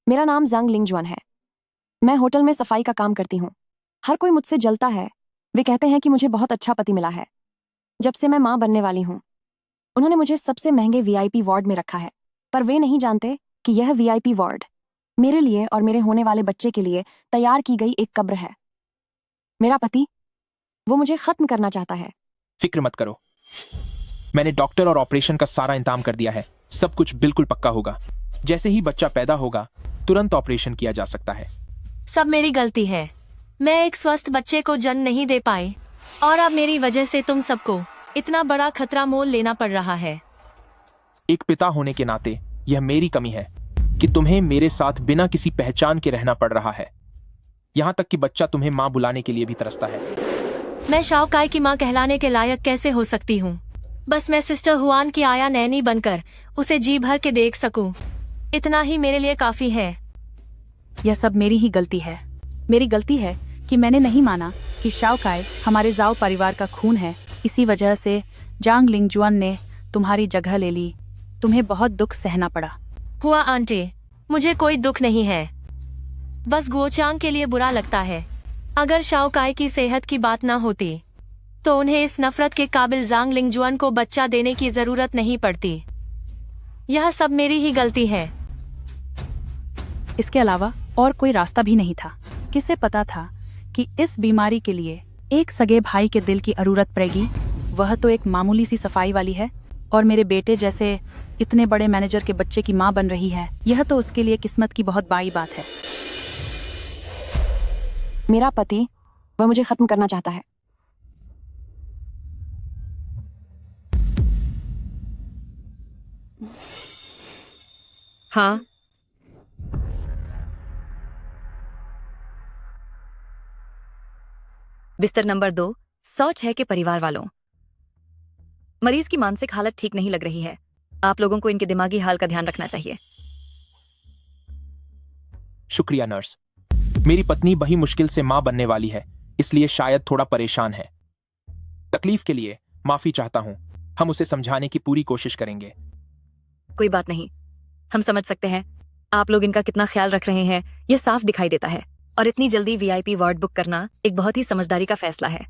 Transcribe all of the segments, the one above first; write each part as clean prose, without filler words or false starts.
मेरा नाम जंग लिंगजुआन है। मैं होटल में सफाई का काम करती हूँ। हर कोई मुझसे जलता है। वे कहते हैं कि मुझे बहुत अच्छा पति मिला है जब से मैं माँ बनने वाली हूँ। उन्होंने मुझे सबसे महंगे वीआईपी वार्ड में रखा है, पर वे नहीं जानते कि यह वीआईपी वार्ड मेरे लिए और मेरे होने वाले बच्चे के लिए तैयार की गई एक कब्र है। मेरा पति, वो मुझे खत्म करना चाहता है। फिक्र मत करो, मैंने डॉक्टर और ऑपरेशन का सारा इंतजाम कर दिया है। सब कुछ बिल्कुल पक्का होगा। जैसे ही बच्चा पैदा होगा तुरंत ऑपरेशन किया जा सकता है। सब मेरी गलती है। मैं एक स्वस्थ बच्चे को जन्म नहीं दे पाई और अब मेरी वजह से तुम सबको इतना बड़ा खतरा मोल लेना पड़ रहा है। एक पिता होने के नाते यह मेरी कमी है कि तुम्हें मेरे साथ बिना किसी पहचान के रहना पड़ रहा है। यहाँ तक कि बच्चा तुम्हें माँ बुलाने के लिए भी तरसता है। मैं शाओकाई की माँ कहलाने के लायक कैसे हो सकती हूँ? बस मैं सिस्टर हुआन की आया नैनी बनकर उसे जी भर के देख सकूं। इतना ही मेरे लिए काफी है। यह सब मेरी ही गलती है। मेरी गलती है कि मैंने नहीं माना कि शाओकाई हमारे जाओ परिवार का खून है। इसी वजह से जांग लिंगजुआन ने तुम्हारी जगह ले ली। तुम्हें बहुत दुख सहना पड़ा। हुआ आंटी, मुझे कोई दुख नहीं है। बस गुओचांग के लिए बुरा लगता है। अगर शाओकाई की सेहत की बात ना होती तो उन्हें इस नफरत के काबिल जांग लिंगजुआन को बच्चा देने की जरूरत नहीं पड़ती। यह सब मेरी ही गलती है। इसके अलावा और कोई रास्ता भी नहीं था। किसे पता था कि इस बीमारी के लिए एक सगे भाई के दिल की जरूरत पड़ेगी। वह तो एक मामूली सी सफाई वाली है और मेरे बेटे जैसे इतने बड़े मैनेजर के बच्चे की माँ बन रही है। यह तो उसके लिए किस्मत की बहुत बड़ी बात है। मेरा पति, वह मुझे खत्म करना चाहता है। हाँ, बिस्तर नंबर 2, 106 के परिवार वालों। मरीज की मानसिक हालत ठीक नहीं लग रही है। आप लोगों को इनके दिमागी हाल का ध्यान रखना चाहिए। शुक्रिया नर्स। मेरी पत्नी बड़ी मुश्किल से माँ बनने वाली है, इसलिए शायद थोड़ा परेशान है। तकलीफ के लिए माफी चाहता हूँ। हम उसे समझाने की पूरी कोशिश करेंगे। कोई बात नहीं, हम समझ सकते हैं आप लोग इनका कितना ख्याल रख रहे हैं। ये साफ दिखाई देता है। और इतनी जल्दी वीआईपी वार्ड बुक करना एक बहुत ही समझदारी का फैसला है।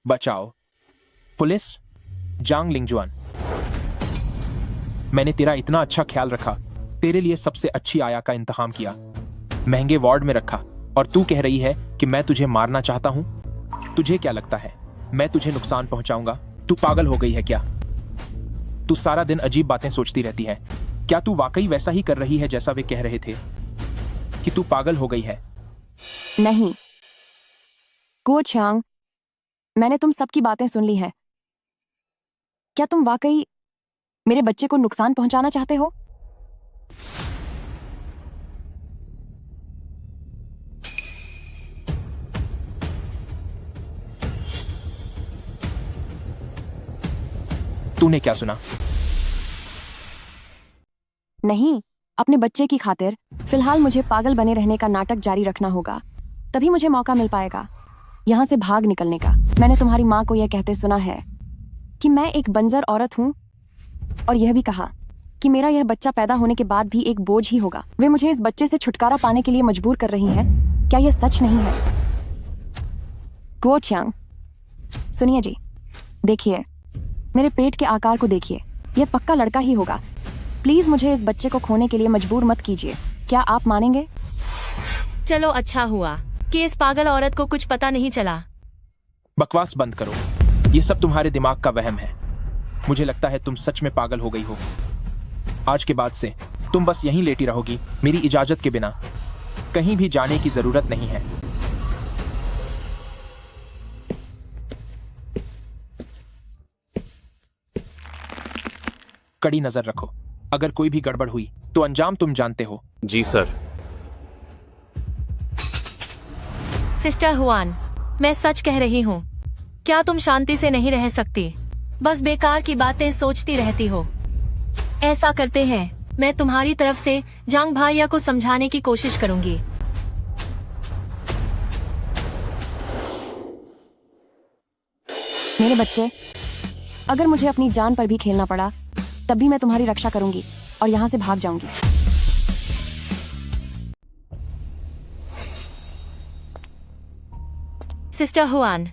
बचाओ, पुलिस, जांग लिंगजुआन। मैंने तेरा इतना अच्छा ख्याल रखा, तेरे लिए सबसे अच्छी आया का इंतजाम किया, महंगे वार्ड में रखा, और तू कह रही है कि मैं तुझे मारना चाहता हूं? तुझे क्या लगता है मैं तुझे नुकसान पहुंचाऊंगा? तू पागल हो गई है क्या? तू सारा दिन अजीब बातें सोचती रहती है। क्या तू वाकई वैसा ही कर रही है जैसा वे कह रहे थे कि तू पागल हो गई है? नहीं गुओचांग, मैंने तुम सबकी बातें सुन ली हैं। क्या तुम वाकई मेरे बच्चे को नुकसान पहुंचाना चाहते हो? तूने क्या सुना? नहीं, अपने बच्चे की खातिर फिलहाल मुझे पागल बने रहने का नाटक जारी रखना होगा, तभी मुझे मौका मिल पाएगा यहाँ से भाग निकलने का। मैंने तुम्हारी माँ को यह कहते सुना है कि मैं एक बंजर औरत हूँ, और यह भी कहा कि मेरा यह बच्चा पैदा होने के बाद भी एक बोझ ही होगा। वे मुझे इस बच्चे से छुटकारा पाने के लिए मजबूर कर रही हैं। क्या यह सच नहीं है? गुओचांग, सुनिए जी, देखिए, मेरे पेट के आकार को देखिए, यह पक्का लड़का ही होगा। प्लीज मुझे इस बच्चे को खोने के लिए मजबूर मत कीजिए। क्या आप मानेंगे? चलो, अच्छा हुआ कि इस पागल औरत को कुछ पता नहीं चला। बकवास बंद करो। ये सब तुम्हारे दिमाग का वहम है। मुझे लगता है तुम सच में पागल हो गई हो। आज के बाद से तुम बस यहीं लेटी रहोगी, मेरी इजाजत के बिना। कहीं भी जाने की जरूरत नहीं है। कड़ी नजर रखो। अगर कोई भी गड़बड़ हुई तो अंजाम तुम जानते हो। जी सर। सिस्टर हुआन, मैं सच कह रही हूँ। क्या तुम शांति से नहीं रह सकती? बस बेकार की बातें सोचती रहती हो। ऐसा करते हैं, मैं तुम्हारी तरफ से जांग भाइया को समझाने की कोशिश करूंगी। मेरे बच्चे, अगर मुझे अपनी जान पर भी खेलना पड़ा तब भी मैं तुम्हारी रक्षा करूंगी और यहाँ से भाग जाऊंगी। सिस्टर हुआन,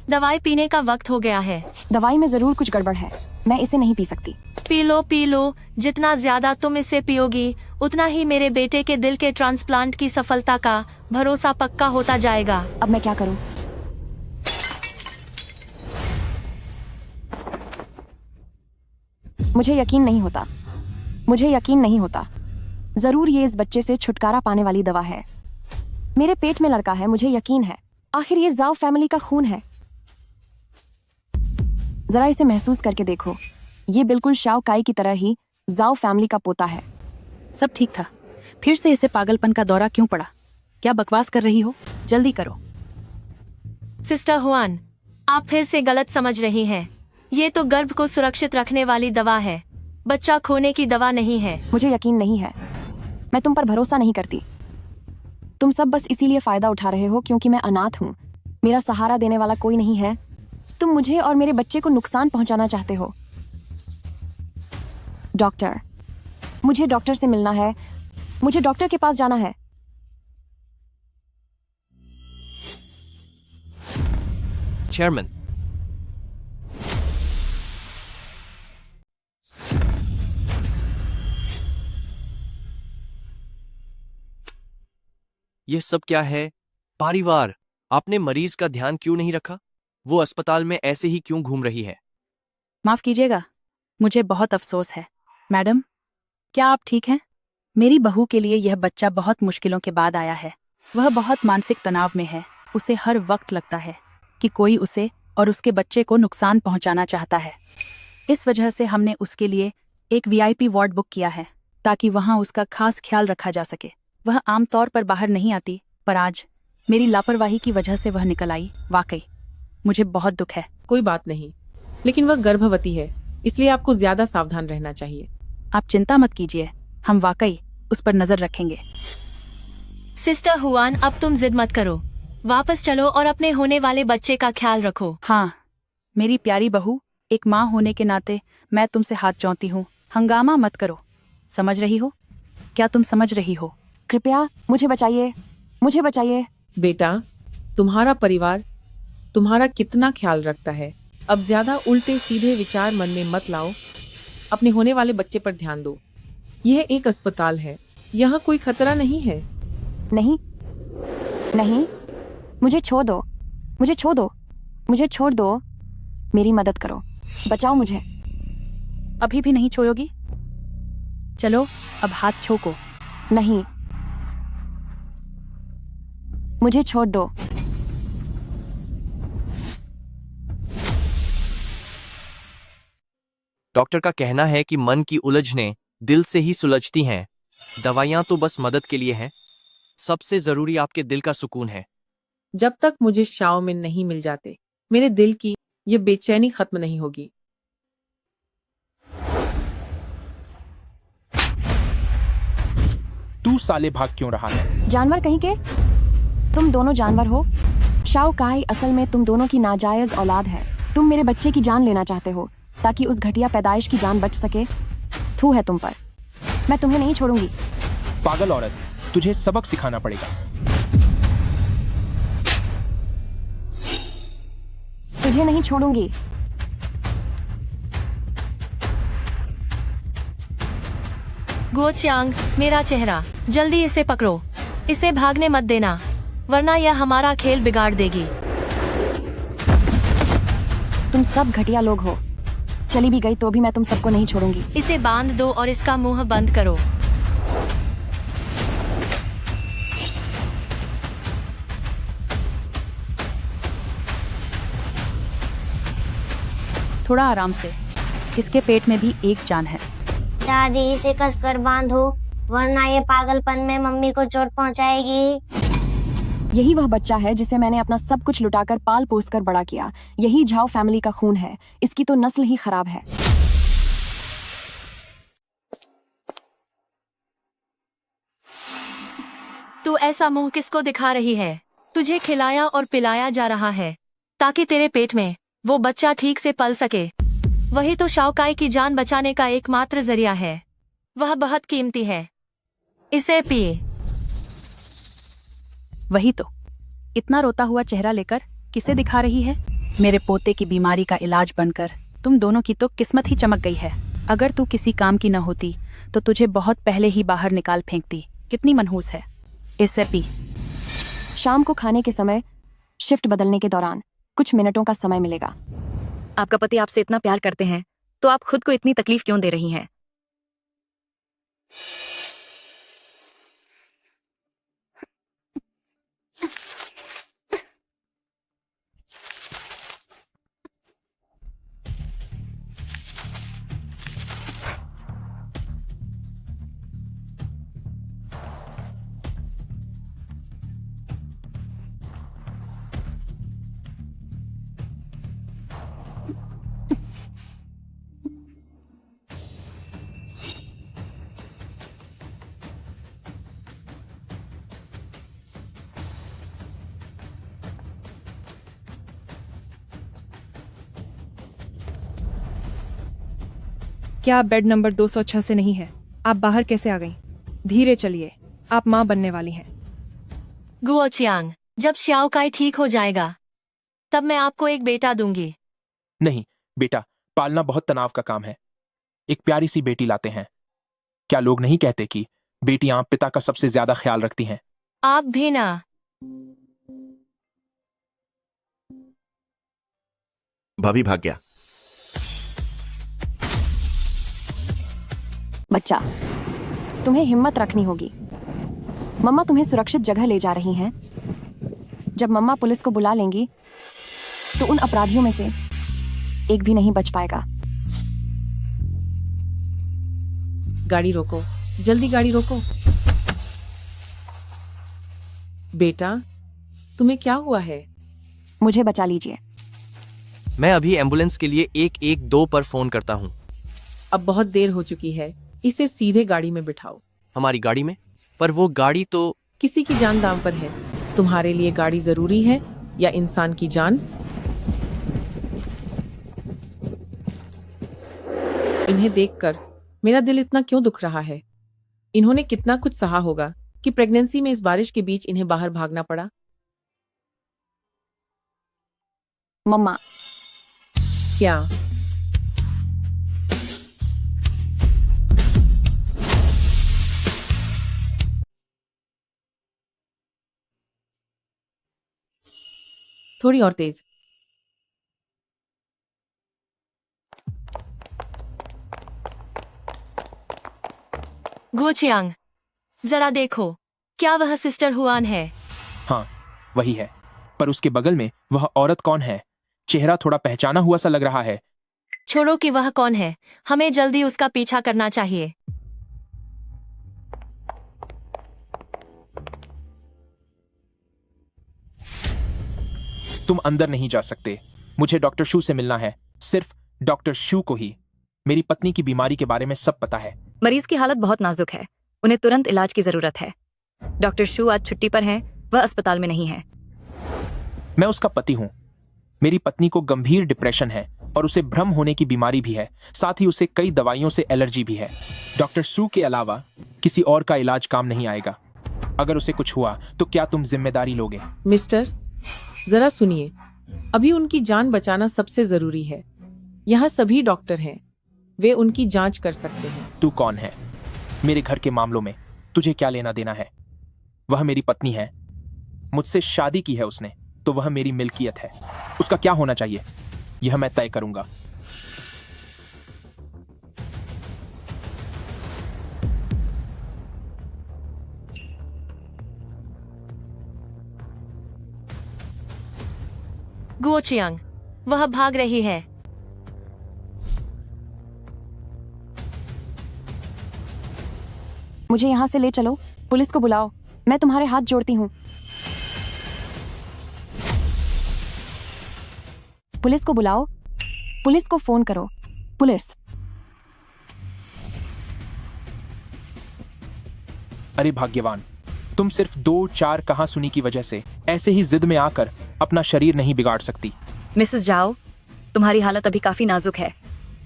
दवाई पीने का वक्त हो गया है। दवाई में जरूर कुछ गड़बड़ है, मैं इसे नहीं पी सकती। पी लो, जितना ज्यादा तुम इसे पियोगी उतना ही मेरे बेटे के दिल के ट्रांसप्लांट की सफलता का भरोसा पक्का होता जाएगा। अब मैं क्या करूं? मुझे यकीन नहीं होता। जरूर ये इस बच्चे से छुटकारा पाने वाली दवा है। मेरे पेट में लड़का है, मुझे यकीन है। आखिर ये जाओ फैमिली का खून है। जरा इसे महसूस करके देखो, ये बिल्कुल शाओ काई की तरह ही जाओ फैमिली का पोता है। सब ठीक था, फिर से इसे पागलपन का दौरा क्यों पड़ा? क्या बकवास कर रही हो? जल्दी करो। सिस्टर हुआन, आप फिर से गलत समझ रही हैं। ये तो गर्भ को सुरक्षित रखने वाली दवा है, बच्चा खोने की दवा नहीं है। मुझे यकीन नहीं है, मैं तुम पर भरोसा नहीं करती। तुम सब बस इसीलिए फायदा उठा रहे हो क्योंकि मैं अनाथ हूँ, मेरा सहारा देने वाला कोई नहीं है। तुम मुझे और मेरे बच्चे को नुकसान पहुंचाना चाहते हो। डॉक्टर, मुझे डॉक्टर से मिलना है, मुझे डॉक्टर के पास जाना है। चेयरमैन, यह सब क्या है? परिवार, आपने मरीज का ध्यान क्यों नहीं रखा? वो अस्पताल में ऐसे ही क्यों घूम रही है? माफ कीजिएगा, मुझे बहुत अफसोस है। मैडम, क्या आप ठीक हैं? मेरी बहू के लिए यह बच्चा बहुत मुश्किलों के बाद आया है। वह बहुत मानसिक तनाव में है। उसे हर वक्त लगता है कि कोई उसे और उसके बच्चे को नुकसान पहुंचाना चाहता है। इस वजह से हमने उसके लिए एक वीआईपी वार्ड बुक किया है ताकि वहां उसका खास ख्याल रखा जा सके। वह आमतौर पर बाहर नहीं आती, पर आज मेरी लापरवाही की वजह से वह निकल आई। वाकई मुझे बहुत दुख है। कोई बात नहीं, लेकिन वह गर्भवती है, इसलिए आपको ज्यादा सावधान रहना चाहिए। आप चिंता मत कीजिए, हम वाकई उस पर नजर रखेंगे। सिस्टर हुआन, अब तुम जिद मत करो, वापस चलो और अपने होने वाले बच्चे का ख्याल रखो। हाँ, मेरी प्यारी बहू, एक माँ होने के नाते मैं तुमसे हाथ जोड़ती हूँ। हंगामा मत करो, समझ रही हो? क्या तुम समझ रही हो? कृपया मुझे बचाइए, मुझे बचाइए। बेटा, तुम्हारा परिवार तुम्हारा कितना ख्याल रखता है। अब ज्यादा उल्टे सीधे विचार मन में मत लाओ, अपने होने वाले बच्चे पर ध्यान दो। यह एक अस्पताल है, यहाँ कोई खतरा नहीं है। नहीं नहीं, मुझे छोड़ दो, मुझे छोड़ दो, मुझे छोड़ दो। मेरी मदद करो, बचाओ मुझे। अभी भी नहीं छोड़ोगी? चलो अब हाथ छोको। नहीं, मुझे छोड़ दो। डॉक्टर का कहना है कि मन की उलझनें दिल से ही सुलझती हैं। दवाइयां तो बस मदद के लिए हैं। सबसे जरूरी आपके दिल का सुकून है। जब तक मुझे शाओ में नहीं मिल जाते, मेरे दिल की ये बेचैनी खत्म नहीं होगी। तू साले भाग क्यों रहा है? जानवर कहीं के, तुम दोनों जानवर हो। शाओ काई असल में तुम दोनों की नाजायज औलाद है। तुम मेरे बच्चे की जान लेना चाहते हो ताकि उस घटिया पैदाइश की जान बच सके। थू है तुम पर, मैं तुम्हें नहीं छोड़ूंगी। पागल औरत, तुझे सबक सिखाना पड़ेगा। तुझे नहीं छोड़ूंगी। गुओचांग, मेरा चेहरा, जल्दी इसे पकड़ो। इसे भागने मत देना, वरना यह हमारा खेल बिगाड़ देगी। तुम सब घटिया लोग हो। चली भी गई तो भी मैं तुम सबको नहीं छोड़ूंगी। इसे बांध दो और इसका मुंह बंद करो। थोड़ा आराम से, इसके पेट में भी एक जान है। दादी, इसे कसकर बांधो, वरना ये पागलपन में मम्मी को चोट पहुंचाएगी। यही वह बच्चा है जिसे मैंने अपना सब कुछ लुटाकर पाल पोस कर बड़ा किया। यही झाओ फैमिली का खून है। इसकी तो नस्ल ही खराब है। तू ऐसा मुंह किसको दिखा रही है? तुझे खिलाया और पिलाया जा रहा है ताकि तेरे पेट में वो बच्चा ठीक से पल सके। वही तो शाओकाई की जान बचाने का एकमात्र जरिया है। वह बहुत कीमती है। इसे पिए। वही तो, इतना रोता हुआ चेहरा लेकर किसे दिखा रही है? मेरे पोते की बीमारी का इलाज बनकर तुम दोनों की तो किस्मत ही चमक गई है। अगर तू किसी काम की न होती तो तुझे बहुत पहले ही बाहर निकाल फेंकती। कितनी मनहूस है। इसे पी। शाम को खाने के समय शिफ्ट बदलने के दौरान कुछ मिनटों का समय मिलेगा। आपका पति आपसे इतना प्यार करते हैं तो आप खुद को इतनी तकलीफ क्यों दे रही हैं? क्या आप बेड नंबर 206 से नहीं है? आप बाहर कैसे आ गई? धीरे चलिए, आप माँ बनने वाली हैं। गुओ चियांग, जब शाओकाई ठीक हो जाएगा तब मैं आपको एक बेटा दूंगी। नहीं बेटा, पालना बहुत तनाव का काम है। एक प्यारी सी बेटी लाते हैं। क्या लोग नहीं कहते कि बेटियां पिता का सबसे ज्यादा ख्याल रखती हैं? आप भी ना। भाभी भाग गया। बच्चा, तुम्हें हिम्मत रखनी होगी। मम्मा तुम्हें सुरक्षित जगह ले जा रही हैं। जब मम्मा पुलिस को बुला लेंगी तो उन अपराधियों में से एक भी नहीं बच पाएगा। गाड़ी रोको, जल्दी गाड़ी रोको। बेटा, तुम्हें क्या हुआ है? मुझे बचा लीजिए। मैं अभी एम्बुलेंस के लिए 112 पर फोन करता हूँ। अब बहुत देर हो चुकी है। इसे सीधे गाड़ी में बिठाओ। हमारी गाड़ी में? पर वो गाड़ी तो। किसी की जान दांव पर है। तुम्हारे लिए गाड़ी जरूरी है या इंसान की जान? इन्हें देखकर मेरा दिल इतना क्यों दुख रहा है? इन्होंने कितना कुछ सहा होगा कि प्रेगनेंसी में इस बारिश के बीच इन्हें बाहर भागना पड़ा। मम्मा, क्या? थोड़ी और तेज। गुओ चियांग, जरा देखो, क्या वह सिस्टर हुआन है? हाँ वही है, पर उसके बगल में वह औरत कौन है? चेहरा थोड़ा पहचाना हुआ सा लग रहा है। छोड़ो कि वह कौन है, हमें जल्दी उसका पीछा करना चाहिए। तुम अंदर नहीं जा सकते। मुझे डॉक्टर शू से मिलना है। सिर्फ डॉक्टर शू को ही। मेरी पत्नी की बीमारी के बारे में सब पता है। मरीज की हालत बहुत नाजुक है, उन्हें तुरंत इलाज की जरूरत है। डॉक्टर शू आज छुट्टी पर हैं, वह अस्पताल में नहीं है। मैं उसका पति हूँ। मेरी पत्नी को गंभीर डिप्रेशन है और उसे भ्रम होने की बीमारी भी है। साथ ही उसे कई दवाइयों से एलर्जी भी है। डॉक्टर शू के अलावा किसी और का इलाज काम नहीं आएगा। अगर उसे कुछ हुआ तो क्या तुम जिम्मेदारी लोगे? मिस्टर, जरा सुनिए। अभी उनकी जान बचाना सबसे जरूरी है। यहाँ सभी डॉक्टर हैं, वे उनकी जांच कर सकते हैं। तू कौन है? मेरे घर के मामलों में तुझे क्या लेना देना है? वह मेरी पत्नी है, मुझसे शादी की है उसने, तो वह मेरी मिल्कियत है। उसका क्या होना चाहिए यह मैं तय करूंगा। गुओ चियांग, वह भाग रही है। मुझे यहाँ से ले चलो। पुलिस को बुलाओ। मैं तुम्हारे हाथ जोड़ती हूँ। पुलिस को बुलाओ, पुलिस को फोन करो, पुलिस। अरे भाग्यवान, तुम सिर्फ 2-4 कहासुनी की वजह से ऐसे ही जिद में आकर अपना शरीर नहीं बिगाड़ सकती। मिसेस जाओ, तुम्हारी हालत अभी काफी नाजुक है।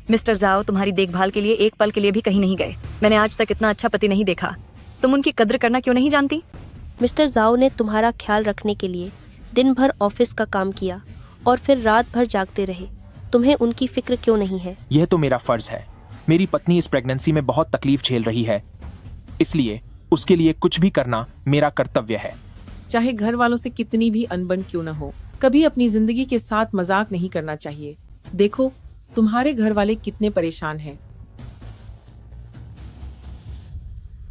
मिस्टर जाओ तुम्हारी देखभाल के लिए एक पल के लिए भी कहीं नहीं गए। मैंने आज तक इतना अच्छा पति नहीं देखा। तुम उनकी कद्र करना क्यों नहीं जानती? मिस्टर जाओ ने तुम्हारा ख्याल रखने के लिए दिन भर ऑफिस का काम किया और फिर रात भर जागते रहे। तुम्हें उनकी फिक्र क्यों नहीं है? यह तो मेरा फर्ज है। मेरी पत्नी इस प्रेगनेंसी में बहुत तकलीफ झेल रही है, इसलिए उसके लिए कुछ भी करना मेरा कर्तव्य है। चाहे घर वालों से कितनी भी अनबन क्यों न हो, कभी अपनी जिंदगी के साथ मजाक नहीं करना चाहिए। देखो तुम्हारे घर वाले कितने परेशान हैं।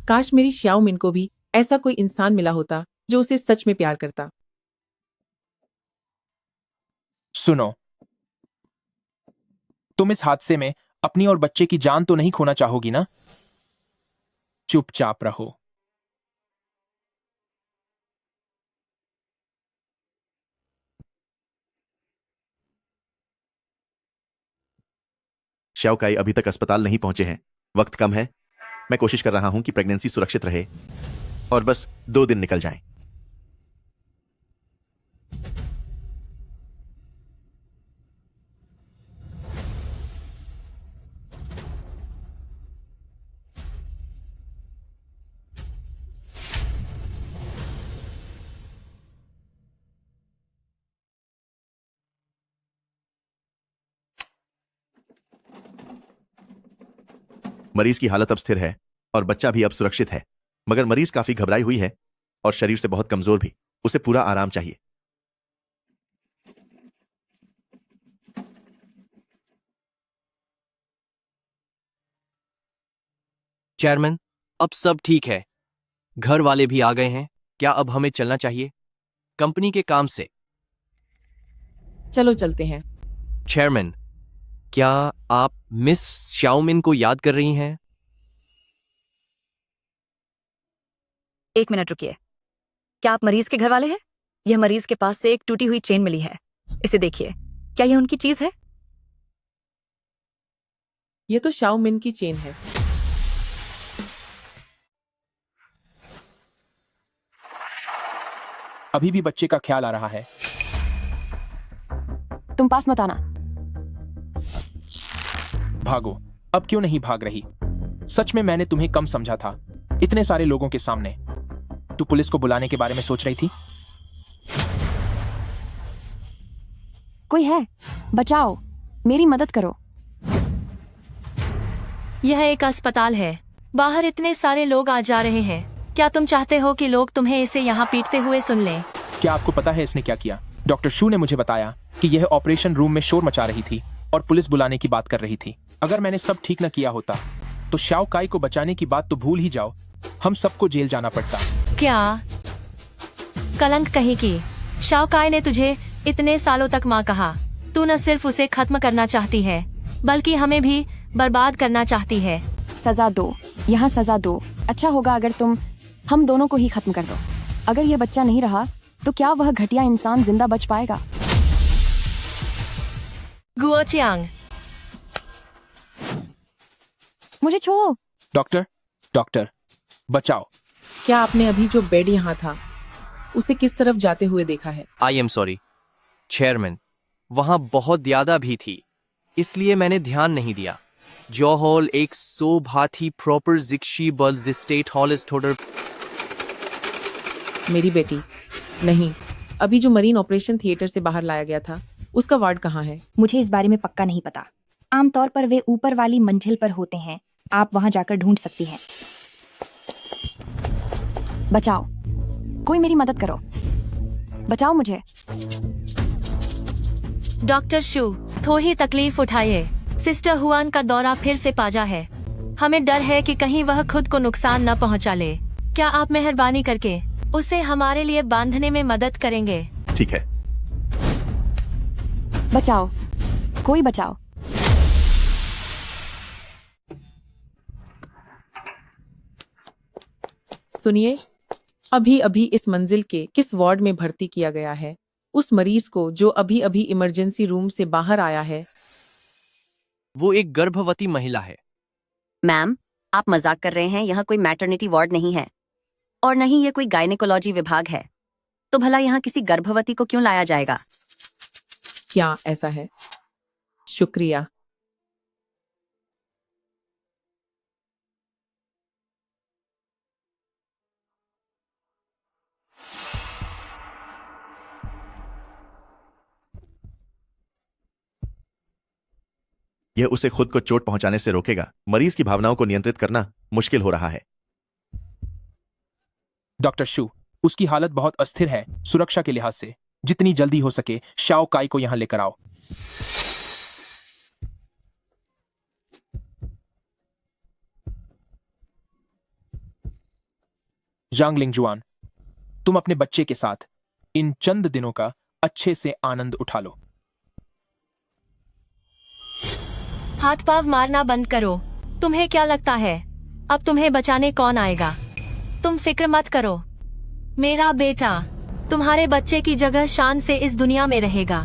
काश मेरी श्याओमिन को भी ऐसा कोई इंसान मिला होता जो उसे सच में प्यार करता। सुनो, तुम इस हादसे में अपनी और बच्चे की जान तो नहीं खोना चाहोगी ना? चुपचाप रहो। श्याओकाई अभी तक अस्पताल नहीं पहुंचे हैं। वक्त कम है। मैं कोशिश कर रहा हूं कि प्रेगनेंसी सुरक्षित रहे और बस 2 दिन निकल जाएं। मरीज की हालत अब स्थिर है और बच्चा भी अब सुरक्षित है, मगर मरीज काफी घबराई हुई है और शरीर से बहुत कमजोर भी। उसे पूरा आराम चाहिए। चेयरमैन, अब सब ठीक है। घर वाले भी आ गए हैं। क्या अब हमें चलना चाहिए कंपनी के काम से? चलो चलते हैं। चेयरमैन, क्या आप मिस श्याओमिन को याद कर रही हैं? एक मिनट रुकिए। क्या आप मरीज के घर वाले हैं? यह मरीज के पास से एक टूटी हुई चेन मिली है। इसे देखिए, क्या यह उनकी चीज है? ये तो श्याओमिन की चेन है। अभी भी बच्चे का ख्याल आ रहा है। तुम पास मत आना। भागो। अब क्यों नहीं भाग रही? सच में मैंने तुम्हें कम समझा था। इतने सारे लोगों के सामने तू पुलिस को बुलाने के बारे में सोच रही थी? कोई है? बचाओ, मेरी मदद करो। यह एक अस्पताल है। बाहर इतने सारे लोग आ जा रहे हैं। क्या तुम चाहते हो कि लोग तुम्हें इसे यहाँ पीटते हुए सुन लें? क्या आपको पता है इसने क्या किया? डॉक्टर शू ने मुझे बताया कि यह ऑपरेशन रूम में शोर मचा रही थी और पुलिस बुलाने की बात कर रही थी। अगर मैंने सब ठीक न किया होता तो श्याओ काई को बचाने की बात तो भूल ही जाओ, हम सबको जेल जाना पड़ता। क्या कलंक कहीं की? शाओकाई ने तुझे इतने सालों तक माँ कहा। तू न सिर्फ उसे खत्म करना चाहती है बल्कि हमें भी बर्बाद करना चाहती है। सजा दो, यहाँ सजा दो। अच्छा होगा अगर तुम हम दोनों को ही खत्म कर दो। अगर यह बच्चा नहीं रहा तो क्या वह घटिया इंसान जिंदा बच पाएगा? गुओचियांग, मुझे छोड़ो। डॉक्टर, डॉक्टर, बचाओ। क्या आपने अभी जो बेड यहाँ था उसे किस तरफ जाते हुए देखा है? आई एम सॉरी चेयरमैन, वहां बहुत ज्यादा भी थी, इसलिए मैंने ध्यान नहीं दिया। जो हॉल एक सो भाथी प्रॉपर जिक्शी बल स्टेट हॉल इस थोड़र। मेरी बेटी नहीं, अभी जो मरीन ऑपरेशन थिएटर से बाहर लाया गया था उसका वार्ड कहाँ है? मुझे इस बारे में पक्का नहीं पता। आमतौर पर वे ऊपर वाली मंजिल पर होते हैं। आप वहां जाकर ढूंढ सकती हैं। बचाओ, कोई मेरी मदद करो। बचाओ मुझे। डॉक्टर शू, थोड़ी तकलीफ उठाइए। सिस्टर हुआन का दौरा फिर से पाजा है। हमें डर है कि कहीं वह खुद को नुकसान न पहुंचा ले। क्या आप मेहरबानी करके उसे हमारे लिए बांधने में मदद करेंगे? ठीक है। बचाओ, कोई बचाओ। सुनिए, अभी अभी इस मंजिल के किस वार्ड में भर्ती किया गया है? उस मरीज को जो अभी अभी इमरजेंसी रूम से बाहर आया है। वो एक गर्भवती महिला है। मैम, आप मजाक कर रहे हैं। यहाँ कोई मैटरनिटी वार्ड नहीं है और न ही ये कोई गायनेकोलॉजी विभाग है। तो भला यहाँ किसी गर्भवती को क्यों लाया जाएगा? क्या ऐसा है? शुक्रिया। यह उसे खुद को चोट पहुंचाने से रोकेगा। मरीज की भावनाओं को नियंत्रित करना मुश्किल हो रहा है। डॉक्टर शू, उसकी हालत बहुत अस्थिर है। सुरक्षा के लिहाज से जितनी जल्दी हो सके शाओ काई को यहां लेकर आओ। जांग लिंगजुआन, तुम अपने बच्चे के साथ इन चंद दिनों का अच्छे से आनंद उठा लो। हाथ पाव मारना बंद करो। तुम्हें क्या लगता है अब तुम्हें बचाने कौन आएगा? तुम फिक्र मत करो। मेरा बेटा तुम्हारे बच्चे की जगह शान से इस दुनिया में रहेगा।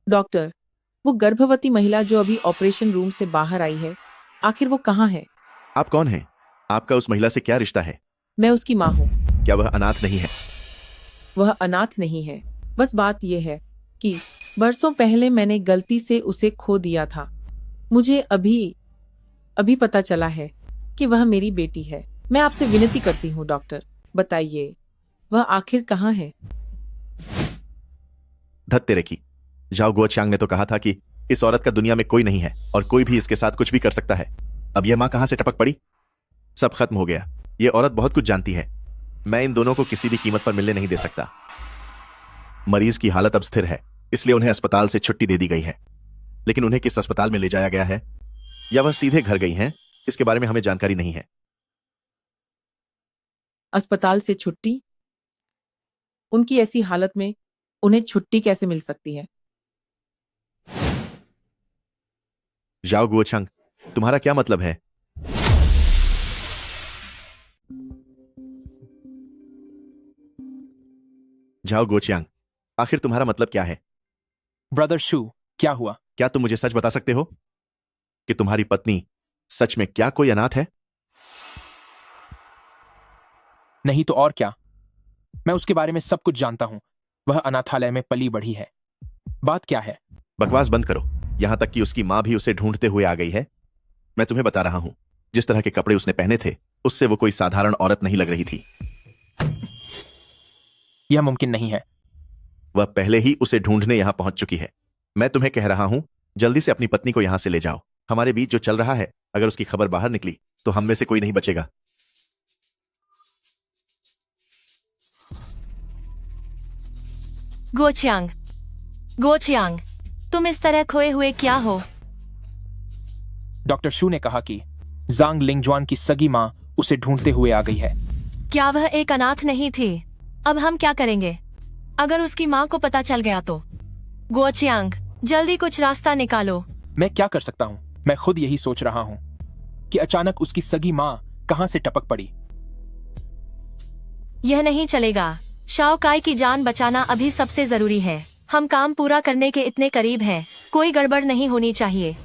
डॉक्टर, वो गर्भवती महिला जो अभी ऑपरेशन रूम से बाहर आई है, आखिर वो कहाँ है? आप कौन हैं? आपका उस महिला से क्या रिश्ता है? मैं उसकी माँ हूँ। क्या वह अनाथ नहीं है? वह अनाथ नहीं है। बस बात यह है कि बरसों पहले मैंने गलती से उसे खो दिया था। मुझे अभी पता चला है कि वह मेरी बेटी है। मैं आपसे विनती करती हूँ डॉक्टर, बताइए वह आखिर कहाँ है? धत तेरे की। जाओ गुओचांग ने तो कहा था कि इस औरत का दुनिया में कोई नहीं है और कोई भी इसके साथ कुछ भी कर सकता है। अब यह माँ कहाँ से टपक पड़ी? सब खत्म हो गया। यह औरत बहुत कुछ जानती है। मैं इन दोनों को किसी भी कीमत पर मिलने नहीं दे सकता। मरीज की हालत अब स्थिर है, इसलिए उन्हें अस्पताल से छुट्टी दे दी गई है। लेकिन उन्हें किस अस्पताल में ले जाया गया है या वह सीधे घर गई हैं, इसके बारे में हमें जानकारी नहीं है। अस्पताल से छुट्टी? उनकी ऐसी हालत में उन्हें छुट्टी कैसे मिल सकती है? जाओ गुओचांग, तुम्हारा क्या मतलब है? जाओ गुओचांग, आखिर तुम्हारा मतलब क्या है? ब्रदर शू, क्या हुआ? क्या तुम मुझे सच बता सकते हो कि तुम्हारी पत्नी सच में क्या कोई अनाथ है? नहीं तो और क्या। मैं उसके बारे में सब कुछ जानता हूं। वह अनाथालय में पली बढ़ी है। बात क्या है? बकवास बंद करो। यहां तक कि उसकी मां भी उसे ढूंढते हुए आ गई है। मैं तुम्हें बता रहा हूं, जिस तरह के कपड़े उसने पहने थे उससे वो कोई साधारण औरत नहीं लग रही थी। यह मुमकिन नहीं है। वह पहले ही उसे ढूंढने यहां पहुंच चुकी है। मैं तुम्हें कह रहा हूं, जल्दी से अपनी पत्नी को यहां से ले जाओ। हमारे बीच जो चल रहा है, अगर उसकी खबर बाहर निकली तो हम में से कोई नहीं बचेगा। गोचियांग, गोचियांग, तुम इस तरह खोए हुए क्या हो? डॉक्टर शू ने कहा कि जांग लिंगजुआन की सगी मां उसे ढूंढते हुए आ गई है। क्या वह एक अनाथ नहीं थी? अब हम क्या करेंगे अगर उसकी माँ को पता चल गया तो? गोचियांग, जल्दी कुछ रास्ता निकालो। मैं क्या कर सकता हूं? मैं खुद यही सोच रहा हूं कि अचानक उसकी सगी मां कहां से टपक पड़ी। यह नहीं चलेगा। शाओ काई की जान बचाना अभी सबसे जरूरी है। हम काम पूरा करने के इतने करीब हैं, कोई गड़बड़ नहीं होनी चाहिए।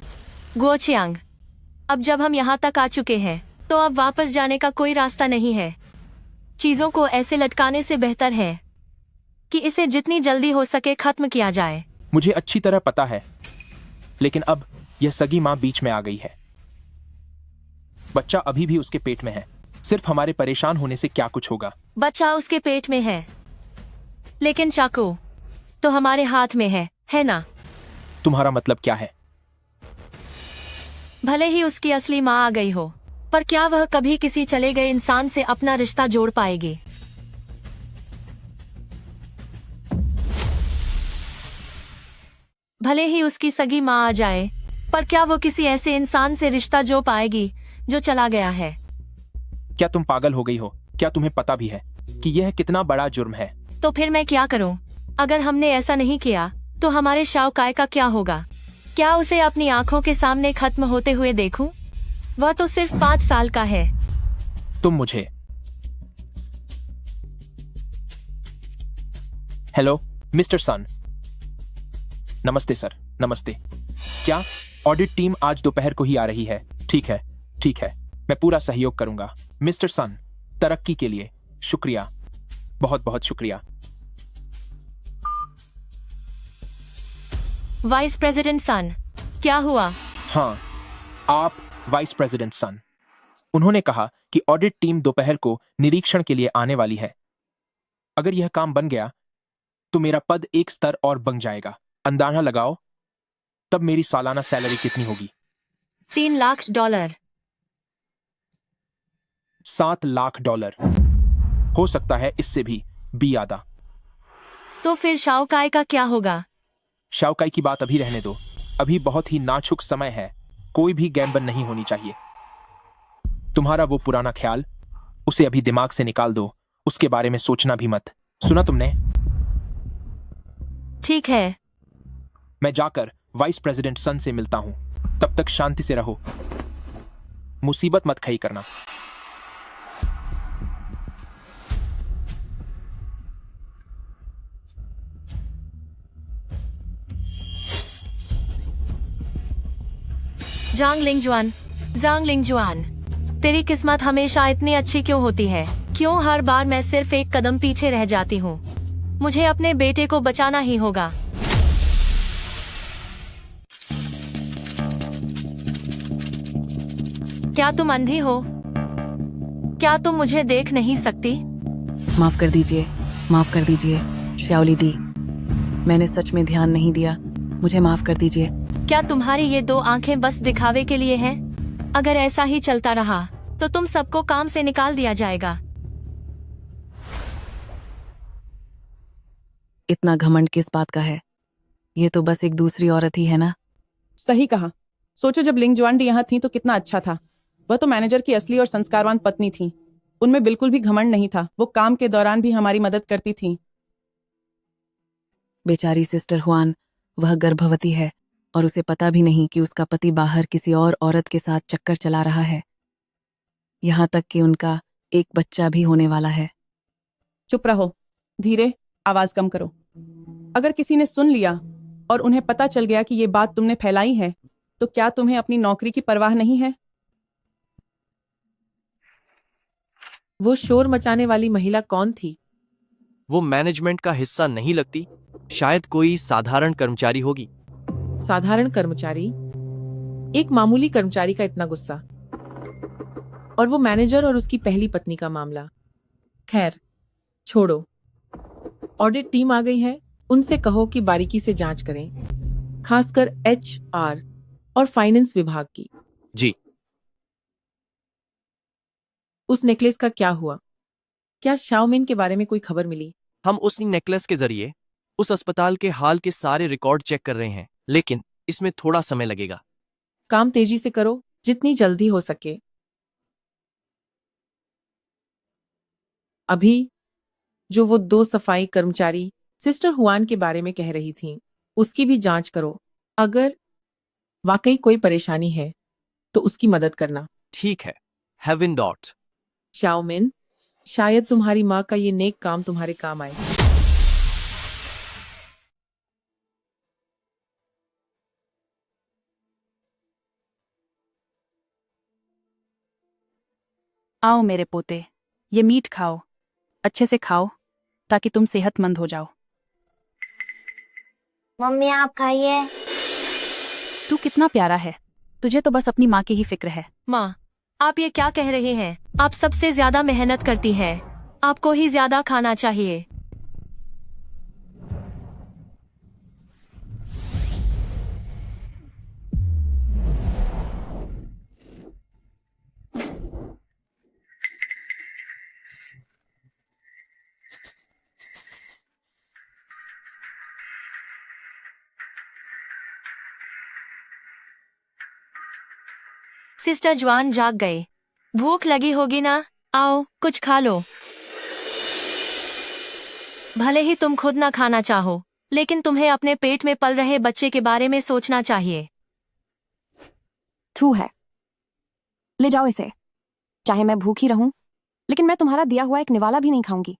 गोचियांग, अब जब हम यहाँ तक आ चुके हैं तो अब वापस जाने का कोई रास्ता नहीं है। चीजों को ऐसे लटकाने से बेहतर है कि इसे जितनी जल्दी हो सके खत्म किया जाए। मुझे अच्छी तरह पता है, लेकिन अब यह सगी मां बीच में आ गई है। बच्चा अभी भी उसके पेट में है। सिर्फ हमारे परेशान होने से क्या कुछ होगा? बच्चा उसके पेट में है, लेकिन चाकू तो हमारे हाथ में है ना? तुम्हारा मतलब क्या है? भले ही उसकी असली माँ आ गई हो, पर क्या वह कभी किसी चले गए इंसान से अपना रिश्ता जोड़ पाएगी? भले ही उसकी सगी माँ आ जाए, पर क्या वो किसी ऐसे इंसान से रिश्ता जोड़ पाएगी जो चला गया है? क्या तुम पागल हो गई हो? क्या तुम्हें पता भी है कि यह कितना बड़ा जुर्म है? तो फिर मैं क्या करूं? अगर हमने ऐसा नहीं किया तो हमारे शाओ काय का क्या होगा? क्या उसे अपनी आंखों के सामने खत्म होते हुए देखूं? वह तो सिर्फ 5 साल का है। तुम मुझे हेलो मिस्टर सन। नमस्ते सर, नमस्ते। क्या ऑडिट टीम आज दोपहर को ही आ रही है? ठीक है, ठीक है, मैं पूरा सहयोग करूंगा। मिस्टर सन, तरक्की के लिए शुक्रिया, बहुत बहुत शुक्रिया। वाइस प्रेसिडेंट सन, क्या हुआ? हाँ, आप वाइस प्रेसिडेंट सन। उन्होंने कहा कि ऑडिट टीम दोपहर को निरीक्षण के लिए आने वाली है। अगर यह काम बन गया तो मेरा पद एक स्तर और बढ़ जाएगा। अंदाजा लगाओ तब मेरी सालाना सैलरी कितनी होगी? $3 लाख। 7 लाख डॉलर। हो सकता है इससे भी आधा। तो फिर शाओकाई का क्या होगा? शाओकाई की बात अभी रहने दो। अभी बहुत ही नाजुक समय है, कोई भी गैम्बन नहीं होनी चाहिए। तुम्हारा वो पुराना ख्याल, उसे अभी दिमाग से निकाल दो, उसके बारे में सोचना भी मत। सुना तुमने? ठीक है। मैं जाकर वाइस प्रेसिडेंट सन से मिलता हूं। तब तक शांति से रहो, मुसीबत मत खड़ी करना। जांग लिंगजुआन, तेरी किस्मत हमेशा इतनी अच्छी क्यों होती है? क्यों हर बार मैं सिर्फ एक कदम पीछे रह जाती हूँ? मुझे अपने बेटे को बचाना ही होगा। क्या तुम अंधी हो? क्या तुम मुझे देख नहीं सकती? माफ कर दीजिए, माफ कर दीजिए श्याओली दी, मैंने सच में ध्यान नहीं दिया, मुझे माफ कर दीजिए। क्या तुम्हारी ये 2 आंखें बस दिखावे के लिए हैं? अगर ऐसा ही चलता रहा तो तुम सबको काम से निकाल दिया जाएगा। इतना घमंड किस बात का है? ये तो बस एक दूसरी औरत ही है ना। सही कहा। सोचो जब लिंग जुआन डी यहाँ थी तो कितना अच्छा था। वह तो मैनेजर की असली और संस्कारवान पत्नी थी। उनमें बिल्कुल भी घमंड नहीं था। वो काम के दौरान भी हमारी मदद करती थी। बेचारी सिस्टर हुआन, वह गर्भवती है और उसे पता भी नहीं कि उसका पति बाहर किसी और औरत के साथ चक्कर चला रहा है। यहाँ तक कि उनका एक बच्चा भी होने वाला है। चुप रहो, धीरे, आवाज कम करो। अगर किसी ने सुन लिया और उन्हें पता चल गया कि ये बात तुमने फैलाई है तो क्या तुम्हें अपनी नौकरी की परवाह नहीं है? वो शोर मचाने वाली महिला कौन थी? वो मैनेजमेंट का हिस्सा नहीं लगती, शायद कोई साधारण कर्मचारी होगी। साधारण कर्मचारी? एक मामूली कर्मचारी का इतना गुस्सा, और वो मैनेजर और उसकी पहली पत्नी का मामला। खैर छोड़ो, ऑडिट टीम आ गई है, उनसे कहो कि बारीकी से जांच करें, खासकर HR और फाइनेंस विभाग की। जी। उस नेकलेस का क्या हुआ? क्या शाओमिन के बारे में कोई खबर मिली? हम उस नेकलेस के जरिए उस अस्पताल के हाल के सारे रिकॉर्ड चेक कर रहे हैं, लेकिन इसमें थोड़ा समय लगेगा। काम तेजी से करो, जितनी जल्दी हो सके। अभी जो वो 2 सफाई कर्मचारी सिस्टर हुआन के बारे में कह रही थीं, उसकी भी जांच करो। अगर वाकई कोई परेशानी है तो उसकी मदद करना। ठीक है, हेवन डॉट। शाओमिन, शायद तुम्हारी माँ का ये नेक काम तुम्हारे काम आए। आओ मेरे पोते, ये मीट खाओ, अच्छे से खाओ ताकि तुम सेहतमंद हो जाओ। मम्मी आप खाइए। तू कितना प्यारा है, तुझे तो बस अपनी माँ की ही फिक्र है। माँ, आप ये क्या कह रहे हैं? आप सबसे ज्यादा मेहनत करती हैं, आपको ही ज्यादा खाना चाहिए। सिस्टर जुआन जाग गए। भूख लगी होगी ना? आओ कुछ खा लो। भले ही तुम खुद ना खाना चाहो, लेकिन तुम्हें अपने पेट में पल रहे बच्चे के बारे में सोचना चाहिए। थू है। ले जाओ इसे। चाहे मैं भूखी रहूं, लेकिन मैं तुम्हारा दिया हुआ एक निवाला भी नहीं खाऊंगी।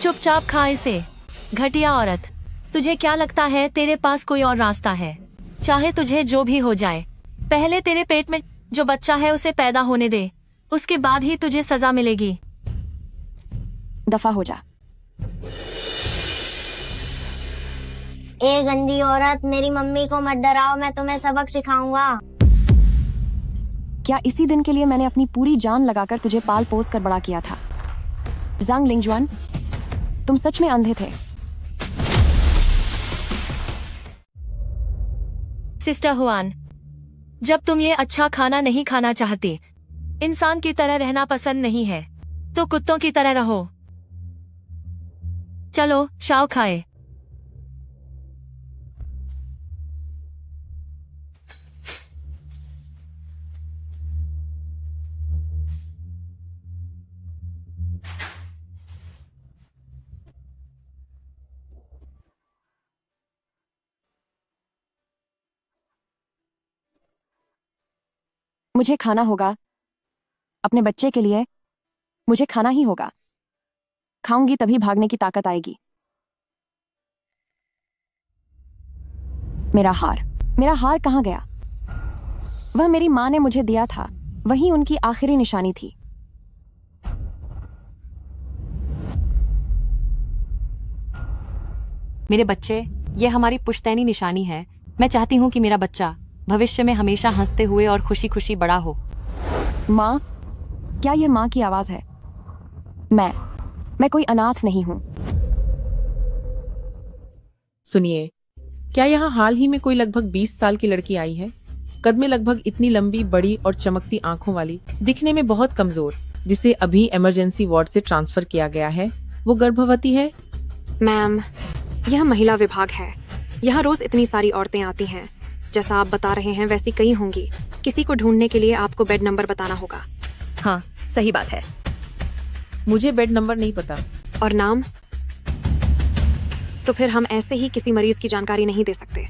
चुपचाप खा इसे, घटिया औरत। तुझे क्या लगता है तेरे पास कोई और रास्ता है? चाहे तुझे जो भी हो जाए, पहले तेरे पेट में जो बच्चा है उसे पैदा होने दे, उसके बाद ही तुझे सजा मिलेगी। दफा हो जा। ए गंदी औरत, मेरी मम्मी को मत डराओ, मैं तुम्हें सबक सिखाऊंगा। क्या इसी दिन के लिए मैंने अपनी पूरी जान लगाकर तुझे पाल पोस कर बड़ा किया था? जांग लिंगजुआन, तुम सच में अंधे थे। सिस्टर हुआन, जब तुम ये अच्छा खाना नहीं खाना चाहती, इंसान की तरह रहना पसंद नहीं है, तो कुत्तों की तरह रहो। चलो शाओ खाए। मुझे खाना होगा। अपने बच्चे के लिए मुझे खाना ही होगा। खाऊंगी तभी भागने की ताकत आएगी। मेरा हार कहाँ गया? वह मेरी माँ ने मुझे दिया था, वही उनकी आखिरी निशानी थी। मेरे बच्चे, ये हमारी पुश्तैनी निशानी है। मैं चाहती हूँ कि मेरा बच्चा भविष्य में हमेशा हंसते हुए और खुशी खुशी बड़ा हो। माँ, क्या यह माँ की आवाज है? मैं कोई अनाथ नहीं हूँ। सुनिए, क्या यहाँ हाल ही में कोई लगभग 20 साल की लड़की आई है? कद में लगभग इतनी लंबी, बड़ी और चमकती आंखों वाली, दिखने में बहुत कमजोर, जिसे अभी इमरजेंसी वार्ड से ट्रांसफर किया गया है। वो गर्भवती है। मैम, यह महिला विभाग है। यहाँ रोज इतनी सारी औरतें आती हैं। जैसा आप बता रहे हैं वैसी कई होंगी। किसी को ढूंढने के लिए आपको बेड नंबर बताना होगा। हाँ, सही बात है। मुझे बेड नंबर नहीं पता। और नाम? तो फिर हम ऐसे ही किसी मरीज की जानकारी नहीं दे सकते।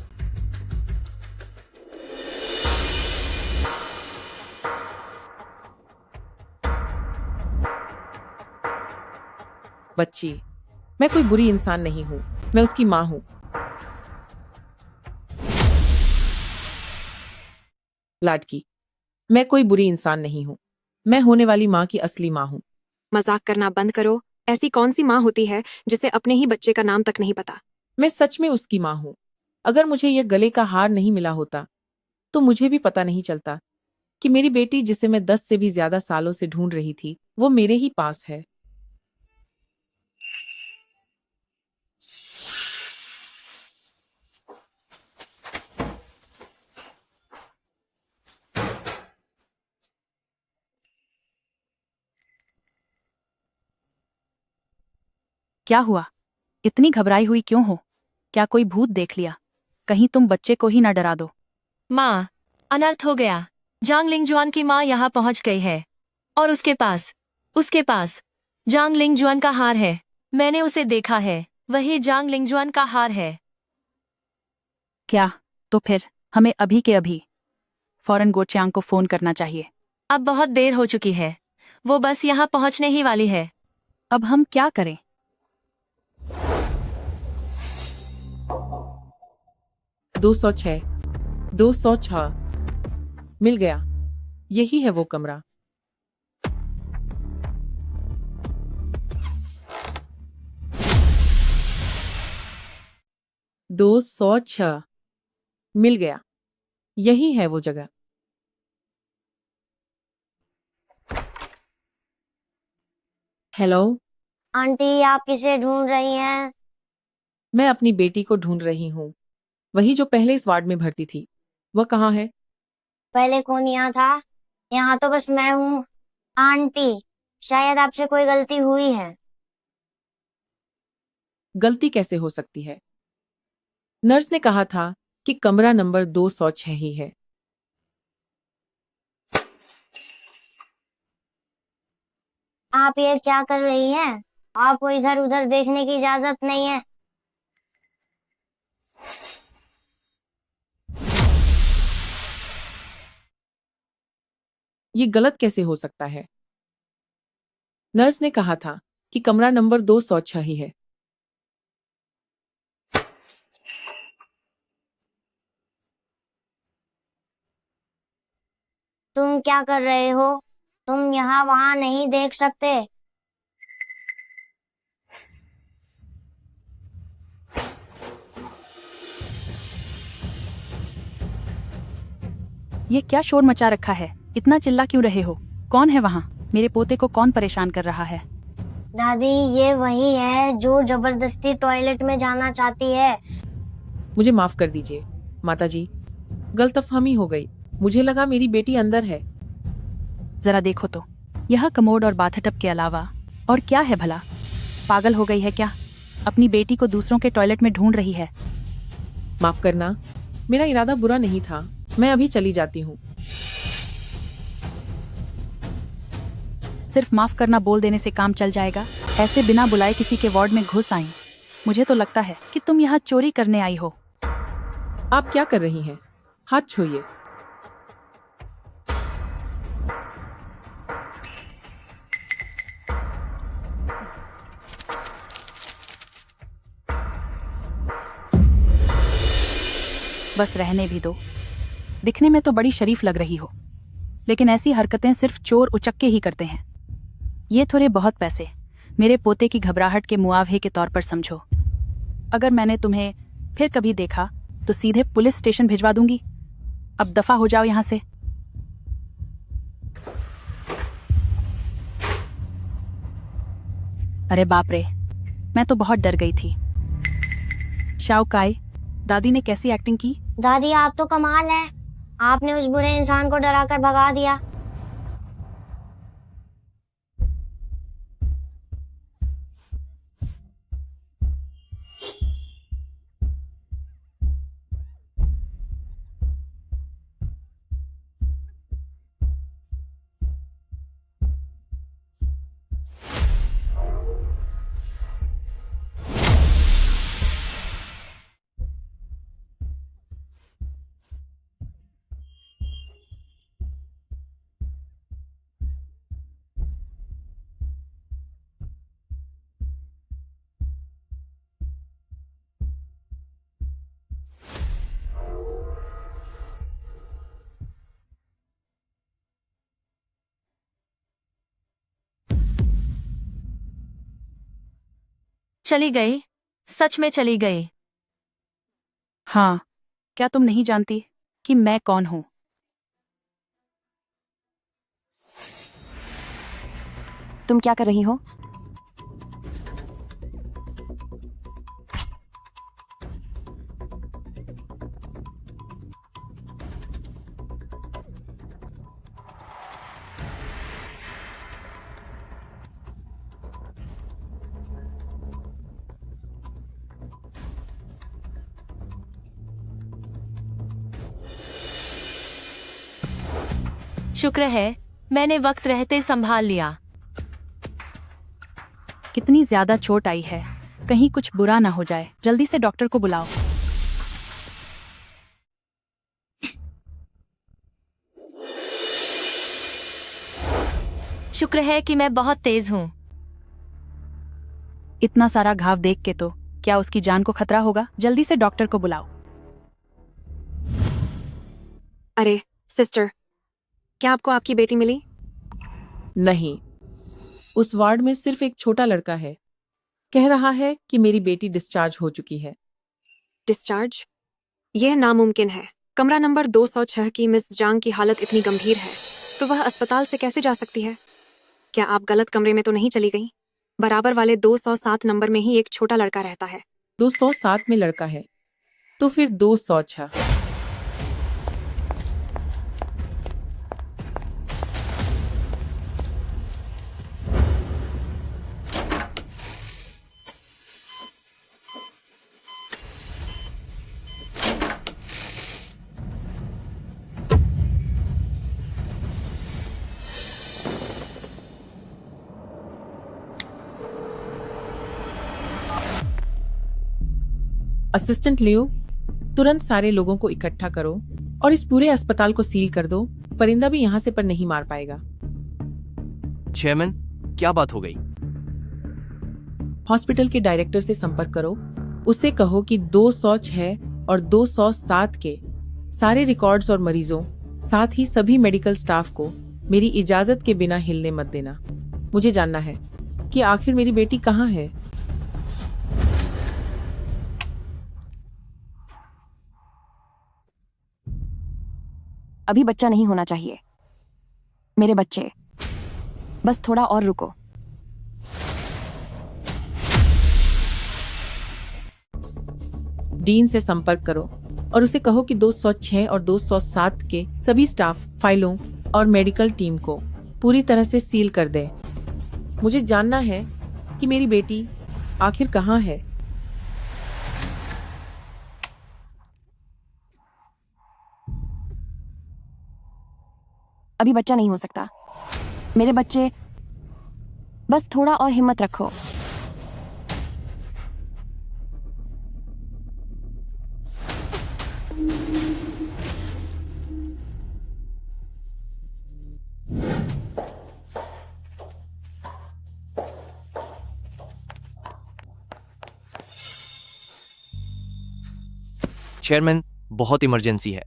बच्ची, मैं कोई बुरी इंसान नहीं हूँ, मैं उसकी माँ हूँ। लाडकी, मैं कोई बुरी इंसान नहीं हूँ, मैं होने वाली माँ की असली माँ हूँ। मजाक करना बंद करो। ऐसी कौन सी माँ होती है जिसे अपने ही बच्चे का नाम तक नहीं पता? मैं सच में उसकी माँ हूँ। अगर मुझे यह गले का हार नहीं मिला होता, तो मुझे भी पता नहीं चलता कि मेरी बेटी, जिसे मैं 10 से भी ज्यादा सालों से ढूंढ रही थी, वो मेरे ही पास है। क्या हुआ? इतनी घबराई हुई क्यों हो? क्या कोई भूत देख लिया? कहीं तुम बच्चे को ही न डरा दो। माँ, अनर्थ हो गया। जांग लिंगजुआन की माँ यहाँ पहुँच गई है और उसके पास जांग लिंगजुआन का हार है। मैंने उसे देखा है, वही जांग लिंगजुआन का हार है। क्या? तो फिर हमें अभी के अभी फौरन गोचियांग को फोन करना चाहिए। अब बहुत देर हो चुकी है, वो बस यहाँ पहुँचने ही वाली है। अब हम क्या करें? दो 206 मिल गया। यही है वो कमरा। दो 206 मिल गया। यही है वो जगह। हेलो आंटी, आप किसे ढूंढ रही हैं? मैं अपनी बेटी को ढूंढ रही हूँ, वही जो पहले इस वार्ड में भर्ती थी। वह कहाँ है? पहले कौन यहाँ था? यहाँ तो बस मैं हूँ। आंटी, शायद आपसे कोई गलती हुई है। गलती कैसे हो सकती है? नर्स ने कहा था कि कमरा नंबर 206 ही है। आप ये क्या कर रही हैं? आपको इधर उधर देखने की इजाजत नहीं है। ये गलत कैसे हो सकता है? नर्स ने कहा था कि कमरा नंबर 206 ही है। तुम क्या कर रहे हो? तुम यहाँ वहाँ नहीं देख सकते। ये क्या शोर मचा रखा है? इतना चिल्ला क्यों रहे हो? कौन है वहाँ? मेरे पोते को कौन परेशान कर रहा है? दादी, ये वही है जो जबरदस्ती टॉयलेट में जाना चाहती है। मुझे माफ कर दीजिए माताजी, गलतफहमी हो गई। मुझे लगा मेरी बेटी अंदर है। जरा देखो तो, यह कमोड और बाथटब के अलावा और क्या है भला? पागल हो गई है क्या? अपनी बेटी को दूसरों के टॉयलेट में ढूंढ रही है। माफ करना, मेरा इरादा बुरा नहीं था। मैं अभी चली जाती हूँ। सिर्फ माफ करना बोल देने से काम चल जाएगा? ऐसे बिना बुलाए किसी के वार्ड में घुस आई? मुझे तो लगता है कि तुम यहाँ चोरी करने आई हो। आप क्या कर रही हैं? हाथ छूइए। बस रहने भी दो। दिखने में तो बड़ी शरीफ लग रही हो, लेकिन ऐसी हरकतें सिर्फ चोर उचक्के ही करते हैं। ये थोड़े बहुत पैसे मेरे पोते की घबराहट के मुआवजे के तौर पर समझो। अगर मैंने तुम्हें फिर कभी देखा तो सीधे पुलिस स्टेशन भिजवा दूंगी। अब दफा हो जाओ यहाँ से। अरे बाप रे, मैं तो बहुत डर गई थी। शाओकाई, दादी ने कैसी एक्टिंग की? दादी, आप तो कमाल है। आपने उस बुरे इंसान को डराकर भगा दिया। चली गई? सच में चली गई? हाँ, क्या तुम नहीं जानती कि मैं कौन हूँ? तुम क्या कर रही हो? शुक्र है मैंने वक्त रहते संभाल लिया। कितनी ज्यादा चोट आई है, कहीं कुछ बुरा ना हो जाए। जल्दी से डॉक्टर को बुलाओ। शुक्र है कि मैं बहुत तेज हूँ। इतना सारा घाव देख के तो क्या उसकी जान को खतरा होगा? जल्दी से डॉक्टर को बुलाओ। अरे सिस्टर, क्या आपको आपकी बेटी मिली? नहीं, उस वार्ड में सिर्फ एक छोटा लड़का है। कह रहा है कि मेरी बेटी डिस्चार्ज हो चुकी है। डिस्चार्ज? यह नामुमकिन है। कमरा नंबर 206 की मिस जांग की हालत इतनी गंभीर है तो वह अस्पताल से कैसे जा सकती है? क्या आप गलत कमरे में तो नहीं चली गई? बराबर वाले 207 नंबर में ही एक छोटा लड़का रहता है। 207 में लड़का है तो फिर 206। असिस्टेंट लियो, तुरंत सारे लोगों को इकट्ठा करो और इस पूरे अस्पताल को सील कर दो। परिंदा भी यहाँ से पर नहीं मार पाएगा। चेयरमैन, क्या बात हो गई? हॉस्पिटल के डायरेक्टर से संपर्क करो, उसे कहो कि 206 और 207 के सारे रिकॉर्ड्स और मरीजों, साथ ही सभी मेडिकल स्टाफ को मेरी इजाजत के बिना हिलने मत देना। मुझे जानना है कि आखिर मेरी बेटी कहाँ है। अभी बच्चा नहीं होना चाहिए। मेरे बच्चे, बस थोड़ा और रुको। डीन से संपर्क करो और उसे कहो कि 206 और 207 के सभी स्टाफ, फाइलों और मेडिकल टीम को पूरी तरह से सील कर दे। मुझे जानना है कि मेरी बेटी आखिर कहाँ है। अभी बच्चा नहीं हो सकता। मेरे बच्चे, बस थोड़ा और हिम्मत रखो। चेयरमैन, बहुत इमरजेंसी है।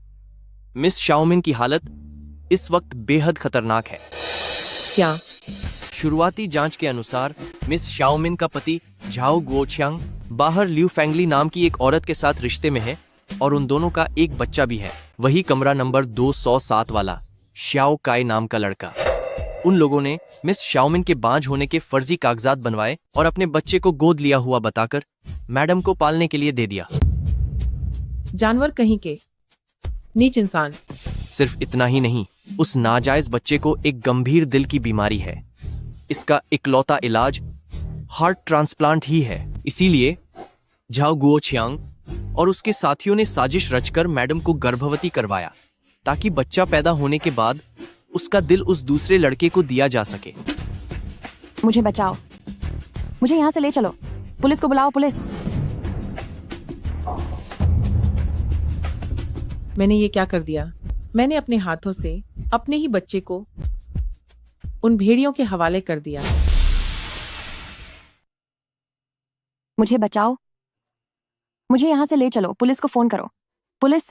मिस शाओमिन की हालत इस वक्त बेहद खतरनाक है। क्या? शुरुआती जांच के अनुसार मिस शाओमिन का पति झाओ गुओचियांग बाहर ल्यू फेंगली नाम की एक औरत के साथ रिश्ते में है और उन दोनों का एक बच्चा भी है, वही कमरा नंबर 207 वाला श्याओ काई नाम का लड़का। उन लोगों ने मिस शाओमिन के बांझ होने के फर्जी कागजात बनवाए और अपने बच्चे को गोद लिया हुआ बताकर मैडम को पालने के लिए दे दिया। जानवर कहीं के, नीच इंसान। सिर्फ इतना ही नहीं, उस नाजायज बच्चे को एक गंभीर दिल की बीमारी है। इसका इकलौता इलाज हार्ट ट्रांसप्लांट ही है। इसीलिए झाओ गुओचियांग और उसके साथियों ने साजिश रचकर मैडम को गर्भवती करवाया ताकि बच्चा पैदा होने के बाद उसका दिल उस दूसरे लड़के को दिया जा सके। मुझे बचाओ, मुझे यहाँ से ले चलो। पुलिस को बुलाओ, पुलिस। मैंने ये क्या कर दिया? मैंने अपने हाथों से अपने ही बच्चे को उन भेड़ियों के हवाले कर दिया। मुझे बचाओ, मुझे यहाँ से ले चलो। पुलिस को फोन करो, पुलिस।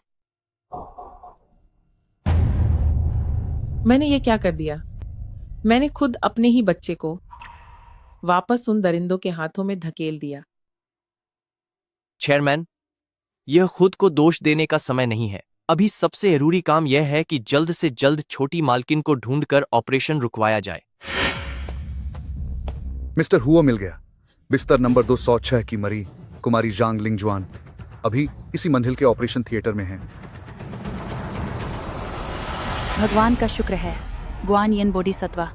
मैंने ये क्या कर दिया? मैंने खुद अपने ही बच्चे को वापस उन दरिंदों के हाथों में धकेल दिया। चेयरमैन, यह खुद को दोष देने का समय नहीं है। अभी सबसे जरूरी काम यह है कि जल्द से जल्द छोटी मालकिन को ढूंढकर ऑपरेशन रुकवाया जाए। मिस्टर हुओ मिल गया। बिस्तर नंबर 206 की मरी कुमारी जांग लिंगजुआन अभी इसी मंजिल के ऑपरेशन थिएटर में है। भगवान का शुक्र है गुआन येन बोधिसत्वा,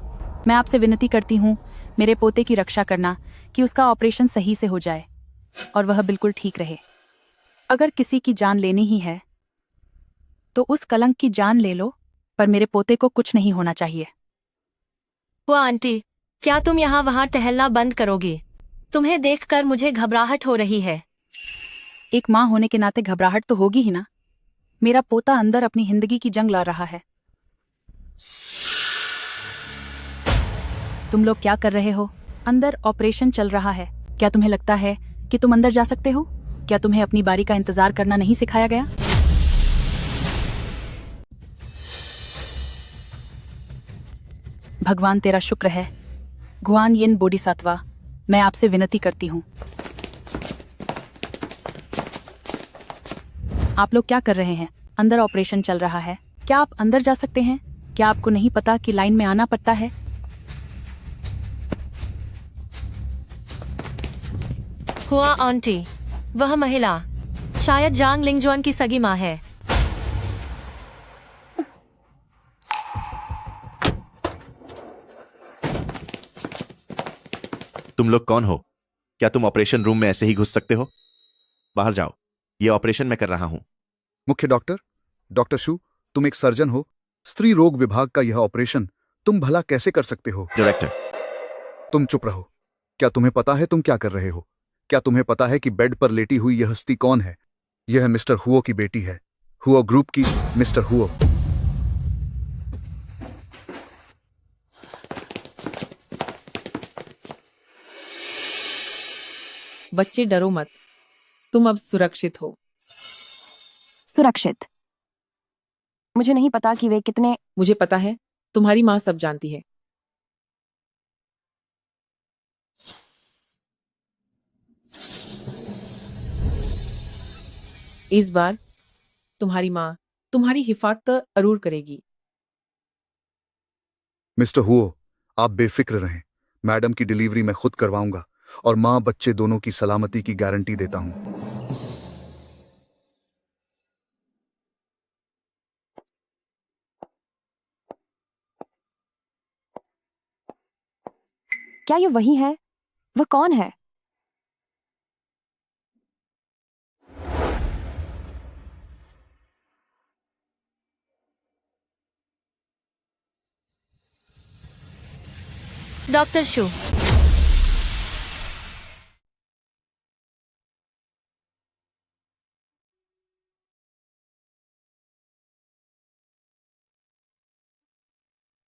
मैं आपसे विनती करती हूँ मेरे पोते की रक्षा करना कि उसका ऑपरेशन सही से हो जाए और वह बिल्कुल ठीक रहे। अगर किसी की जान लेनी ही है तो उस कलंक की जान ले लो, पर मेरे पोते को कुछ नहीं होना चाहिए। वो आंटी, क्या तुम यहाँ वहाँ टहलना बंद करोगी? तुम्हें देखकर मुझे घबराहट हो रही है। एक माँ होने के नाते घबराहट तो होगी ही ना। मेरा पोता अंदर अपनी जिंदगी की जंग लड़ रहा है। तुम लोग क्या कर रहे हो? अंदर ऑपरेशन चल रहा है। क्या तुम्हें लगता है कि तुम अंदर जा सकते हो? क्या तुम्हें अपनी बारी का इंतजार करना नहीं सिखाया गया? भगवान तेरा शुक्र है गुआन येन बोधिसत्वा, मैं आपसे विनती करती हूँ। आप लोग क्या कर रहे हैं? अंदर ऑपरेशन चल रहा है। क्या आप अंदर जा सकते हैं? क्या आपको नहीं पता कि लाइन में आना पड़ता है? हुआ आंटी, वह महिला शायद जांग लिंगजुआन की सगी माँ है। तुम लोग कौन हो? क्या तुम ऑपरेशन रूम में ऐसे ही घुस सकते हो? बाहर जाओ, ये ऑपरेशन मैं कर रहा हूं। मुख्य डॉक्टर शू, तुम एक सर्जन हो। स्त्री रोग विभाग का यह ऑपरेशन तुम भला कैसे कर सकते हो? डायरेक्टर, तुम चुप रहो। क्या तुम्हें पता है तुम क्या कर रहे हो? क्या तुम्हें पता है कि बेड पर लेटी हुई यह हस्ती कौन है? यह मिस्टर हुओ की बेटी है, हुओ ग्रुप की मिस्टर हुओ। बच्चे डरो मत, तुम अब सुरक्षित हो। सुरक्षित? मुझे नहीं पता कि वे कितने। मुझे पता है, तुम्हारी माँ सब जानती है। इस बार तुम्हारी माँ तुम्हारी हिफाजत जरूर करेगी। मिस्टर हुओ, आप बेफिक्र रहें। मैडम की डिलीवरी मैं खुद करवाऊंगा और माँ बच्चे दोनों की सलामती की गारंटी देता हूं। क्या ये वही है? वह कौन है? डॉक्टर शू,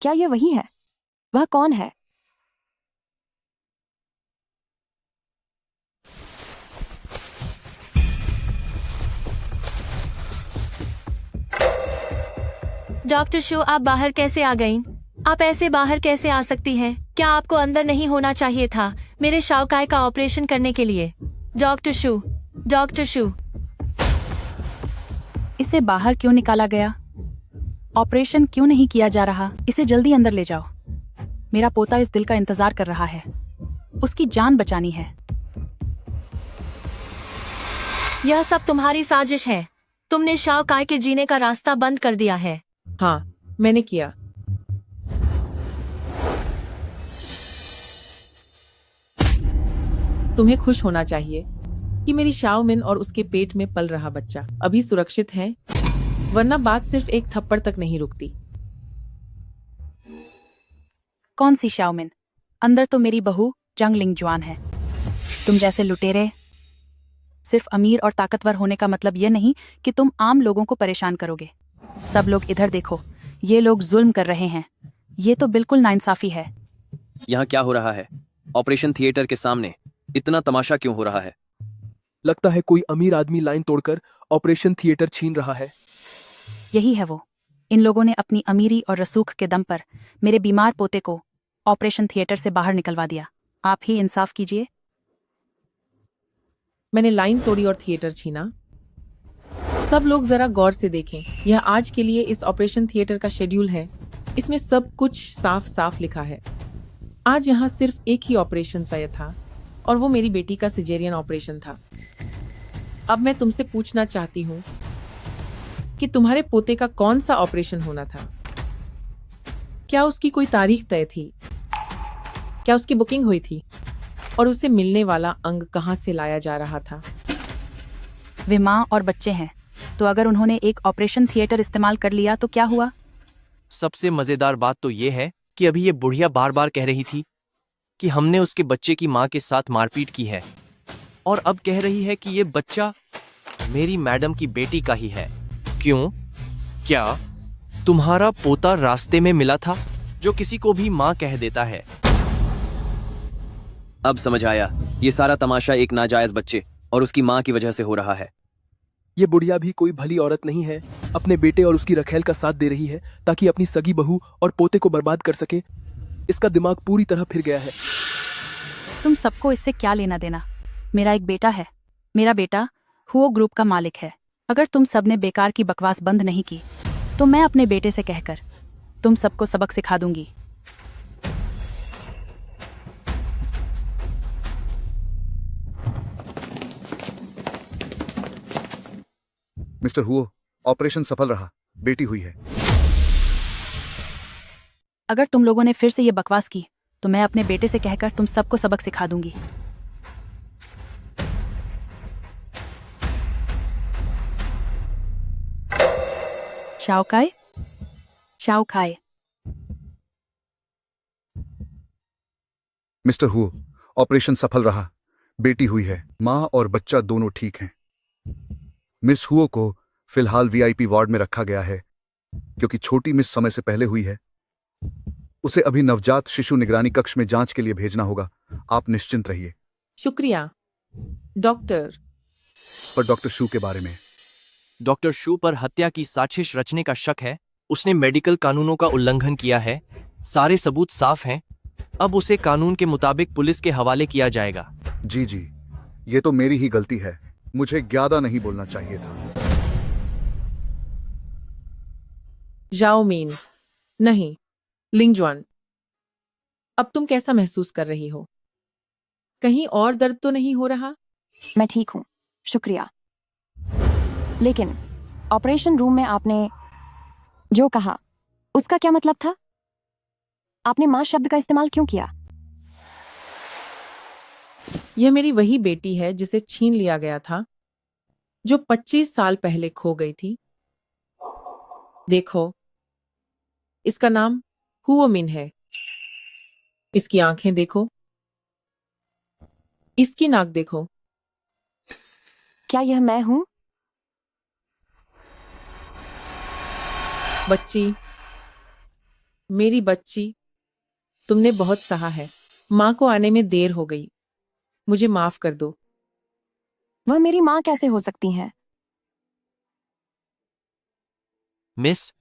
क्या ये वही है? वह कौन है? डॉक्टर शू, आप बाहर कैसे आ गईं? आप ऐसे बाहर कैसे आ सकती हैं? क्या आपको अंदर नहीं होना चाहिए था मेरे शाओकाई का ऑपरेशन करने के लिए? डॉक्टर शू, डॉक्टर शू। इसे बाहर क्यों निकाला गया? ऑपरेशन क्यों नहीं किया जा रहा? इसे जल्दी अंदर ले जाओ। मेरा पोता इस दिल का इंतजार कर रहा है, उसकी जान बचानी है। यह सब तुम्हारी साजिश है। तुमने शाओकाई के जीने का रास्ता बंद कर दिया है। हाँ, मैंने किया। तुम्हें खुश होना चाहिए कि मेरी शाओमिन और उसके पेट में पल रहा बच्चा अभी सुरक्षित है, वरना बात सिर्फ एक थप्पड़ तक नहीं रुकती। कौन सी शाओमिन? अंदर तो मेरी बहू जंग लिंगजुआन है। तुम जैसे लुटेरे। सिर्फ अमीर और ताकतवर होने का मतलब यह नहीं कि तुम आम लोगों को परेशान करोगे। सब लोग इधर देखो, ये लोग जुल्म कर रहे हैं। ये तो बिल्कुल नाइंसाफी है। यहाँ क्या हो रहा है? ऑपरेशन थिएटर के सामने इतना तमाशा क्यों हो रहा है? लगता है कोई अमीर आदमी लाइन तोड़कर ऑपरेशन थिएटर छीन रहा है। यही है वो। इन लोगों ने अपनी अमीरी और रसूख के दम पर मेरे बीमार पोते को ऑपरेशन थिएटर से बाहर निकलवा दिया। आप ही इंसाफ कीजिए। मैंने लाइन तोड़ी और थिएटर छीना। सब लोग जरा गौर से देखें, यह आज के लिए इस ऑपरेशन थिएटर का शेड्यूल है। इसमें सब कुछ साफ साफ लिखा है। आज यहाँ सिर्फ एक ही ऑपरेशन तय था और वो मेरी बेटी का सिजेरियन ऑपरेशन था। अब मैं तुमसे पूछना चाहती हूँ कि तुम्हारे पोते का कौन सा ऑपरेशन होना था? क्या उसकी कोई तारीख तय थी? क्या उसकी बुकिंग हुई थी? और उसे मिलने वाला अंग कहाँ से लाया जा रहा था? वे माँ और बच्चे हैं, तो अगर उन्होंने एक ऑपरेशन थिएटर इस्तेमाल कर लिया तो क्या हुआ? सबसे मजेदार बात तो ये है कि अभी ये बुढ़िया बार बार कह रही थी कि हमने उसके बच्चे की माँ के साथ मारपीट की है, और अब कह रही है कि ये बच्चा मेरी मैडम की बेटी का ही है। क्यों? क्या तुम्हारा पोता रास्ते में मिला था जो किसी को भी माँ कह देता है? अब समझ आया, ये सारा तमाशा एक नाजायज बच्चे और उसकी माँ की वजह से हो रहा है। ये बुढ़िया भी कोई भली औरत नहीं है। अपने बेटे और उसकी रखेल का साथ दे रही है ताकि अपनी सगी बहू और पोते को बर्बाद कर सके। इसका दिमाग पूरी तरह फिर गया है। तुम सबको इससे क्या लेना देना? मेरा एक बेटा है। मेरा बेटा हुओ ग्रुप का मालिक है। अगर तुम सबने बेकार की बकवास बंद नहीं की तो मैं अपने बेटे से कहकर तुम सबको सबक सिखा दूंगी। मिस्टर हुओ, ऑपरेशन सफल रहा, बेटी हुई है। अगर तुम लोगों ने फिर से ये बकवास की तो मैं अपने बेटे से कहकर तुम सबको सबक सिखा दूंगी। शाओकाई, शाओकाई। मिस्टर हुओ, ऑपरेशन सफल रहा, बेटी हुई है। माँ और बच्चा दोनों ठीक हैं। मिस हुओ को फिलहाल वीआईपी वार्ड में रखा गया है क्योंकि छोटी मिस समय से पहले हुई है। उसे अभी नवजात शिशु निगरानी कक्ष में जांच के लिए भेजना होगा। आप निश्चिंत रहिए। शुक्रिया डॉक्टर। पर डॉक्टर शू के बारे में? डॉक्टर शू पर हत्या की साजिश रचने का शक है। उसने मेडिकल कानूनों का उल्लंघन किया है। सारे सबूत साफ हैं। अब उसे कानून के मुताबिक पुलिस के हवाले किया जाएगा। जी जी, ये तो मेरी ही गलती है। मुझे ज्यादा नहीं बोलना चाहिए था। जाओमीन, नहीं, लिंगजुआन, अब तुम कैसा महसूस कर रही हो? कहीं और दर्द तो नहीं हो रहा? मैं ठीक हूँ, शुक्रिया। लेकिन ऑपरेशन रूम में आपने जो कहा उसका क्या मतलब था? आपने मां शब्द का इस्तेमाल क्यों किया? यह मेरी वही बेटी है जिसे छीन लिया गया था, जो 25 साल पहले खो गई थी। देखो, इसका नाम हुओ मिन है। इसकी आंखें देखो, इसकी नाक देखो। क्या यह मैं हूं? बच्ची, मेरी बच्ची, तुमने बहुत सहा है। मां को आने में देर हो गई, मुझे माफ कर दो। वह मेरी मां कैसे हो सकती हैं? मिस,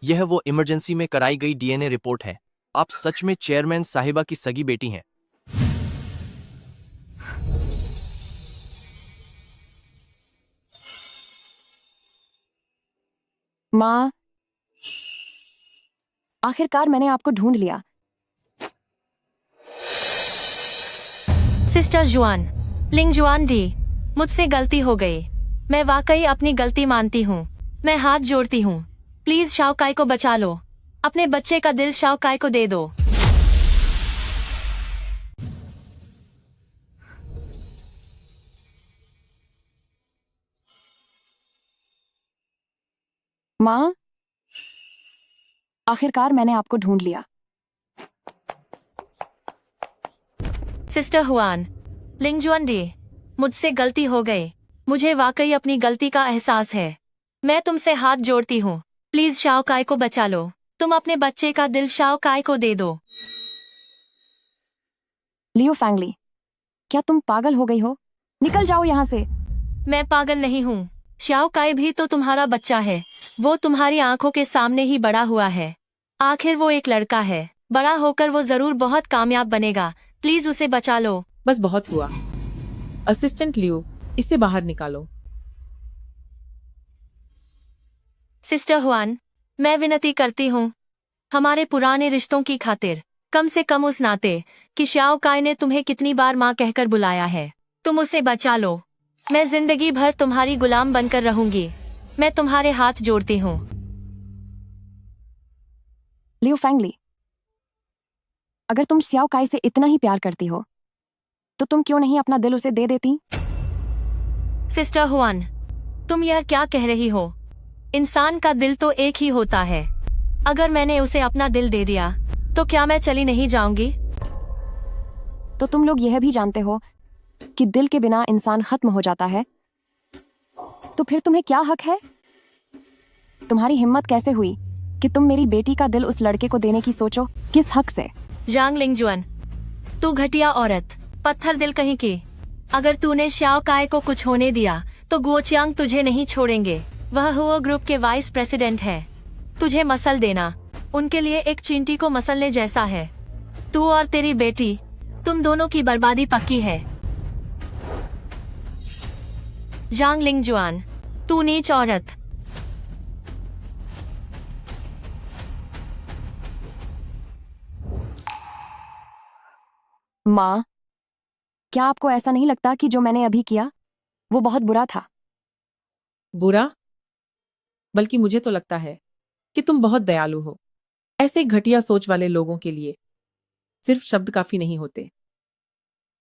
यह वो इमरजेंसी में कराई गई डीएनए रिपोर्ट है। आप सच में चेयरमैन साहिबा की सगी बेटी हैं। मां, आखिरकार मैंने आपको ढूंढ लिया। सिस्टर जुआन, लिंग जुआन डी, मुझसे गलती हो गई। मैं वाकई अपनी गलती मानती हूँ। मैं हाथ जोड़ती हूँ। प्लीज शाओकाई को बचा लो। अपने बच्चे का दिल शाओकाई को दे दो। मां, आखिरकार मैंने आपको ढूंढ लिया। सिस्टर हुआन, लिंग जुआन डी, मुझसे गलती हो गई। मुझे वाकई अपनी गलती का एहसास है। मैं तुमसे हाथ जोड़ती हूँ। प्लीज शाओकाई को बचा लो। तुम अपने बच्चे का दिल शाओकाई को दे दो। लियो फैंगली, क्या तुम पागल हो गई हो? निकल जाओ यहाँ से। मैं पागल नहीं हूँ। शाओकाई भी तो तुम्हारा बच्चा है। वो तुम्हारी आंखों के सामने ही बड़ा हुआ है। आखिर वो एक लड़का है। बड़ा होकर वो जरूर बहुत कामयाब बनेगा। प्लीज उसे बचा लो। बस बहुत हुआ। असिस्टेंट लियो, इसे बाहर निकालो। सिस्टर हुआन, मैं विनती करती हूँ, हमारे पुराने रिश्तों की खातिर, कम से कम उस नाते कि शाओकाई ने तुम्हें कितनी बार माँ कहकर बुलाया है, तुम उसे बचा लो। मैं जिंदगी भर तुम्हारी गुलाम बनकर रहूंगी। मैं तुम्हारे हाथ जोड़ती हूँ। लियो फैंगली, अगर तुम शाओकाई से इतना ही प्यार करती हो तो तुम क्यों नहीं अपना दिल उसे दे देती? सिस्टर हुआन, तुम यह क्या कह रही हो? इंसान का दिल तो एक ही होता है। अगर मैंने उसे अपना दिल दे दिया तो क्या मैं चली नहीं जाऊंगी? तो तुम लोग यह भी जानते हो कि दिल के बिना इंसान खत्म हो जाता है। तो फिर तुम्हें क्या हक है? तुम्हारी हिम्मत कैसे हुई कि तुम मेरी बेटी का दिल उस लड़के को देने की सोचो? किस हक से? जांग लिंगजुआन, तू घटिया औरत, पत्थर दिल कहीं की। अगर तूने शाओकाई को कुछ होने दिया तो गुओचियांग तुझे नहीं छोड़ेंगे। वह हुओ ग्रुप के वाइस प्रेसिडेंट है। तुझे मसल देना उनके लिए एक चींटी को मसलने जैसा है। तू और तेरी बेटी, तुम दोनों की बर्बादी पक्की है। जांग लिंगजुआन, तू नीच औरत। माँ, क्या आपको ऐसा नहीं लगता कि जो मैंने अभी किया वो बहुत बुरा था? बुरा? बल्कि मुझे तो लगता है कि तुम बहुत दयालु हो। ऐसे घटिया सोच वाले लोगों के लिए सिर्फ शब्द काफी नहीं होते।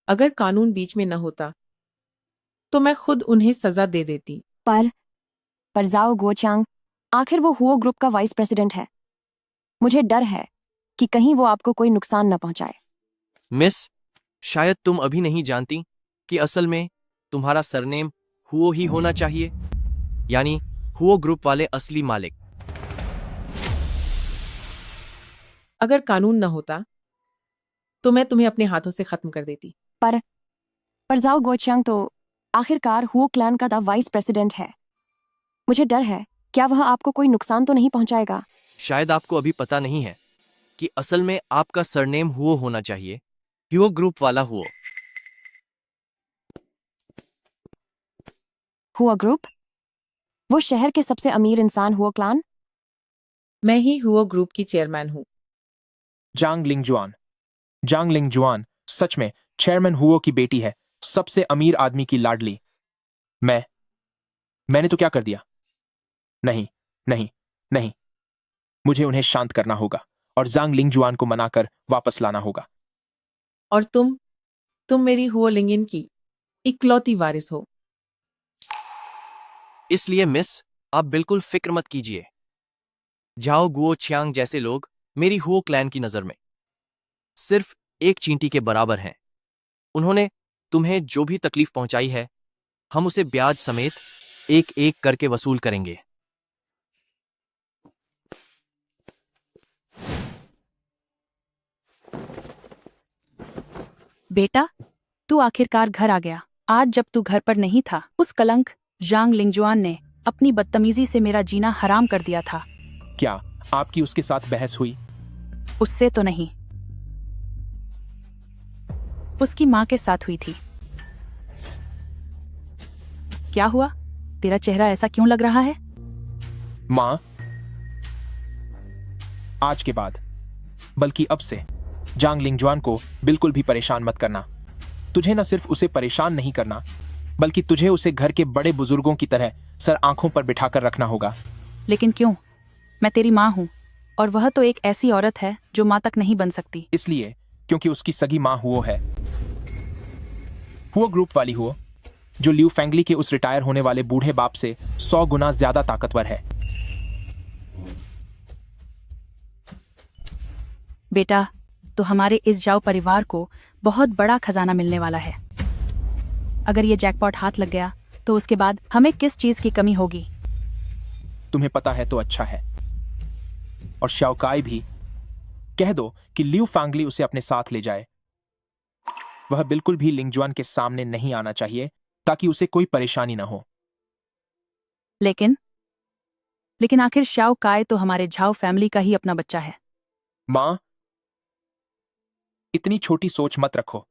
अगर कानून बीच में न होता तो मैं खुद उन्हें सजा दे देती। पर जाओ गुओचियांग, आखिर वो हुओ ग्रुप का वाइस प्रेसिडेंट है। मुझे डर है कि कहीं वो आपको कोई नुकसान न पहुंचाए। मिस, शायद तुम अभी नहीं जानती, कि असल में तुम्हारा सरनेम हुओ ही होना चाहिए, यानी हुओ ग्रुप वाले असली मालिक। अगर कानून न होता तो मैं तुम्हें अपने हाथों से खत्म कर देती। पर जाओ गुओचियांग तो आखिरकार हुओ क्लैन का वाइस प्रेसिडेंट है। मुझे डर है, क्या वह आपको कोई नुकसान तो नहीं पहुंचाएगा? शायद आपको अभी पता नहीं है कि असल में आपका सरनेम हुओ होना चाहिए, हुओ ग्रुप वाला हुओ। हुआ ग्रुप? वो शहर के सबसे अमीर इंसान हुआ क्लान? मैं ही हुओ ग्रुप की चेयरमैन हूँ। जांग लिंगजुआन सच में चेयरमैन हुओ की बेटी है, सबसे अमीर आदमी की लाडली। मैंने तो क्या कर दिया? नहीं नहीं नहीं, मुझे उन्हें शांत करना होगा और जांग लिंगजुआन को मनाकर वापस लाना होगा। और तुम मेरी हुओ लिंगिन की इकलौती वारिस हो। इसलिए मिस, आप बिल्कुल फिक्र मत कीजिए। जाओ गुओचियांग जैसे लोग मेरी हुओ क्लैन की नजर में सिर्फ एक चींटी के बराबर हैं। उन्होंने तुम्हें जो भी तकलीफ पहुंचाई है, हम उसे ब्याज समेत एक एक करके वसूल करेंगे। बेटा, तू आखिरकार घर आ गया। आज जब तू घर पर नहीं था, उस कलंक जांग लिंगजुआन ने अपनी बदतमीजी से मेरा जीना हराम कर दिया था। क्या आपकी उसके साथ बहस हुई? उससे तो नहीं, उसकी माँ के साथ हुई थी। क्या हुआ? तेरा चेहरा ऐसा क्यों लग रहा है? माँ, आज के बाद, बल्कि अब से जांग लिंगजुआन को बिल्कुल भी परेशान मत करना। तुझे न सिर्फ उसे परेशान नहीं करना, बल्कि तुझे उसे घर के बड़े बुजुर्गों की तरह सर आंखों पर बिठाकर रखना होगा। लेकिन क्यों? मैं तेरी माँ हूँ, और वह तो एक ऐसी औरत है जो माँ तक नहीं बन सकती। इसलिए क्योंकि उसकी सगी माँ हुओ है, हुओ ग्रुप वाली हुओ, जो ल्यू फैंगली के उस रिटायर होने वाले बूढ़े बाप से 100 गुना ज्यादा ताकतवर है। बेटा, तो हमारे इस जाओ परिवार को बहुत बड़ा खजाना मिलने वाला है। अगर ये जैकपॉट हाथ लग गया तो उसके बाद हमें किस चीज की कमी होगी? तुम्हें पता है तो अच्छा है। और शाओकाई भी कह दो कि ल्यू फैंगली उसे अपने साथ ले जाए। वह बिल्कुल भी लिंगजुआन के सामने नहीं आना चाहिए, ताकि उसे कोई परेशानी ना हो। लेकिन आखिर शाओ काय तो हमारे झाओ फैमिली का ही अपना बच्चा है। मां, इतनी छोटी सोच मत रखो।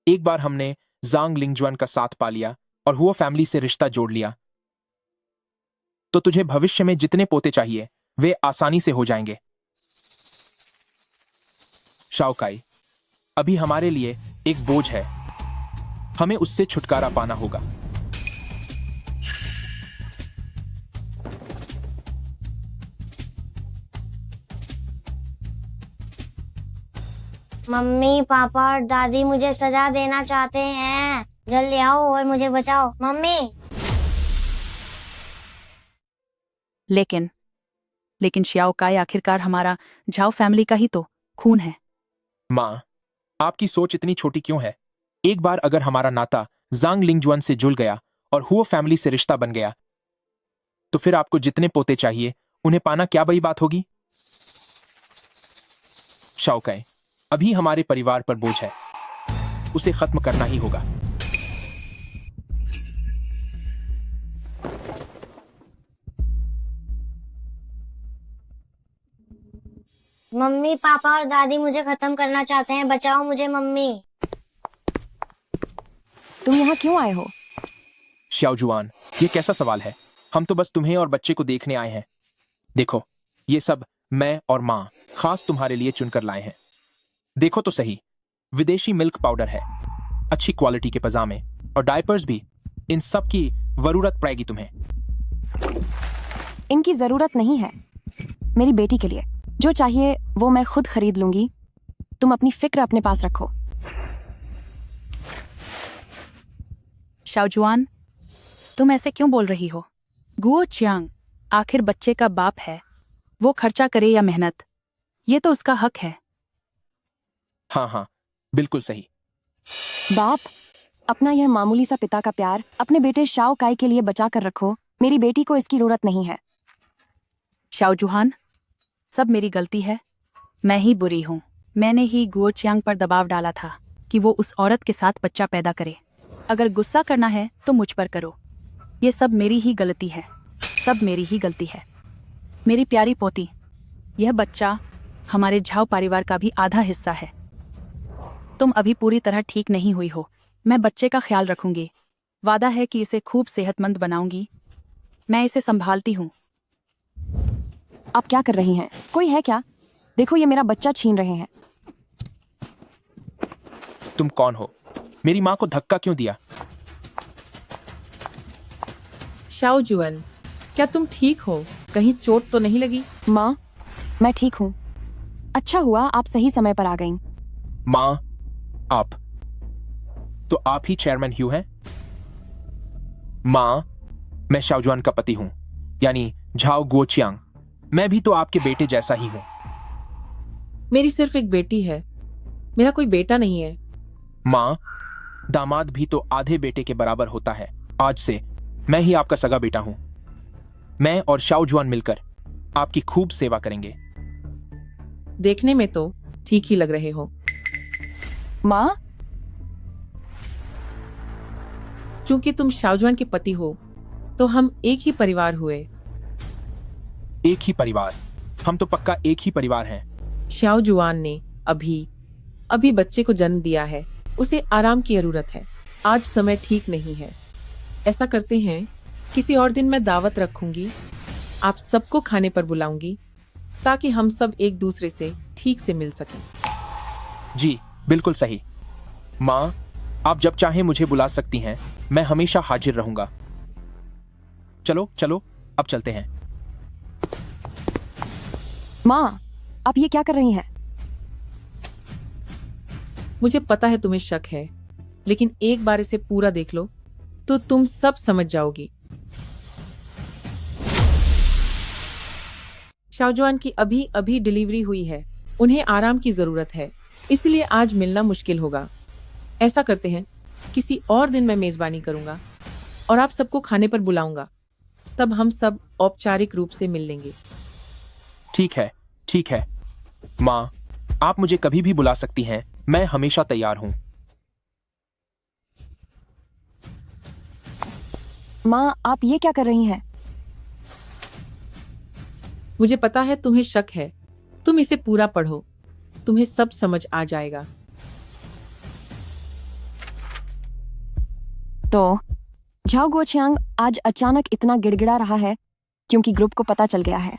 एक बार हमने जांग लिंगजुआन का साथ पा लिया और हुओ फैमिली से रिश्ता जोड़ लिया, तो तुझे भविष्य में जितने पोते चाहिए वे आसानी से हो जाएंगे। शाओकाई अभी हमारे लिए एक बोझ है, हमें उससे छुटकारा पाना होगा। मम्मी पापा और दादी मुझे सजा देना चाहते हैं, जल्दी आओ और मुझे बचाओ मम्मी। लेकिन श्याओ काय आखिरकार हमारा झाओ फैमिली का ही तो खून है। मां, आपकी सोच इतनी छोटी क्यों है? एक बार अगर हमारा नाता जांग लिंगजुआन से जुड़ गया और हुओ फैमिली से रिश्ता बन गया, तो फिर आपको जितने पोते चाहिए उन्हें पाना क्या बड़ी बात होगी? शाओकाई अभी हमारे परिवार पर बोझ है, उसे खत्म करना ही होगा। मम्मी पापा और दादी मुझे खत्म करना चाहते हैं, बचाओ मुझे मम्मी। तुम यहाँ क्यों आए हो? शाओजुआन, ये कैसा सवाल है? हम तो बस तुम्हें और बच्चे को देखने आए हैं। देखो, ये सब मैं और माँ खास तुम्हारे लिए चुनकर लाए हैं। देखो तो सही, विदेशी मिल्क पाउडर है, अच्छी क्वालिटी के पजामे और डायपर्स भी। इन सब की जरूरत पड़ेगी तुम्हें। इनकी जरूरत नहीं है, मेरी बेटी के लिए जो चाहिए वो मैं खुद खरीद लूंगी। तुम अपनी फिक्र अपने पास रखो। शाओजुआन, तुम ऐसे क्यों बोल रही हो? गुओ चियांग आखिर बच्चे का बाप है, वो खर्चा करे या मेहनत, ये तो उसका हक है। हाँ हाँ, बिल्कुल सही। बाप? अपना यह मामूली सा पिता का प्यार अपने बेटे शाओ काई के लिए बचा कर रखो। मेरी बेटी को इसकी जरूरत नहीं है। शाओ जुहान, सब मेरी गलती है। मैं ही बुरी हूँ। मैंने ही गुओ चियांग पर दबाव डाला था कि वो उस औरत के साथ बच्चा पैदा करे। अगर गुस्सा करना है तो मुझ पर करो। ये सब मेरी ही गलती है, सब मेरी ही गलती है। मेरी प्यारी पोती, यह बच्चा हमारे झाओ परिवार का भी आधा हिस्सा है। तुम अभी पूरी तरह ठीक नहीं हुई हो। मैं बच्चे का ख्याल रखूंगी। वादा है कि इसे खूब सेहतमंद बनाऊंगी। मैं इसे संभालती हूँ। आप क्या कर रही हैं? कोई है क्या? देखो, ये मेरा बच्चा छीन रहे हैं। तुम कौन हो? मेरी माँ को धक्का क्यों दिया? शाओ जुअन, क्या तुम ठीक हो? कहीं चोट तो नहीं लगी? माँ, मैं ठीक हूँ। अच्छा हुआ आप सही समय पर आ गईं। माँ, आप तो आप ही चेयरमैन ह्यू हैं? माँ, मैं शाओजुआन का पति हूं, यानी झाओ गुओचियांग। मैं भी तो आपके बेटे जैसा ही हूं। मेरी सिर्फ एक बेटी है, मेरा कोई बेटा नहीं है। माँ, दामाद भी तो आधे बेटे के बराबर होता है। आज से मैं ही आपका सगा बेटा हूं। मैं और शाओजुआन मिलकर आपकी खूब सेवा करेंगे। देखने में तो ठीक ही लग रहे हो। माँ, चूंकि तुम शाओजुआन के पति हो तो हम एक ही परिवार हुए। एक ही परिवार? हम तो पक्का एक ही परिवार हैं। शाओजुआन ने अभी बच्चे को जन्म दिया है। उसे आराम की जरूरत है। आज समय ठीक नहीं है। ऐसा करते हैं, किसी और दिन मैं दावत रखूंगी। आप सबको खाने पर बुलाऊंगी ताकि हम सब एक दूसरे से ठीक से मिल सकें। जी, बिल्कुल सही। माँ, आप जब चाहें मुझे बुला सकती हैं। मैं हमेशा हाजिर रहूंगा। चलो चलो, अब चलते हैं। माँ, आप ये क्या कर रही हैं? मुझे पता है तुम्हें शक है, लेकिन एक बार इसे पूरा देख लो तो तुम सब समझ जाओगी। शाओजुआन की अभी डिलीवरी हुई है। उन्हें आराम की जरूरत है, इसलिए आज मिलना मुश्किल होगा। ऐसा करते हैं, किसी और दिन मैं मेजबानी करूंगा और आप सबको खाने पर बुलाऊंगा। तब हम सब औपचारिक रूप से मिल लेंगे। ठीक है, ठीक है। माँ, आप मुझे कभी भी बुला सकती हैं। मैं हमेशा तैयार हूं। माँ, आप ये क्या कर रही हैं? मुझे पता है तुम्हें शक है। तुम इसे पूरा पढ़ो, तुम्हें सब समझ आ जाएगा। तो झाओ गुओचियांग आज अचानक इतना गिड़गिड़ा रहा है क्योंकि ग्रुप को पता चल गया है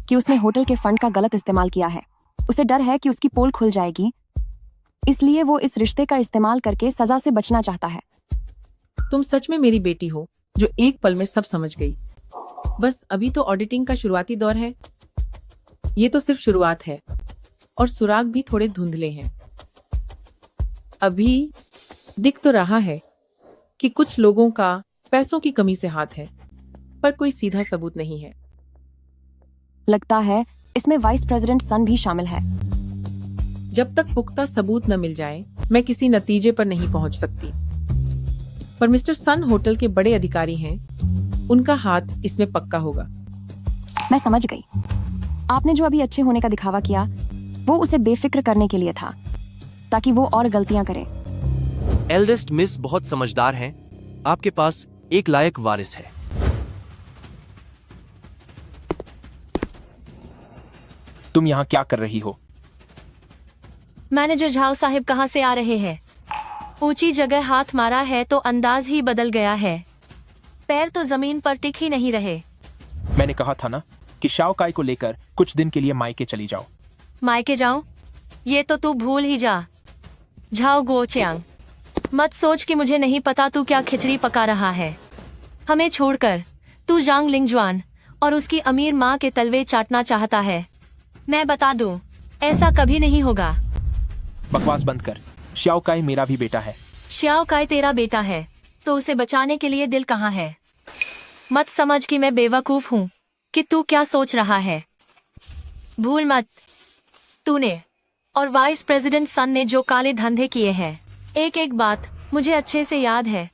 कि उसने होटल के फंड का गलत इस्तेमाल किया है। उसे डर है कि उसकी पोल खुल जाएगी, इसलिए वो इस रिश्ते का इस्तेमाल करके सजा से बचना चाहता है। तुम सच में मेरी बेटी हो जो एक पल में सब समझ गई। बस अभी तो ऑडिटिंग का शुरुआती दौर है। ये तो सिर्फ शुरुआत है और सुराग भी थोड़े धुंधले हैं। अभी दिख तो रहा है कि कुछ लोगों का पैसों की कमी से हाथ है, पर कोई सीधा सबूत नहीं है। लगता है इसमें वाइस प्रेसिडेंट सन भी शामिल है। जब तक पुख्ता सबूत न मिल जाए, मैं किसी नतीजे पर नहीं पहुंच सकती। पर मिस्टर सन होटल के बड़े अधिकारी हैं, उनका हाथ इसमें पक्का होगा। मैं समझ गई। आपने जो अभी अच्छे होने का दिखावा किया, वो उसे बेफिक्र करने के लिए था, ताकि वो और गलतियां करे। एल्डेस्ट मिस बहुत समझदार हैं। आपके पास एक लायक वारिस है। तुम यहाँ क्या कर रही हो? मैनेजर झाओ साहिब कहाँ से आ रहे हैं? ऊंची जगह हाथ मारा है तो अंदाज ही बदल गया है। पैर तो जमीन पर टिक ही नहीं रहे। मैंने कहा था ना कि शाओ काई को लेकर कुछ दिन के लिए मायके चली जाओ। मायके जाऊं? ये तो तू भूल ही जा। झाओ गुओचियांग, मत सोच कि मुझे नहीं पता तू क्या खिचड़ी पका रहा है। हमें छोड़कर तू जांग लिंगजुआन और उसकी अमीर माँ के तलवे चाटना चाहता है। मैं बता दूं, ऐसा कभी नहीं होगा। बकवास बंद कर। शाओ काई मेरा भी बेटा है। श्याओ काय तेरा बेटा है तो उसे बचाने के लिए दिल कहाँ है? मत समझ कि मैं बेवकूफ हूँ कि तू क्या सोच रहा है। भूल मत, तूने और वाइस प्रेसिडेंट सन ने जो काले धंधे किए हैं, एक एक बात मुझे अच्छे से याद है।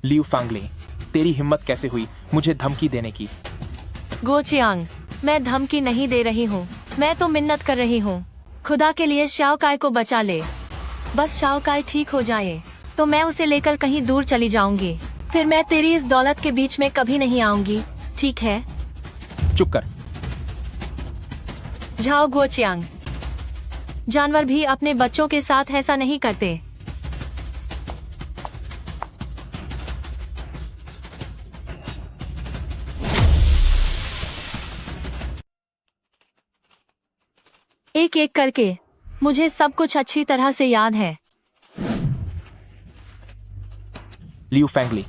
लियू फैंगली, तेरी हिम्मत कैसे हुई मुझे धमकी देने की? गो चियांग, मैं धमकी नहीं दे रही हूँ, मैं तो मिन्नत कर रही हूँ। खुदा के लिए शाओ काय को बचा ले। बस शाओ काय ठीक हो जाए तो मैं उसे लेकर कहीं दूर चली जाऊंगी। फिर मैं तेरी इस दौलत के बीच में कभी नहीं आऊंगी, ठीक है? चुप कर। झाओ गो चियांग, जानवर भी अपने बच्चों के साथ ऐसा नहीं करते। एक एक करके मुझे सब कुछ अच्छी तरह से याद है। लियू फैंगली,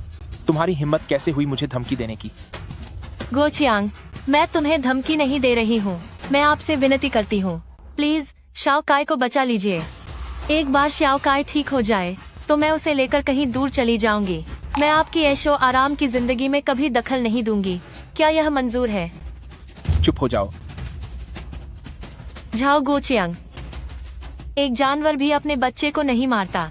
तुम्हारी हिम्मत कैसे हुई मुझे धमकी देने की? गो चियांग, मैं तुम्हें धमकी नहीं दे रही हूँ, मैं आपसे विनती करती हूँ, प्लीज शाओ काय को बचा लीजिए। एक बार शाओ काय ठीक हो जाए तो मैं उसे लेकर कहीं दूर चली जाऊंगी। मैं आपकी ऐशो आराम की जिंदगी में कभी दखल नहीं दूंगी। क्या यह मंजूर है? चुप हो जाओ। झाओ गो चियांग, एक जानवर भी अपने बच्चे को नहीं मारता।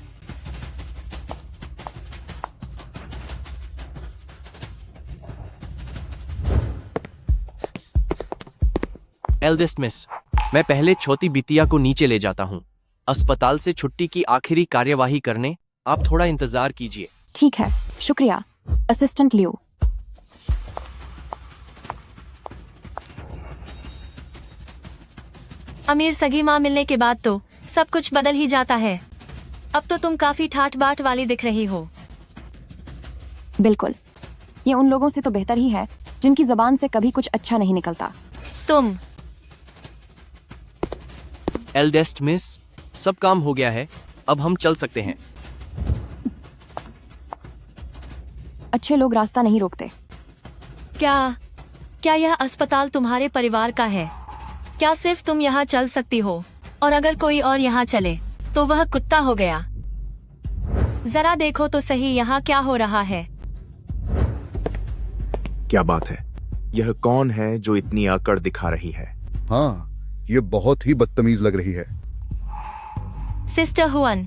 एल्डेस्ट मिस, मैं पहले छोटी बिटिया को नीचे ले जाता हूँ। अस्पताल से छुट्टी की आखिरी कार्यवाही करने आप थोड़ा इंतजार कीजिए। ठीक है, शुक्रिया असिस्टेंट लियू। अमीर सगी माँ मिलने के बाद तो सब कुछ बदल ही जाता है। अब तो तुम काफी ठाट बाट वाली दिख रही हो। बिल्कुल, ये उन लोगों से तो बेहतर ही है जिनकी जबान से कभी कुछ अच्छा नहीं निकलता। तुम एल्डेस्ट मिस, सब काम हो गया है, अब हम चल सकते हैं। अच्छे लोग रास्ता नहीं रोकते। क्या यह अस्पताल तुम्हारे परिवार का है? क्या सिर्फ तुम यहाँ चल सकती हो और अगर कोई और यहाँ चले तो वह कुत्ता हो गया? जरा देखो तो सही यहाँ क्या हो रहा है। क्या बात है? यह कौन है जो इतनी आकड़ दिखा रही है? हाँ, ये बहुत ही बदतमीज लग रही है। सिस्टर हुआन,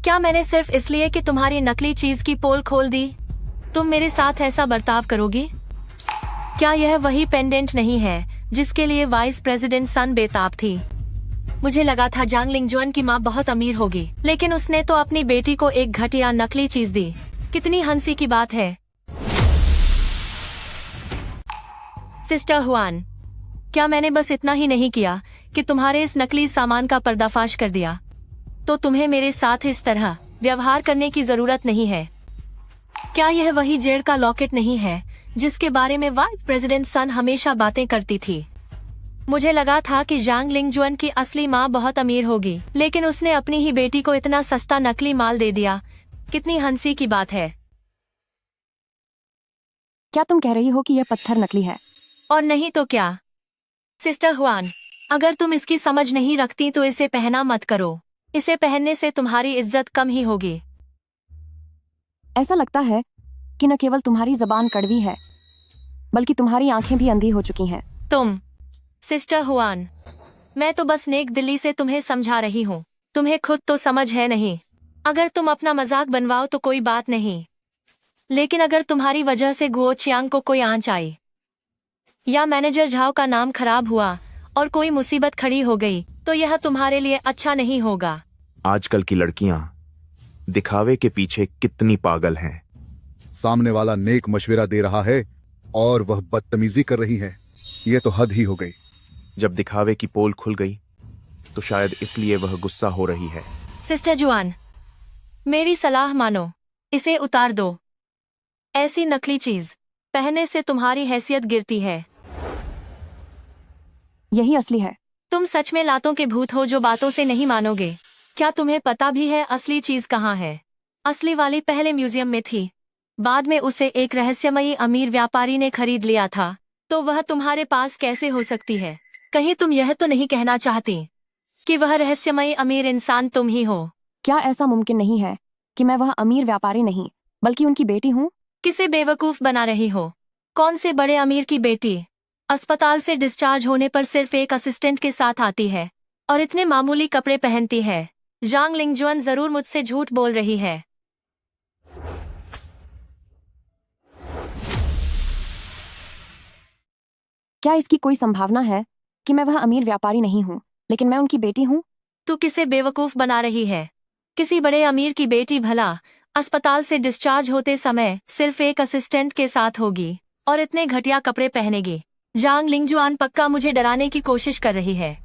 क्या मैंने सिर्फ इसलिए कि तुम्हारी नकली चीज की पोल खोल दी तुम मेरे साथ ऐसा बर्ताव करोगी? क्या यह वही पेंडेंट नहीं है जिसके लिए वाइस प्रेसिडेंट सन बेताब थी? मुझे लगा था जांग लिंगजुआन की माँ बहुत अमीर होगी, लेकिन उसने तो अपनी बेटी को एक घटिया नकली चीज दी। कितनी हंसी की बात है। सिस्टर हुआन, क्या मैंने बस इतना ही नहीं किया कि तुम्हारे इस नकली सामान का पर्दाफाश कर दिया तो तुम्हें मेरे साथ इस तरह व्यवहार करने की जरूरत नहीं है? क्या यह वही जेड का लॉकेट नहीं है जिसके बारे में वाइस प्रेसिडेंट सन हमेशा बातें करती थी? मुझे लगा था कि जांग लिंगजुआन की असली माँ बहुत अमीर होगी, लेकिन उसने अपनी ही बेटी को इतना सस्ता नकली माल दे दिया। कितनी हंसी की बात है। क्या तुम कह रही हो कि यह पत्थर नकली है? और नहीं तो क्या। सिस्टर हुआन, अगर तुम इसकी समझ नहीं रखती तो इसे पहना मत करो। इसे पहनने से तुम्हारी इज्जत कम ही होगी। ऐसा लगता है कि न केवल तुम्हारी जबान कड़वी है बल्कि तुम्हारी आंखें भी अंधी हो चुकी हैं। तुम सिस्टर हुआन, मैं तो बस नेक दिल्ली से तुम्हें समझा रही हूँ, तुम्हें खुद तो समझ है नहीं। अगर तुम अपना मजाक बनवाओ तो कोई बात नहीं, लेकिन अगर तुम्हारी वजह से गुओ चियांग को कोई आंच आई या मैनेजर झाओ का नाम खराब हुआ और कोई मुसीबत खड़ी हो गई तो यह तुम्हारे लिए अच्छा नहीं होगा। आजकल की लड़कियां दिखावे के पीछे कितनी पागल हैं। सामने वाला नेक मशविरा दे रहा है और वह बदतमीजी कर रही है। ये तो हद ही हो गई। जब दिखावे की पोल खुल गई तो शायद इसलिए वह गुस्सा हो रही है। सिस्टर जुआन, मेरी सलाह मानो, इसे उतार दो। ऐसी नकली चीज पहनने से तुम्हारी हैसियत गिरती है। यही असली है। तुम सच में लातों के भूत हो जो बातों से नहीं मानोगे। क्या तुम्हें पता भी है असली चीज कहाँ है? असली वाली पहले म्यूजियम में थी, बाद में उसे एक रहस्यमयी अमीर व्यापारी ने खरीद लिया था। तो वह तुम्हारे पास कैसे हो सकती है? कहीं तुम यह तो नहीं कहना चाहती कि वह रहस्यमयी अमीर इंसान तुम ही हो? क्या ऐसा मुमकिन नहीं है कि मैं वह अमीर व्यापारी नहीं बल्कि उनकी बेटी हूँ? किसे बेवकूफ बना रही हो? कौन से बड़े अमीर की बेटी अस्पताल से डिस्चार्ज होने पर सिर्फ एक असिस्टेंट के साथ आती है और इतने मामूली कपड़े पहनती है? जांग लिंगजुआन जरूर मुझसे झूठ बोल रही है। क्या इसकी कोई संभावना है कि मैं वह अमीर व्यापारी नहीं हूँ, लेकिन मैं उनकी बेटी हूँ? तू किसे बेवकूफ बना रही है? किसी बड़े अमीर की बेटी भला अस्पताल से डिस्चार्ज होते समय सिर्फ एक असिस्टेंट के साथ होगी और इतने घटिया कपड़े पहनेगी। जांग लिंगजुआन पक्का मुझे डराने की कोशिश कर रही है।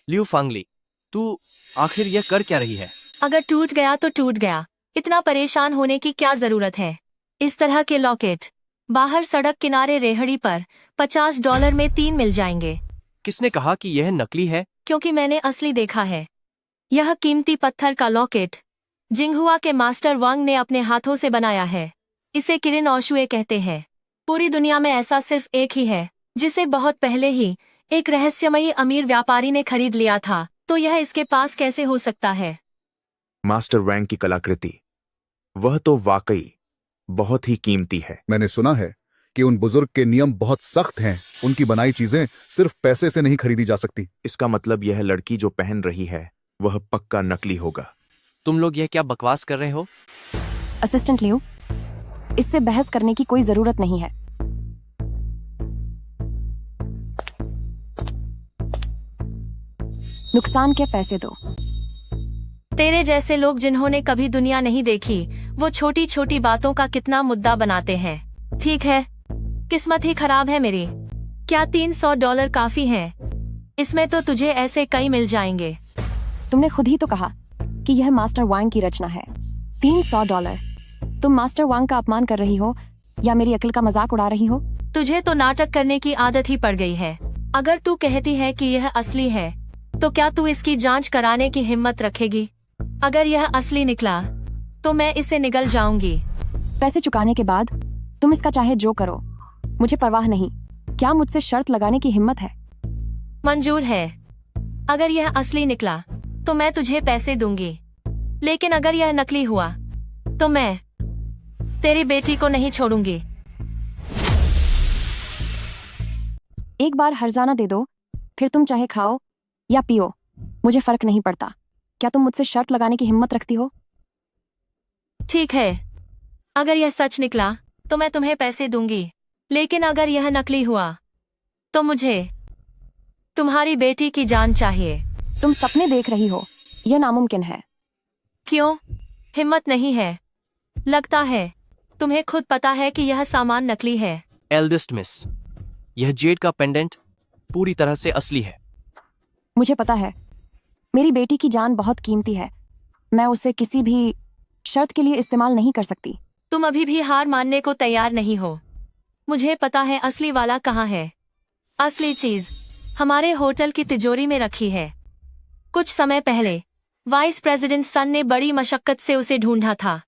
लियू फांगली, तू आखिर यह कर क्या रही है? अगर टूट गया तो टूट गया, इतना परेशान होने की क्या जरूरत है? इस तरह के लॉकेट बाहर सड़क किनारे रेहड़ी पर $50 में 3 मिल जाएंगे। किसने कहा कि यह नकली है? क्योंकि मैंने असली देखा है। यह कीमती पत्थर का लॉकेट जिंगहुआ के मास्टर वांग ने अपने हाथों से बनाया है। इसे किरिन ओशुए कहते हैं। पूरी दुनिया में ऐसा सिर्फ एक ही है जिसे बहुत पहले ही एक रहस्यमयी अमीर व्यापारी ने खरीद लिया था, तो यह इसके पास कैसे हो सकता है? मास्टर वैंग की कलाकृति, वह तो वाकई बहुत ही कीमती है। मैंने सुना है कि उन बुजुर्ग के नियम बहुत सख्त हैं। उनकी बनाई चीजें सिर्फ पैसे से नहीं खरीदी जा सकती। इसका मतलब यह लड़की जो पहन रही है वह पक्का नकली होगा। तुम लोग यह क्या बकवास कर रहे हो? असिस्टेंट लियू, इससे बहस करने की कोई जरूरत नहीं है। नुकसान के पैसे दो। तेरे जैसे लोग जिन्होंने कभी दुनिया नहीं देखी, वो छोटी छोटी बातों का कितना मुद्दा बनाते हैं। ठीक है, किस्मत ही खराब है मेरी। क्या $300 काफी है? इसमें तो तुझे ऐसे कई मिल जाएंगे। तुमने खुद ही तो कहा कि यह मास्टर वांग की रचना है। $300। तुम मास्टर वांग का अपमान कर रही हो या मेरी अकल का मजाक उड़ा रही हो? तुझे तो नाटक करने की आदत ही पड़ गई है। अगर तू कहती है कि यह असली है, तो क्या तू इसकी जांच कराने की हिम्मत रखेगी? अगर यह असली निकला तो मैं इसे निगल जाऊंगी। पैसे चुकाने के बाद तुम इसका चाहे जो करो, मुझे परवाह नहीं। क्या मुझसे शर्त लगाने की हिम्मत है? मंजूर है। अगर यह असली निकला तो मैं तुझे पैसे दूंगी, लेकिन अगर यह नकली हुआ तो मैं तेरी बेटी को नहीं छोड़ूंगी। एक बार हर्जाना दे दो, फिर तुम चाहे खाओ या पियो, मुझे फर्क नहीं पड़ता। क्या तुम मुझसे शर्त लगाने की हिम्मत रखती हो? ठीक है, अगर यह सच निकला तो मैं तुम्हें पैसे दूंगी, लेकिन अगर यह नकली हुआ तो मुझे तुम्हारी बेटी की जान चाहिए। तुम सपने देख रही हो, यह नामुमकिन है। क्यों? हिम्मत नहीं है? लगता है तुम्हें खुद पता है कि यह सामान नकली है। एल्डेस्ट मिस, यह जेड का पेंडेंट पूरी तरह से असली है। मुझे पता है, मेरी बेटी की जान बहुत कीमती है। मैं उसे किसी भी शर्त के लिए इस्तेमाल नहीं कर सकती। तुम अभी भी हार मानने को तैयार नहीं हो। मुझे पता है असली वाला कहाँ है। असली चीज हमारे होटल की तिजोरी में रखी है। कुछ समय पहले वाइस प्रेसिडेंट सन ने बड़ी मशक्कत से उसे ढूंढा था।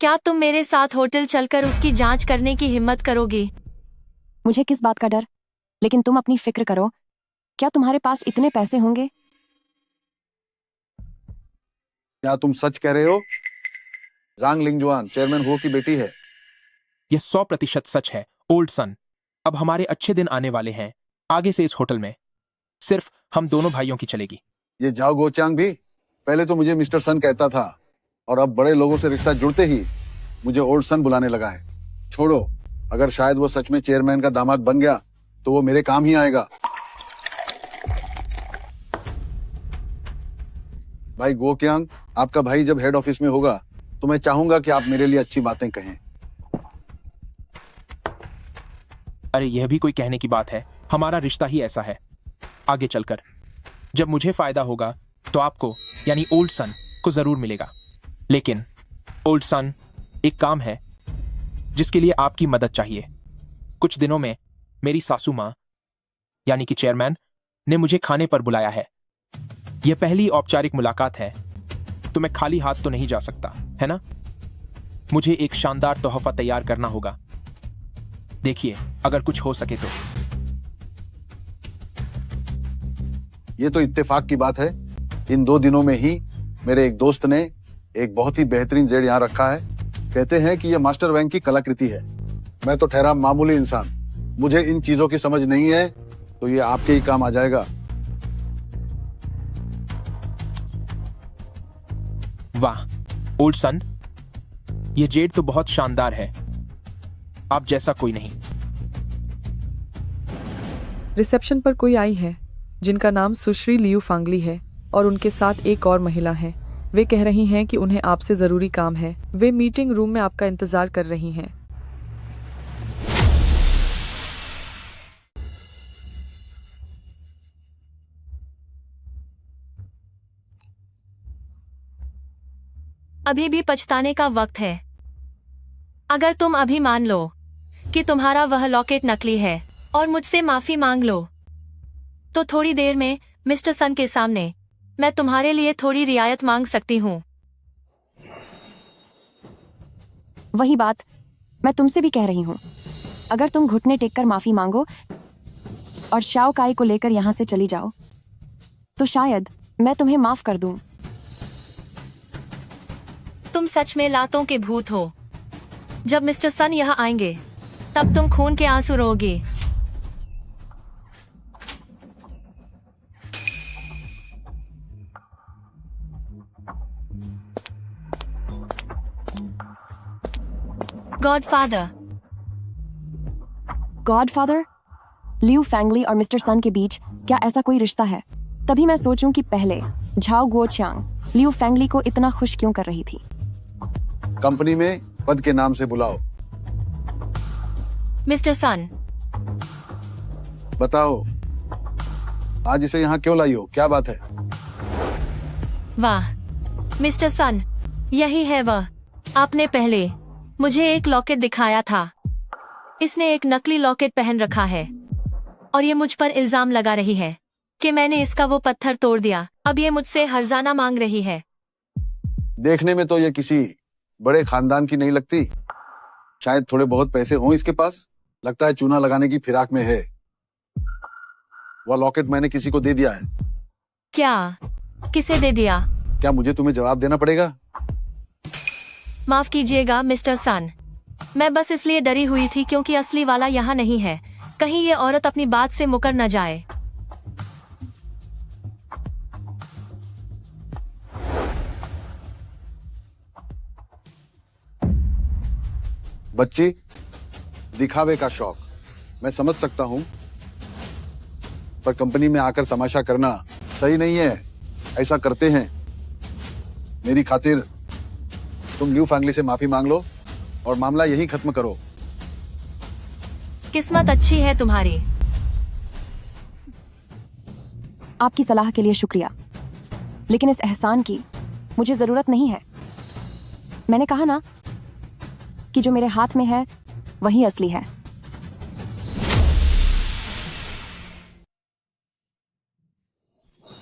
क्या तुम मेरे साथ होटल चलकर उसकी जांच करने की हिम्मत करोगी? मुझे किस बात का डर? लेकिन तुम अपनी फिक्र करो, क्या तुम्हारे पास इतने पैसे होंगे? क्या तुम सच कह रहे हो? जांग लिंगजुआन चेयरमैन हो की बेटी है। यह 100% सच है ओल्ड सन। अब हमारे अच्छे दिन आने वाले हैं। आगे से इस होटल में सिर्फ हम दोनों भाइयों की चलेगी। ये जाओ गोचांग भी पहले तो मुझे मिस्टर सन कहता था, और अब बड़े लोगों से रिश्ता जुड़ते ही मुझे ओल्ड सन बुलाने लगा है। छोड़ो, अगर शायद वो सच में चेयरमैन का दामाद बन गया तो वो मेरे काम ही आएगा। भाई गोक्यांग, आपका भाई जब हेड ऑफिस में होगा तो मैं चाहूंगा कि आप मेरे लिए अच्छी बातें कहें। अरे यह भी कोई कहने की बात है, हमारा रिश्ता ही ऐसा है। आगे चलकर जब मुझे फायदा होगा तो आपको यानी ओल्ड सन को जरूर मिलेगा। लेकिन ओल्ड सन, एक काम है जिसके लिए आपकी मदद चाहिए। कुछ दिनों में मेरी सासू माँ यानी कि चेयरमैन ने मुझे खाने पर बुलाया है। यह पहली औपचारिक मुलाकात है, तो मैं खाली हाथ तो नहीं जा सकता, है ना? मुझे एक शानदार तोहफा तैयार करना होगा। देखिए, अगर कुछ हो सके तो। ये तो इत्तेफाक की बात है। इन 2 दिनों में ही मेरे एक दोस्त ने एक बहुत ही बेहतरीन जेड यहाँ रखा है। कहते हैं कि यह मास्टर वैंग की कलाकृति है। मैं तो ठहरा मामूली इंसान, मुझे इन चीजों की समझ नहीं है, तो ये आपके ही काम आ जाएगा। वाह ओल्ड सन, ये जेड तो बहुत शानदार है। आप जैसा कोई नहीं। रिसेप्शन पर कोई आई है जिनका नाम सुश्री लियू फांगली है और उनके साथ एक और महिला है। वे कह रही हैं कि उन्हें आपसे जरूरी काम है। वे मीटिंग रूम में आपका इंतजार कर रही हैं। अभी भी पछताने का वक्त है। अगर तुम अभी मान लो कि तुम्हारा वह लॉकेट नकली है और मुझसे माफी मांग लो, तो थोड़ी देर में मिस्टर सन के सामने मैं तुम्हारे लिए थोड़ी रियायत मांग सकती हूँ। वही बात मैं तुमसे भी कह रही हूँ। अगर तुम घुटने टेक कर माफी मांगो और शाओ काई को लेकर यहाँ से चली जाओ, तो शायद मैं तुम्हें माफ कर दूं। तुम सच में लातों के भूत हो। जब मिस्टर सन यहाँ आएंगे तब तुम खून के आंसू रोगे। गॉडफादर। गॉडफादर? लियू फैंगली और मिस्टर सन के बीच क्या ऐसा कोई रिश्ता है? तभी मैं सोचूं कि पहले झाओ गुओचियांग लियू फैंगली को इतना खुश क्यों कर रही थी। कंपनी में पद के नाम से बुलाओ। मिस्टर सन। बताओ, आज इसे यहाँ क्यों लाई हो? क्या बात है? वाह मिस्टर सन, यही है वह। आपने पहले मुझे एक लॉकेट दिखाया था। इसने एक नकली लॉकेट पहन रखा है और ये मुझ पर इल्जाम लगा रही है कि मैंने इसका वो पत्थर तोड़ दिया। अब ये मुझसे हर्जाना मांग रही है। देखने में तो ये किसी बड़े खानदान की नहीं लगती। शायद थोड़े बहुत पैसे हों इसके पास। लगता है चूना लगाने की फिराक में है। वह लॉकेट मैंने किसी को दे दिया है। क्या? किसे दे दिया? क्या मुझे तुम्हें जवाब देना पड़ेगा? माफ कीजिएगा मिस्टर सन, मैं बस इसलिए डरी हुई थी क्योंकि असली वाला यहाँ नहीं है। कहीं ये औरत अपनी बात से मुकर न जाए। बच्ची, दिखावे का शौक मैं समझ सकता हूँ, पर कंपनी में आकर तमाशा करना सही नहीं है। ऐसा करते हैं। मेरी खातिर तुम लियू फैंगली से माफी मांग लो और मामला यहीं खत्म करो। किस्मत अच्छी है तुम्हारी। आपकी सलाह के लिए शुक्रिया, लेकिन इस एहसान की मुझे जरूरत नहीं है। मैंने कहा ना कि जो मेरे हाथ में है वही असली है।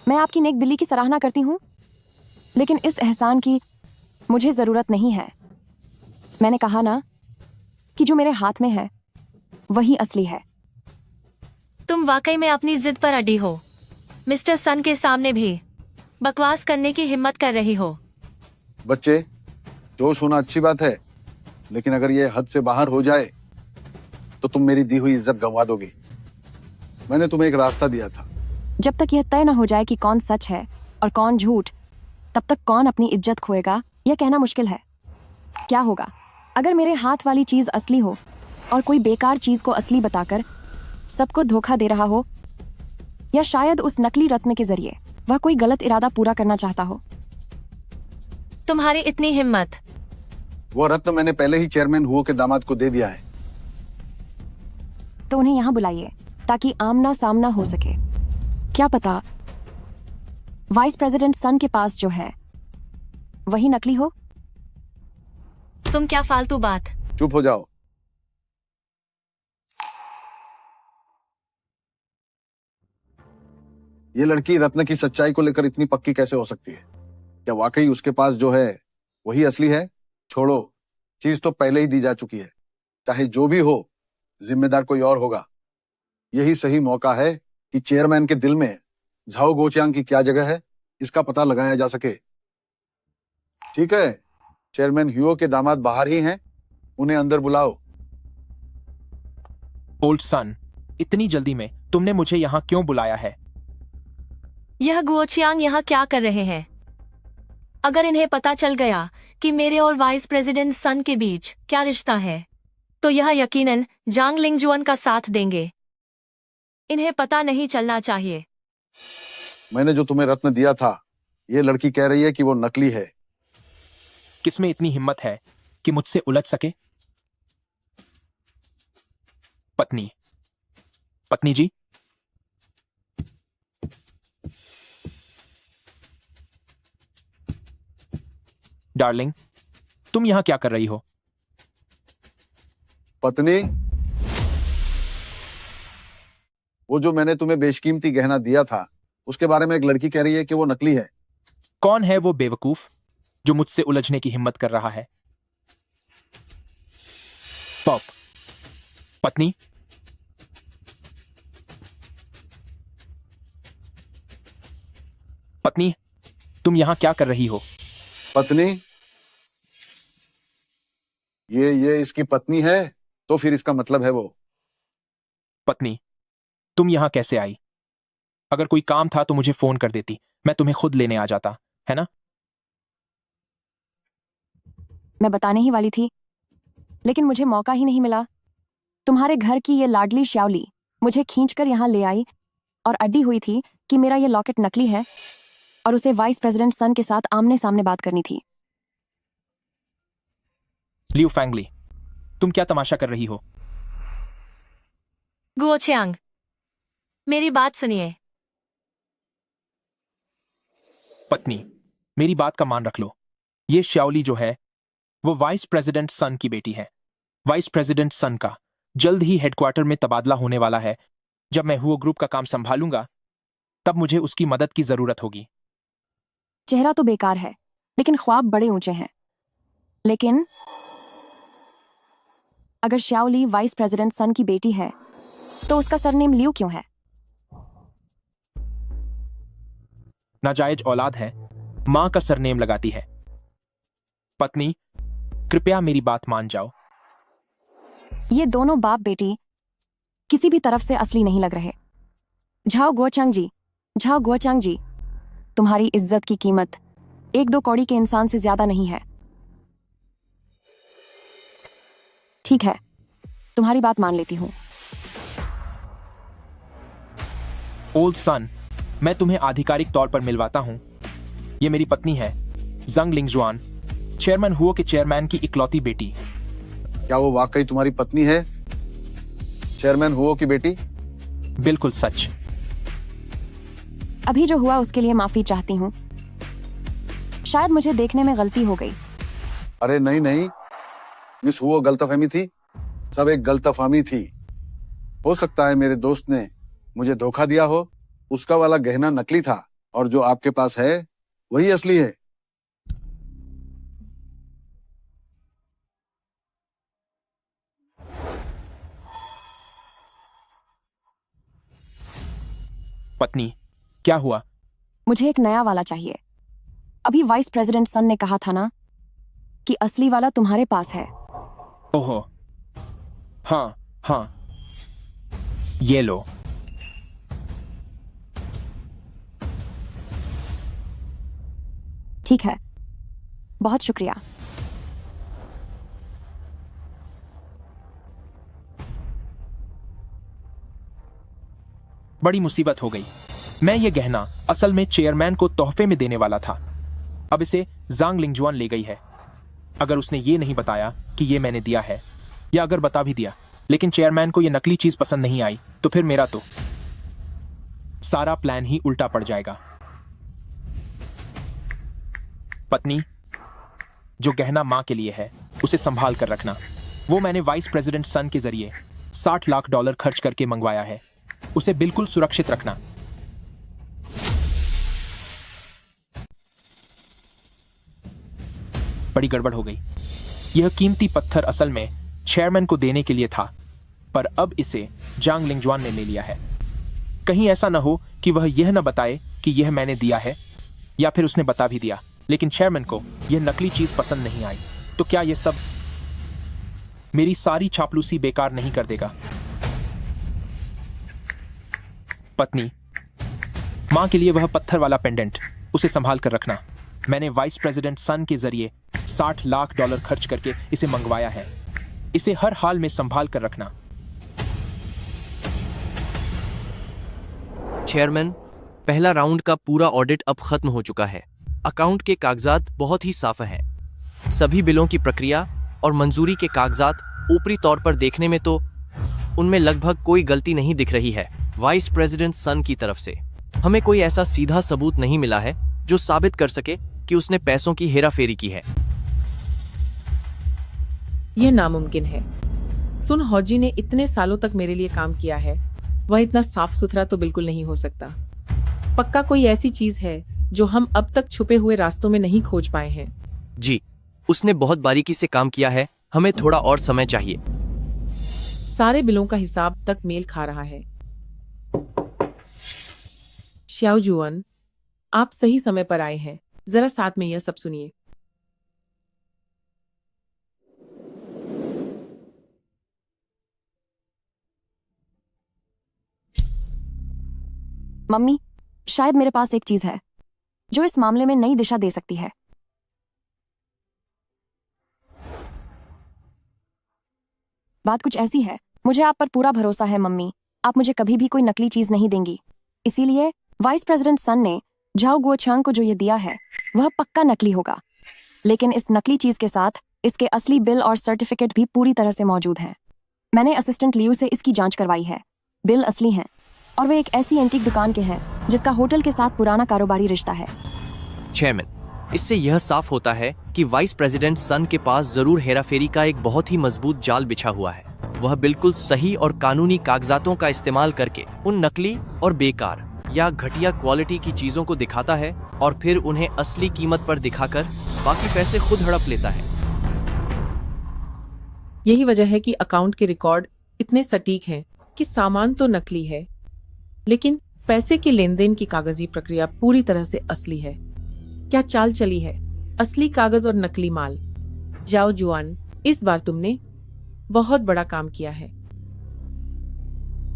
मैं आपकी नेक दिली की सराहना करती हूं, लेकिन इस एहसान की मुझे जरूरत नहीं है। मैंने कहा ना कि जो मेरे हाथ में है वही असली है। तुम वाकई में अपनी जिद पर अड़ी हो। मिस्टर सन के सामने भी बकवास करने की हिम्मत कर रही हो। बच्चे, जोश होना अच्छी बात है, लेकिन अगर ये हद से बाहर हो जाए तो तुम मेरी दी हुई इज्जत गंवा दोगे। मैंने तुम्हें एक रास्ता दिया था। जब तक यह तय न हो जाए कि कौन सच है और कौन झूठ, तब तक कौन अपनी इज्जत खोएगा यह कहना मुश्किल है। क्या होगा अगर मेरे हाथ वाली चीज असली हो और कोई बेकार चीज को असली बताकर सबको धोखा दे रहा हो, या शायद उस नकली रत्न के जरिए वह कोई गलत इरादा पूरा करना चाहता हो। तुम्हारी इतनी हिम्मत। वो रत्न मैंने पहले ही चेयरमैन हुओ के दामाद को दे दिया है। तो उन्हें यहाँ बुलाइए ताकि आमना सामना हो सके। क्या पता वाइस प्रेसिडेंट सन के पास जो है वही नकली हो। तुम क्या फालतू बात। चुप हो जाओ। ये लड़की रत्न की सच्चाई को लेकर इतनी पक्की कैसे हो सकती है? क्या वाकई उसके पास जो है वही असली है? छोड़ो, चीज तो पहले ही दी जा चुकी है। चाहे जो भी हो, जिम्मेदार कोई और होगा। यही सही मौका है कि चेयरमैन के दिल में झाओ गुओचियांग की क्या जगह है, इसका पता लगाया जा सके। ठीक है, चेयरमैन ह्यूओ के दामाद बाहर ही हैं, उन्हें अंदर बुलाओ। ओल्ड सन, इतनी जल्दी में तुमने मुझे यहाँ क्यों बुलाया है? यह गुओचियांग यहाँ क्या कर रहे हैं? अगर इन्हें पता चल गया कि मेरे और वाइस प्रेसिडेंट सन के बीच क्या रिश्ता है, तो यह यकीनन जांग लिंगजुआन का साथ देंगे। इन्हें पता नहीं चलना चाहिए। मैंने जो तुम्हें रत्न दिया था, ये लड़की कह रही है कि वो नकली है। किसमें इतनी हिम्मत है कि मुझसे उलझ सके? पत्नी, पत्नी जी, डार्लिंग, तुम यहां क्या कर रही हो? पत्नी, वो जो मैंने तुम्हें बेशकीमती गहना दिया था, उसके बारे में एक लड़की कह रही है कि वो नकली है। कौन है वो बेवकूफ जो मुझसे उलझने की हिम्मत कर रहा है? पॉप, पत्नी, पत्नी, तुम यहां क्या कर रही हो? पत्नी, ये इसकी पत्नी है, तो फिर इसका मतलब है वो। पत्नी, तुम यहां कैसे आई? अगर कोई काम था तो मुझे फोन कर देती, मैं तुम्हें खुद लेने आ जाता, है ना? मैं बताने ही वाली थी, लेकिन मुझे मौका ही नहीं मिला। तुम्हारे घर की ये लाडली श्यावली मुझे खींचकर यहाँ ले आई और अड्डी हुई थी कि मेरा ये लॉकेट नकली है और उसे वाइस प्रेसिडेंट सन के साथ आमने सामने बात करनी थी। लियू फैंगली, तुम क्या तमाशा कर रही हो? गुओचियांग, मेरी बात सुनिए। पत्नी, मेरी बात का मान रख लो। ये श्यावली जो है वो वाइस प्रेसिडेंट सन की बेटी है। वाइस प्रेसिडेंट सन का जल्द ही हेडक्वार्टर में तबादला होने वाला है। जब मैं हुओ ग्रुप का काम संभालूंगा तब मुझे उसकी मदद की जरूरत होगी। चेहरा तो बेकार है, लेकिन ख्वाब बड़े ऊंचे हैं। लेकिन अगर श्यावली वाइस प्रेसिडेंट सन की बेटी है तो उसका सरनेम लियू क्यों है? नाजायज औलाद है, मां का सरनेम लगाती है। पत्नी, कृपया मेरी बात मान जाओ। ये दोनों बाप बेटी किसी भी तरफ से असली नहीं लग रहे। झाओ गुओचियांग जी, झाओ गुओचियांग जी, तुम्हारी इज्जत की कीमत 1-2 कौड़ी के इंसान से ज्यादा नहीं है। ठीक है, तुम्हारी बात मान लेती हूं। ओल्ड सन, मैं तुम्हें आधिकारिक तौर पर मिलवाता हूं। ये मेरी पत्नी है, जंग लिंगजुआन, चेयरमैन हुओ के चेयरमैन की इकलौती बेटी। क्या वो वाकई तुम्हारी पत्नी है, चेयरमैन हुओ की बेटी? बिल्कुल सच। अभी जो हुआ उसके लिए माफी चाहती हूँ। शायद मुझे देखने में गलती हो गई। अरे नहीं नहीं, मिस हुओ गलतफहमी थी, सब एक गलतफहमी थी। हो सकता है मेरे दोस्त ने मुझे धोखा दिया हो। उसका वाला गहना नकली था और जो आपके पास है वही असली है। पत्नी, क्या हुआ? मुझे एक नया वाला चाहिए। अभी वाइस प्रेसिडेंट सन ने कहा था ना कि असली वाला तुम्हारे पास है। ओहो, हाँ हाँ, ये लो। ठीक है, बहुत शुक्रिया। बड़ी मुसीबत हो गई। मैं ये गहना असल में चेयरमैन को तोहफे में देने वाला था। अब इसे जांग लिंगजुआन ले गई है। अगर उसने ये नहीं बताया कि ये मैंने दिया है, या अगर बता भी दिया लेकिन चेयरमैन को ये नकली चीज पसंद नहीं आई, तो फिर मेरा तो सारा प्लान ही उल्टा पड़ जाएगा। पत्नी, जो गहना मां के लिए है उसे संभाल कर रखना। वो मैंने वाइस प्रेसिडेंट सन के जरिए $60 लाख खर्च करके मंगवाया है। उसे बिल्कुल सुरक्षित रखना। बड़ी गड़बड़ हो गई। यह कीमती पत्थर असल में चेयरमैन को देने के लिए था, पर अब इसे जांग लिंगजुआन ने ले लिया है। कहीं ऐसा न हो कि वह यह न बताए कि यह मैंने दिया है, या फिर उसने बता भी दिया लेकिन चेयरमैन को यह नकली चीज पसंद नहीं आई, तो क्या यह सब मेरी सारी चापलूसी बेकार नहीं कर देगा? पत्नी, माँ के लिए वह पत्थर वाला पेंडेंट, उसे संभाल कर रखना। मैंने वाइस प्रेसिडेंट सन के जरिए $60 लाख खर्च करके इसे मंगवाया है। इसे हर हाल में संभाल कर रखना। चेयरमैन, पहला राउंड का पूरा ऑडिट अब खत्म हो चुका है। अकाउंट के कागजात बहुत ही साफ हैं। सभी बिलों की प्रक्रिया और मंजूरी के कागजात ऊपरी तौर पर देखने में तो उनमें लगभग कोई गलती नहीं दिख रही है। वाइस प्रेसिडेंट सन की तरफ से हमें कोई ऐसा सीधा सबूत नहीं मिला है जो साबित कर सके कि उसने पैसों की हेराफेरी की है। यह नामुमकिन है। सुन हौजी ने इतने सालों तक मेरे लिए काम किया है, वह इतना साफ सुथरा तो बिल्कुल नहीं हो सकता। पक्का कोई ऐसी चीज है जो हम अब तक छुपे हुए रास्तों में नहीं खोज पाए हैं। जी, उसने बहुत बारीकी से काम किया है। हमें थोड़ा और समय चाहिए। सारे बिलों का हिसाब तक मेल खा रहा है। श्याओ जुअन, आप सही समय पर आए हैं। जरा साथ में यह सब सुनिए। मम्मी, शायद मेरे पास एक चीज है जो इस मामले में नई दिशा दे सकती है। बात कुछ ऐसी है, मुझे आप पर पूरा भरोसा है मम्मी। आप मुझे कभी भी कोई नकली चीज नहीं देंगी। इसीलिए वाइस प्रेसिडेंट सन ने झाओ गुओचांग को जो ये दिया है वह पक्का नकली होगा। लेकिन इस नकली चीज के साथ इसके असली बिल और सर्टिफिकेट भी पूरी तरह से मौजूद हैं। मैंने असिस्टेंट लियू से इसकी जांच करवाई है। बिल असली हैं और वे एक ऐसी एंटीक दुकान के हैं जिसका होटल के साथ पुराना कारोबारी रिश्ता है। चेयरमैन, इससे यह साफ होता है कि वाइस प्रेसिडेंट सन के पास जरूर हेराफेरी का एक बहुत ही मजबूत जाल बिछा हुआ है। वह बिल्कुल सही और कानूनी कागजातों का इस्तेमाल करके उन नकली और बेकार या घटिया क्वालिटी की चीजों को दिखाता है और फिर उन्हें असली कीमत पर दिखाकर बाकी पैसे खुद हड़प लेता है। यही वजह है कि अकाउंट के रिकॉर्ड इतने सटीक हैं कि सामान तो नकली है, लेकिन पैसे के लेन देन की कागजी प्रक्रिया पूरी तरह से असली है। क्या चाल चली है, असली कागज और नकली माल। जाओ जुआन, इस बार तुमने बहुत बड़ा काम किया है।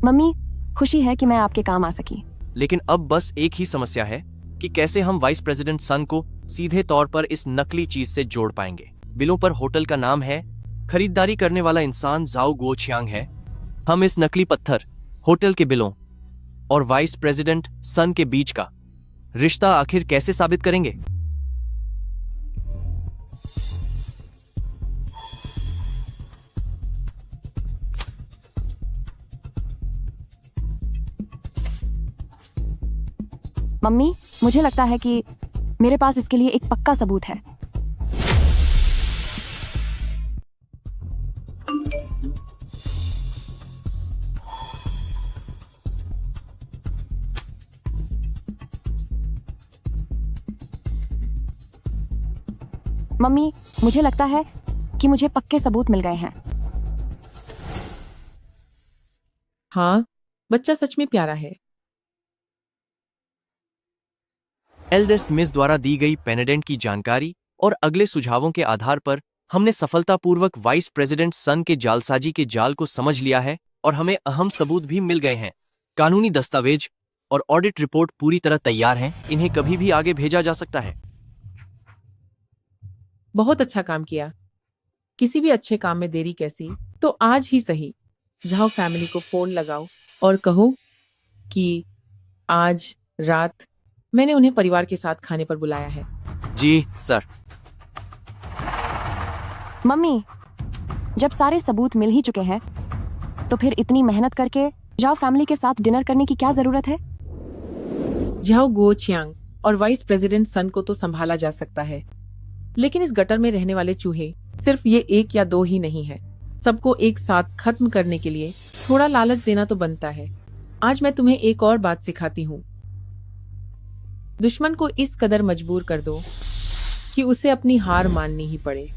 मम्मी, खुशी है कि मैं आपके काम आ सकी। लेकिन अब बस एक ही समस्या है कि कैसे हम वाइस प्रेसिडेंट सन को सीधे तौर पर इस नकली चीज से जोड़ पाएंगे। बिलों पर होटल का नाम है, खरीदारी करने वाला इंसान झाओ गुओचांग है। हम इस नकली पत्थर, होटल के बिलों और वाइस प्रेसिडेंट सन के बीच का रिश्ता आखिर कैसे साबित करेंगे? मम्मी, मुझे लगता है कि मेरे पास इसके लिए एक पक्का सबूत है। मम्मी, मुझे लगता है कि मुझे पक्के सबूत मिल गए हैं। हाँ, बच्चा सच में प्यारा है। एल्डेस्ट मिस द्वारा दी गई पेनेडेंट की जानकारी और अगले सुझावों के आधार पर हमने सफलतापूर्वक वाइस प्रेसिडेंट सन के जालसाजी के जाल को समझ लिया है और हमें अहम सबूत भी मिल गए हैं। कानूनी दस्तावेज और ऑडिट रिपोर्ट पूरी तरह तैयार हैं। इन्हें कभी भी आगे भेजा जा सकता है। बहुत अच्छा काम किया। किसी भी अच्छे काम में देरी कैसी, तो आज ही सही। झाओ फैमिली को फोन लगाओ और कहो कि आज रात मैंने उन्हें परिवार के साथ खाने पर बुलाया है। जी सर। मम्मी, जब सारे सबूत मिल ही चुके हैं तो फिर इतनी मेहनत करके झाओ फैमिली के साथ डिनर करने की क्या जरूरत है? झाओ गुओचांग और वाइस प्रेसिडेंट सन को तो संभाला जा सकता है, लेकिन इस गटर में रहने वाले चूहे सिर्फ ये 1 या 2 ही नहीं है। सबको एक साथ खत्म करने के लिए थोड़ा लालच देना तो बनता है। आज मैं तुम्हें एक और बात सिखाती हूँ। दुश्मन को इस कदर मजबूर कर दो कि उसे अपनी हार माननी ही पड़े।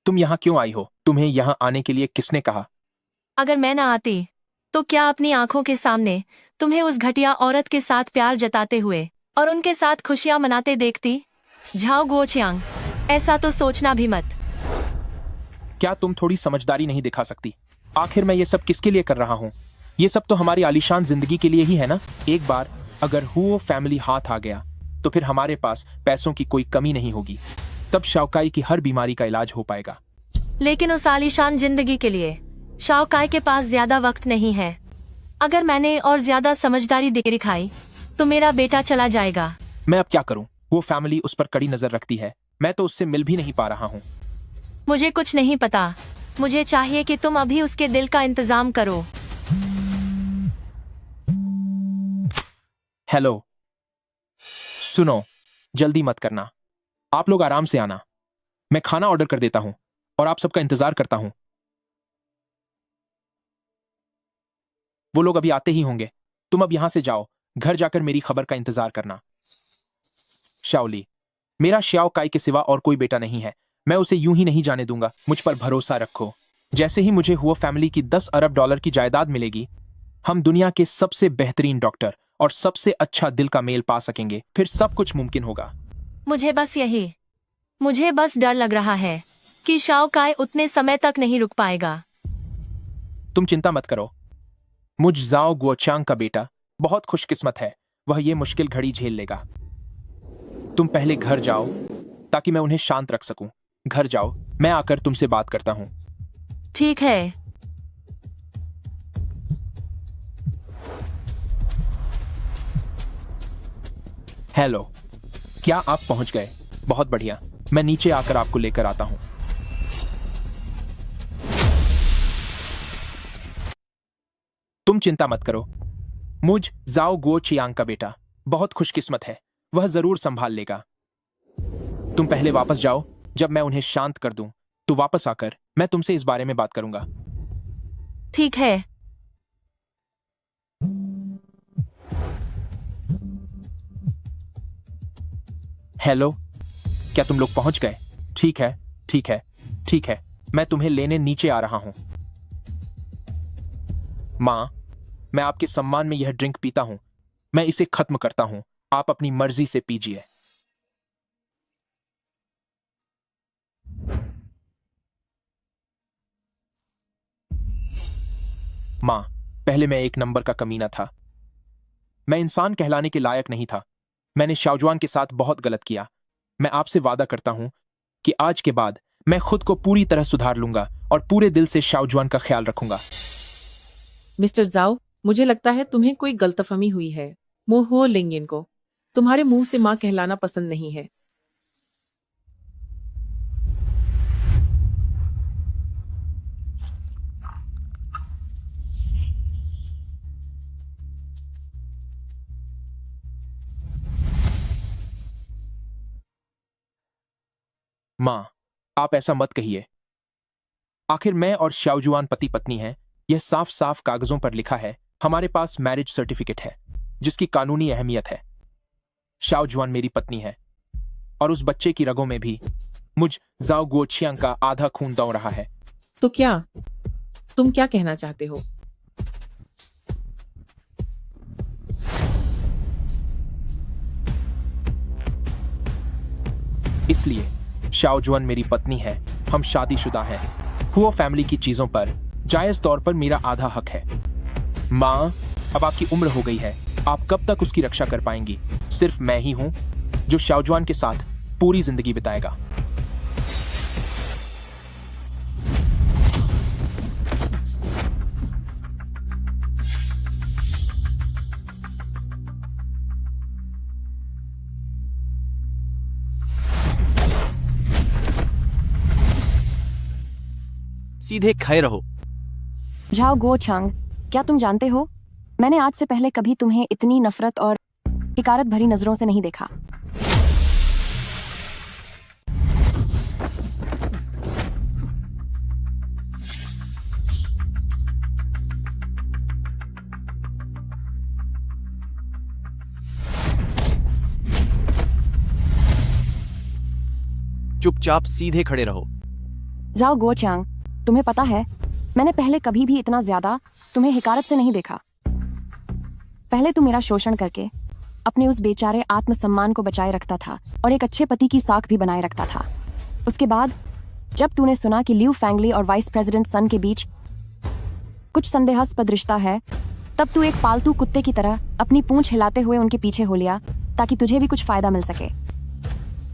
तुम यहाँ क्यों आई हो? तुम्हें यहाँ आने के लिए किसने कहा? अगर मैं ना आती तो क्या अपनी आंखों के सामने तुम्हें उस घटिया औरत के साथ प्यार जताते हुए और उनके साथ खुशियां मनाते देखती। झाओ गुओचियांग, ऐसा तो सोचना भी मत। क्या तुम थोड़ी समझदारी नहीं दिखा सकती? आखिर मैं ये सब किसके लिए कर रहा हूँ? ये सब तो हमारी आलीशान जिंदगी के लिए ही है ना। एक बार अगर हुओ फैमिली हाथ आ गया तो फिर हमारे पास पैसों की कोई कमी नहीं होगी। तब शाओकाई की हर बीमारी का इलाज हो पाएगा। लेकिन उस आलीशान जिंदगी के लिए शाओकाई के पास ज्यादा वक्त नहीं है। अगर मैंने और ज्यादा समझदारी दिखाई तो मेरा बेटा चला जाएगा। मैं अब क्या करूं? वो फैमिली उस पर कड़ी नजर रखती है। मैं तो उससे मिल भी नहीं पा रहा हूं। मुझे कुछ नहीं पता। मुझे चाहिए कि तुम अभी उसके दिल का इंतजाम करो। हेलो, सुनो, जल्दी मत करना। आप लोग आराम से आना। मैं खाना ऑर्डर कर देता हूं और आप सबका इंतजार करता हूं। वो लोग अभी आते ही होंगे। तुम अब यहां से जाओ। घर जाकर मेरी खबर का इंतजार करना। शाओली, मेरा श्याओ काई के सिवा और कोई बेटा नहीं है। मैं उसे यूं ही नहीं जाने दूंगा। मुझ पर भरोसा रखो। जैसे ही मुझे हुआ फैमिली की 10 अरब डॉलर की जायदाद मिलेगी, हम दुनिया के सबसे बेहतरीन डॉक्टर और सबसे अच्छा दिल का मेल पा सकेंगे। फिर सब कुछ मुमकिन होगा। मुझे बस डर लग रहा है कि शाओकाई उतने समय तक नहीं रुक पाएगा। तुम चिंता मत करो। मुझ जाओ गुओचांग का बेटा बहुत खुशकिस्मत है। वह ये मुश्किल घड़ी झेल लेगा। तुम पहले घर जाओ ताकि मैं उन्हें शांत रख सकूं। घर जाओ, मैं आकर तुमसे बात करता हूं। ठीक है। हेलो, क्या आप पहुंच गए? बहुत बढ़िया। मैं नीचे आकर आपको लेकर आता हूं। तुम चिंता मत करो। मुझ जाओ गुओचियांग का बेटा बहुत खुशकिस्मत है। वह जरूर संभाल लेगा। तुम पहले वापस जाओ। जब मैं उन्हें शांत कर दूं तो वापस आकर मैं तुमसे इस बारे में बात करूंगा। ठीक है। हेलो, क्या तुम लोग पहुंच गए? ठीक है, ठीक है, ठीक है। मैं तुम्हें लेने नीचे आ रहा हूं। मां, मैं आपके सम्मान में यह ड्रिंक पीता हूं। मैं इसे खत्म करता हूं। आप अपनी मर्जी से पीजिए। मां, पहले मैं एक नंबर का कमीना था। मैं इंसान कहलाने के लायक नहीं था। मैंने शाओजुआन के साथ बहुत गलत किया। मैं आपसे वादा करता हूं कि आज के बाद मैं खुद को पूरी तरह सुधार लूंगा और पूरे दिल से शाओजुआन का ख्याल रखूंगा। मिस्टर जाओ, मुझे लगता है तुम्हें कोई गलतफहमी हुई है। मोहो लिंगिन को तुम्हारे मुंह से मां कहलाना पसंद नहीं है। मां, आप ऐसा मत कहिए। आखिर मैं और शाओजुआन पति पत्नी हैं। यह साफ साफ कागजों पर लिखा है। हमारे पास मैरिज सर्टिफिकेट है जिसकी कानूनी अहमियत है। शाओजुआन मेरी पत्नी है और उस बच्चे की रगों में भी मुझ जाओ गुओचियांग का आधा खून दौड़ रहा है। तो क्या तुम क्या कहना चाहते हो? इसलिए शाओजुआन मेरी पत्नी है। हम शादीशुदा हैं। हुओ फैमिली की चीजों पर जायज तौर पर मेरा आधा हक है। मां, अब आपकी उम्र हो गई है। आप कब तक उसकी रक्षा कर पाएंगी? सिर्फ मैं ही हूं जो शाओजुआन के साथ पूरी जिंदगी बिताएगा। सीधे खड़े रहो। झाओ गुओचांग, क्या तुम जानते हो, मैंने आज से पहले कभी तुम्हें इतनी नफरत और हिकारत भरी नजरों से नहीं देखा। चुपचाप सीधे खड़े रहो। जाओ गुओचांग, तुम्हें पता है मैंने पहले कभी भी इतना ज्यादा तुम्हें हिकारत से नहीं देखा। पहले तुम मेरा शोषण करके अपने उस बेचारे आत्मसम्मान को बचाए रखता था और एक अच्छे पति की साख भी बनाए रखता था। उसके बाद जब तूने सुना कि ल्यू फैंगली और वाइस प्रेसिडेंट सन के बीच कुछ संदेहास्पद रिश्ता है, तब तू एक पालतू कुत्ते की तरह अपनी पूंछ हिलाते हुए उनके पीछे हो लिया ताकि तुझे भी कुछ फायदा मिल सके।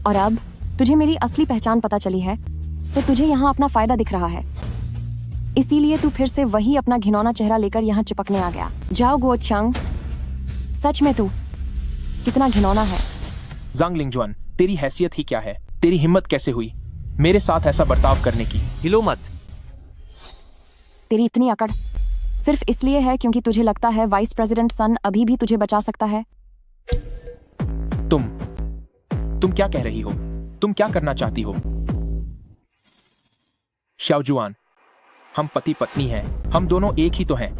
और अब तुझे मेरी असली पहचान पता चली है तो तुझे यहाँ अपना फायदा दिख रहा है, इसीलिए तू फिर से वही अपना घिनौना चेहरा लेकर यहाँ चिपकने आ गया। जाओ गुओचांग, सच में तू कितना घिनौना है। जांग लिंगजुआन, तेरी हैसियत ही क्या है? तेरी हिम्मत कैसे हुई मेरे साथ ऐसा बर्ताव करने की? हिलो मत। तेरी इतनी अकड़ सिर्फ इसलिए है क्योंकि तुझे लगता है वाइस प्रेसिडेंट सन अभी भी तुझे बचा सकता है। तुम क्या कह रही हो? तुम क्या करना चाहती हो? शाओजुआन, हम पति पत्नी हैं, हम दोनों एक ही तो हैं।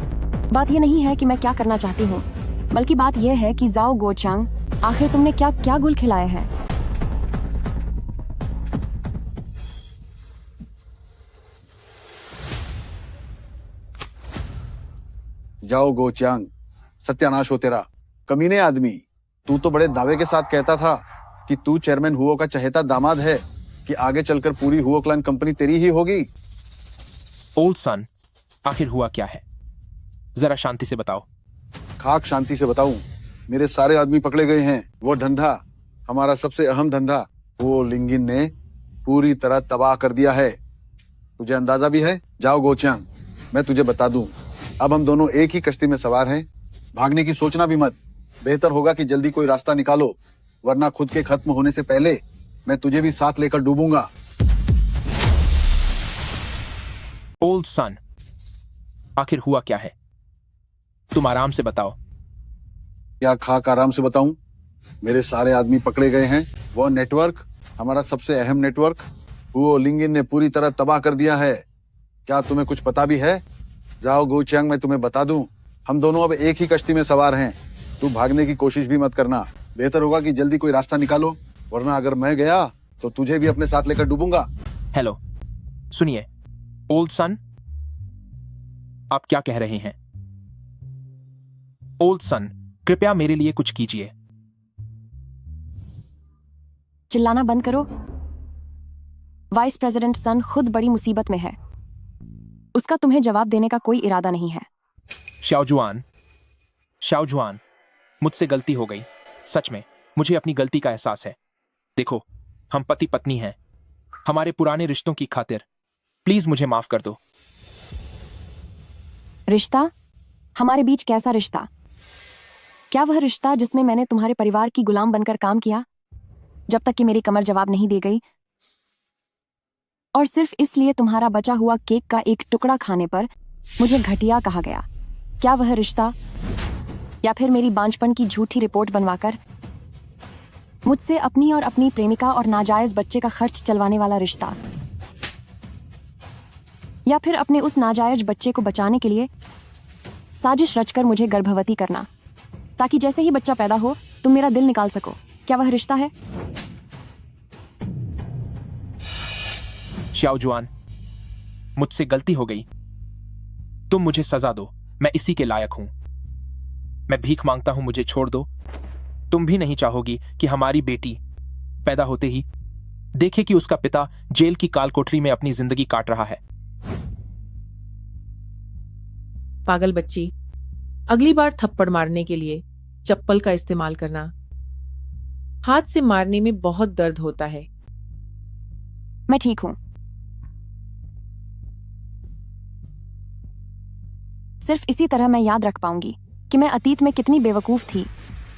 बात यह नहीं है कि मैं क्या करना चाहती हूँ, बल्कि बात यह है कि जाओ गुओचांग, आखिर तुमने क्या क्या गुल खिलाए हैं? जाओ गोचांग, सत्यानाश हो तेरा कमीने आदमी। तू तो बड़े दावे के साथ कहता था कि तू चेयरमैन हुओ का चहेता दामाद है, कि आगे चलकर पूरी हुओ क्लान कंपनी तेरी ही होगी। ओल्ड सन, आखिर हुआ क्या है? जरा शांति से बताओ। खाक शांति से बताऊं? मेरे सारे आदमी पकड़े गए हैं। वो धंधा, हमारा सबसे अहम धंधा, वो लिंगिन ने पूरी तरह तबाह कर दिया है। तुझे अंदाजा भी है? जाओ गोचांग, मैं तुझे बता दूं, अब हम दोनों एक ही कश्ती में सवार हैं। भागने की सोचना भी मत। बेहतर होगा कि जल्दी कोई रास्ता निकालो, वरना खुद के खत्म होने से पहले मैं तुझे भी साथ लेकर डूबूंगा। ओल्ड सन, आखिर हुआ क्या है? तुम आराम से बताओ। क्या खाक आराम से बताऊं? मेरे सारे आदमी पकड़े गए हैं। वो नेटवर्क, हमारा सबसे अहम नेटवर्क, वो लिंगिन ने पूरी तरह तबाह कर दिया है। क्या तुम्हें कुछ पता भी है? जाओ गोचांग, मैं तुम्हें बता दूं, हम दोनों अब एक ही कश्ती में सवार हैं। तू भागने की कोशिश भी मत करना। बेहतर होगा कि जल्दी कोई रास्ता निकालो, वरना अगर मैं गया तो तुझे भी अपने साथ लेकर डूबूंगा। हेलो, सुनिए ओल्ड सन, आप क्या कह रहे हैं? ओल्ड सन, कृपया मेरे लिए कुछ कीजिए। चिल्लाना बंद करो। वाइस प्रेसिडेंट सन खुद बड़ी मुसीबत में है, उसका तुम्हें जवाब देने का कोई इरादा नहीं है। शाओजुआन, शाओजुआन, मुझसे गलती हो गई। सच में मुझे अपनी गलती का एहसास है। देखो, हम पति पत्नी हैं, हमारे पुराने रिश्तों की खातिर प्लीज मुझे माफ कर दो। रिश्ता? हमारे बीच कैसा रिश्ता? क्या वह रिश्ता जिसमें मैंने तुम्हारे परिवार की गुलाम बनकर काम किया जब तक कि मेरी कमर जवाब नहीं दे गई, और सिर्फ इसलिए तुम्हारा बचा हुआ केक का एक टुकड़ा खाने पर मुझे घटिया कहा गया? क्या वह रिश्ता? या फिर मेरी बांझपन की झूठी रिपोर्ट बनवाकर मुझसे अपनी और अपनी प्रेमिका और नाजायज बच्चे का खर्च चलवाने वाला रिश्ता? या फिर अपने उस नाजायज बच्चे को बचाने के लिए साजिश रचकर मुझे गर्भवती करना ताकि जैसे ही बच्चा पैदा हो तुम मेरा दिल निकाल सको? क्या वह रिश्ता है? शाओजुआन, मुझसे गलती हो गई, तुम मुझे सजा दो, मैं इसी के लायक हूं। मैं भीख मांगता हूं, मुझे छोड़ दो। तुम भी नहीं चाहोगी कि हमारी बेटी पैदा होते ही देखे कि उसका पिता जेल की काल कोठरी में अपनी जिंदगी काट रहा है। पागल बच्ची, अगली बार थप्पड़ मारने के लिए चप्पल का इस्तेमाल करना। हाथ से मारने में बहुत दर्द होता है। मैं ठीक हूं। सिर्फ इसी तरह मैं याद रख पाऊंगी कि मैं अतीत में कितनी बेवकूफ थी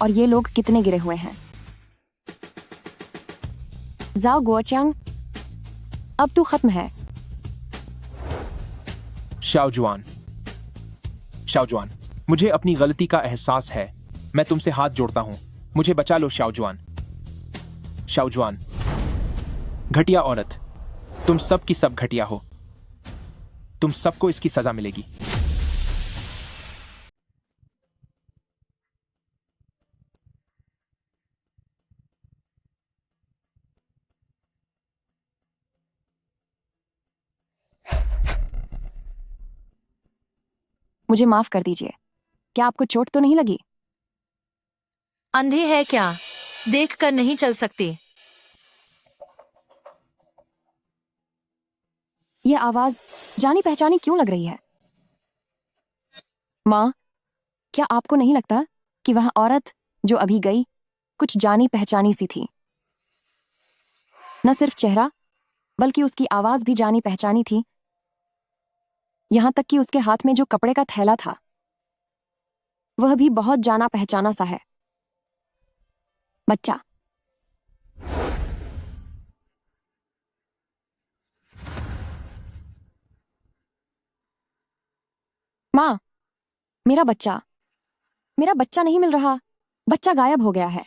और ये लोग कितने गिरे हुए हैं। जाओ गुओचांग, अब तू खत्म है। शाओजुआन, शाओजुआन, मुझे अपनी गलती का एहसास है। मैं तुमसे हाथ जोड़ता हूं, मुझे बचा लो शाओजुआन। शाओजुआन, घटिया औरत, तुम सब की सब घटिया हो। तुम सबको इसकी सजा मिलेगी। मुझे माफ कर दीजिए। क्या आपको चोट तो नहीं लगी? अंधी है क्या? देख कर नहीं चल सकती। ये आवाज जानी पहचानी क्यों लग रही है? माँ, क्या आपको नहीं लगता कि वह औरत जो अभी गई कुछ जानी पहचानी सी थी? न सिर्फ चेहरा बल्कि उसकी आवाज भी जानी पहचानी थी। यहां तक कि उसके हाथ में जो कपड़े का थैला था वह भी बहुत जाना पहचाना सा है। बच्चा। माँ, मेरा बच्चा नहीं मिल रहा। बच्चा गायब हो गया है।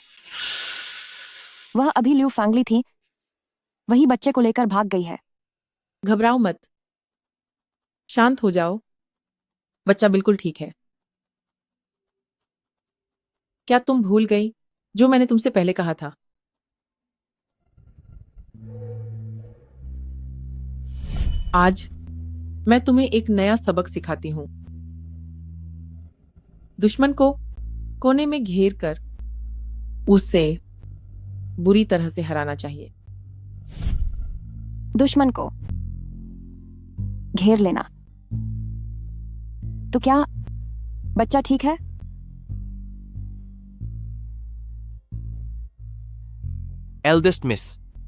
वह अभी ल्यू फैंगली थी, वही बच्चे को लेकर भाग गई है। घबराओ मत, शांत हो जाओ। बच्चा बिल्कुल ठीक है। क्या तुम भूल गई जो मैंने तुमसे पहले कहा था? आज मैं तुम्हें एक नया सबक सिखाती हूं। दुश्मन को कोने में घेर कर उसे बुरी तरह से हराना चाहिए। दुश्मन को घेर लेना। तो क्या बच्चा ठीक है? एल्डेस्ट मिस,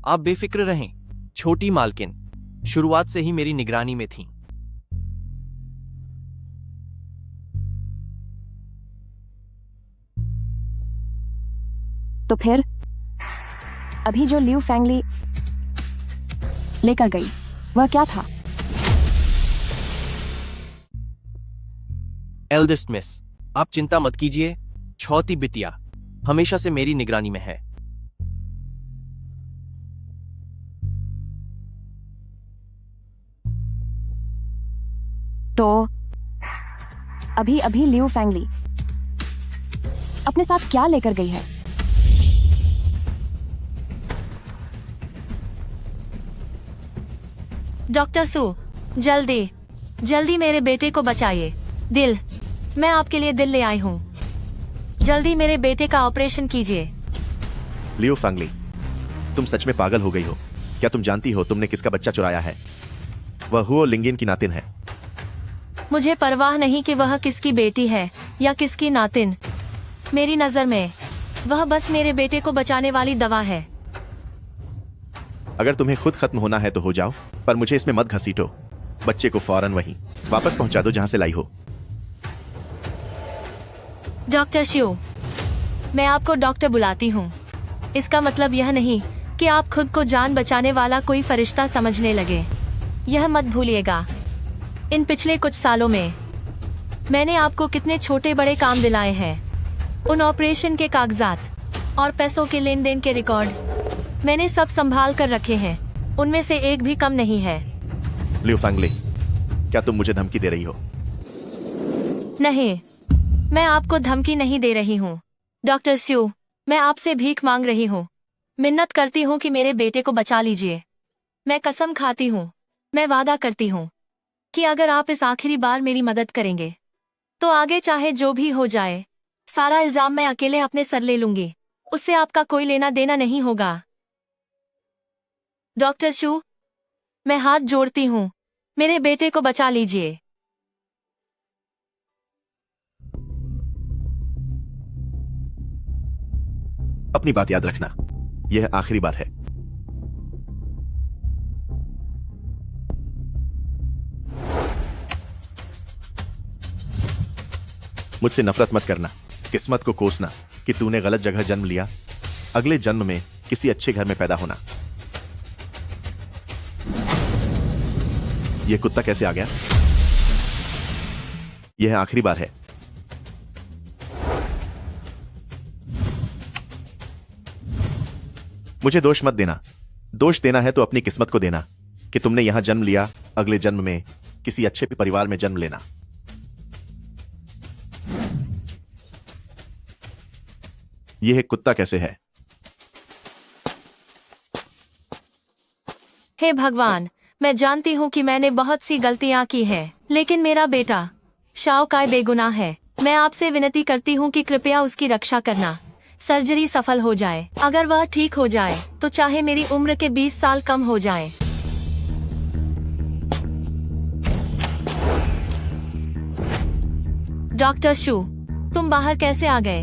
आप बेफिक्र रहें। छोटी मालकिन शुरुआत से ही मेरी निगरानी में थी। तो फिर अभी जो ल्यू फैंगली लेकर गई वह क्या था? एल्डेस्ट मिस, आप चिंता मत कीजिए। छौती बिटिया हमेशा से मेरी निगरानी में है। तो अभी अभी ल्यू फैंगली अपने साथ क्या लेकर गई है? डॉक्टर सू, जल्दी जल्दी मेरे बेटे को बचाइए। दिल, मैं आपके लिए दिल ले आई हूँ। जल्दी मेरे बेटे का ऑपरेशन कीजिए। लियो फैंगली, तुम सच में पागल हो गई हो। क्या तुम जानती हो तुमने किसका बच्चा चुराया है? वह हुओ लिंगिन की नातिन है। मुझे परवाह नहीं कि वह किसकी बेटी है या किसकी नातिन। मेरी नजर में वह बस मेरे बेटे को बचाने वाली दवा है। अगर तुम्हें खुद खत्म होना है तो हो जाओ, पर मुझे इसमें मत घसीटो। बच्चे को फौरन वहीं वापस पहुंचा दो जहां से लाई हो। डॉक्टर शिव, मैं आपको डॉक्टर बुलाती हूँ। इसका मतलब यह नहीं कि आप खुद को जान बचाने वाला कोई फरिश्ता समझने लगे। यह मत भूलिएगा, इन पिछले कुछ सालों में मैंने आपको कितने छोटे बड़े काम दिलाए हैं। उन ऑपरेशन के कागजात और पैसों के लेन देन के रिकॉर्ड मैंने सब संभाल कर रखे हैं। उनमें से एक भी कम नहीं है। लियो फैंगली, क्या तुम मुझे धमकी दे रही हो? नहीं, मैं आपको धमकी नहीं दे रही हूँ। डॉक्टर स्यू, मैं आपसे भीख मांग रही हूँ। मिन्नत करती हूँ कि मेरे बेटे को बचा लीजिए। मैं कसम खाती हूँ, मैं वादा करती हूँ कि अगर आप इस आखिरी बार मेरी मदद करेंगे तो आगे चाहे जो भी हो जाए, सारा इल्जाम मैं अकेले अपने सर ले लूंगी। उससे आपका कोई लेना देना नहीं होगा। डॉक्टर शू, मैं हाथ जोड़ती हूँ, मेरे बेटे को बचा लीजिए। अपनी बात याद रखना, यह आखिरी बार है। मुझसे नफरत मत करना, किस्मत को कोसना कि तूने गलत जगह जन्म लिया। अगले जन्म में किसी अच्छे घर में पैदा होना। यह कुत्ता कैसे आ गया? यह आखिरी बार है। मुझे दोष मत देना। दोष देना है तो अपनी किस्मत को देना कि तुमने यहां जन्म लिया। अगले जन्म में किसी अच्छे परिवार में जन्म लेना। यह कुत्ता कैसे है? हे भगवान, मैं जानती हूँ कि मैंने बहुत सी गलतियाँ की हैं, लेकिन मेरा बेटा शाओ काय बेगुनाह है। मैं आपसे विनती करती हूँ कि कृपया उसकी रक्षा करना। सर्जरी सफल हो जाए। अगर वह ठीक हो जाए तो चाहे मेरी उम्र के 20 साल कम हो जाए। डॉक्टर शू, तुम बाहर कैसे आ गए?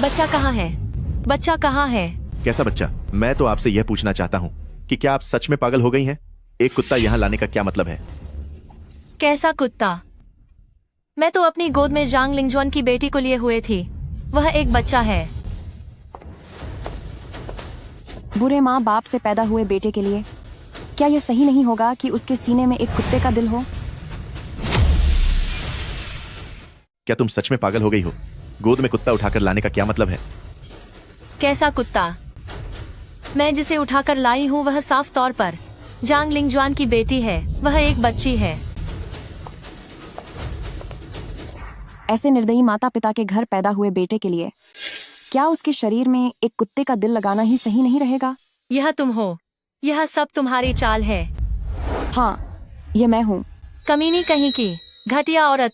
बच्चा कहाँ है? बच्चा कहाँ है? कैसा बच्चा? मैं तो आपसे यह पूछना चाहता हूँ कि क्या आप सच में पागल हो गई हैं? एक कुत्ता यहाँ लाने का क्या मतलब है? कैसा कुत्ता? मैं तो अपनी गोद में जांग लिंगजुआन की बेटी को लिए हुए थी। वह एक बच्चा है। बुरे माँ बाप से पैदा हुए बेटे के लिए क्या यह सही नहीं होगा कि उसके सीने में एक कुत्ते का दिल हो? क्या तुम सच में पागल हो गई हो? गोद में कुत्ता उठाकर लाने का क्या मतलब है? कैसा कुत्ता? मैं जिसे उठाकर लाई हूँ वह साफ तौर पर जांग लिंगजुआन की बेटी है। वह एक बच्ची है। ऐसे निर्दयी माता पिता के घर पैदा हुए बेटे के लिए क्या उसके शरीर में एक कुत्ते का दिल लगाना ही सही नहीं रहेगा? यह तुम हो। यह सब तुम्हारी चाल है। हाँ, ये मैं हूँ। कमीनी कहीं की घटिया औरत,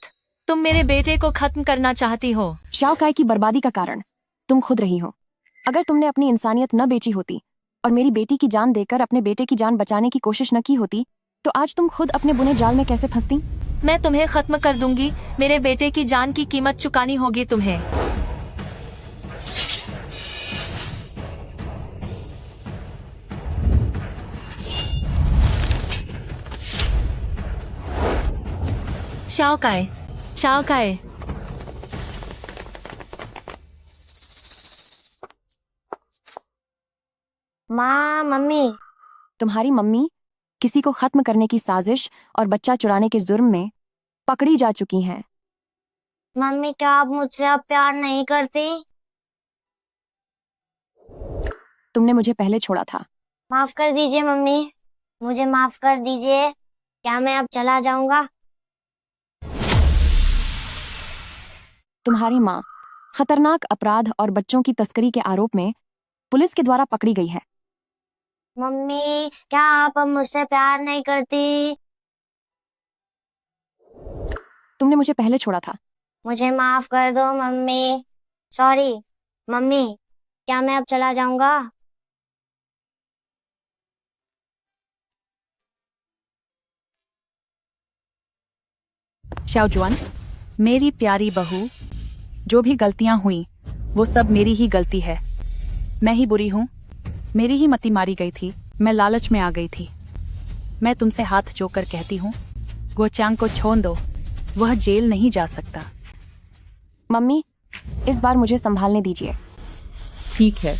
तुम मेरे बेटे को खत्म करना चाहती हो। शाओ काय की बर्बादी का कारण तुम खुद रही हो। अगर तुमने अपनी इंसानियत न बेची होती और मेरी बेटी की जान देकर अपने बेटे की जान बचाने की कोशिश न की होती तो आज तुम खुद अपने बुने जाल में कैसे फंसती? मैं तुम्हें खत्म कर दूंगी। मेरे बेटे की जान की कीमत चुकानी होगी तुम्हें। शाओ काय, शाओ काय। माँ, मम्मी। तुम्हारी मम्मी किसी को खत्म करने की साजिश और बच्चा चुराने के जुर्म में पकड़ी जा चुकी हैं। मम्मी, क्या आप मुझसे अब प्यार नहीं करती? तुमने मुझे पहले छोड़ा था। माफ कर दीजिए मम्मी, मुझे माफ कर दीजिए। क्या मैं अब चला जाऊंगा? तुम्हारी माँ खतरनाक अपराध और बच्चों की तस्करी के आरोप में पुलिस के द्वारा पकड़ी गई है। मम्मी, क्या आप अब मुझसे प्यार नहीं करती? तुमने मुझे पहले छोड़ा था। मुझे माफ कर दो मम्मी। सॉरी मम्मी, क्या मैं अब चला जाऊंगा? शाओजुआन, मेरी प्यारी बहू, जो भी गलतियां हुई वो सब मेरी ही गलती है। मैं ही बुरी हूँ। मेरी ही मति मारी गई थी। मैं लालच में आ गई थी। मैं तुमसे हाथ जोड़कर कहती हूँ, गोचांग को छोड़ दो। वह जेल नहीं जा सकता। मम्मी, इस बार मुझे संभालने दीजिए। ठीक है।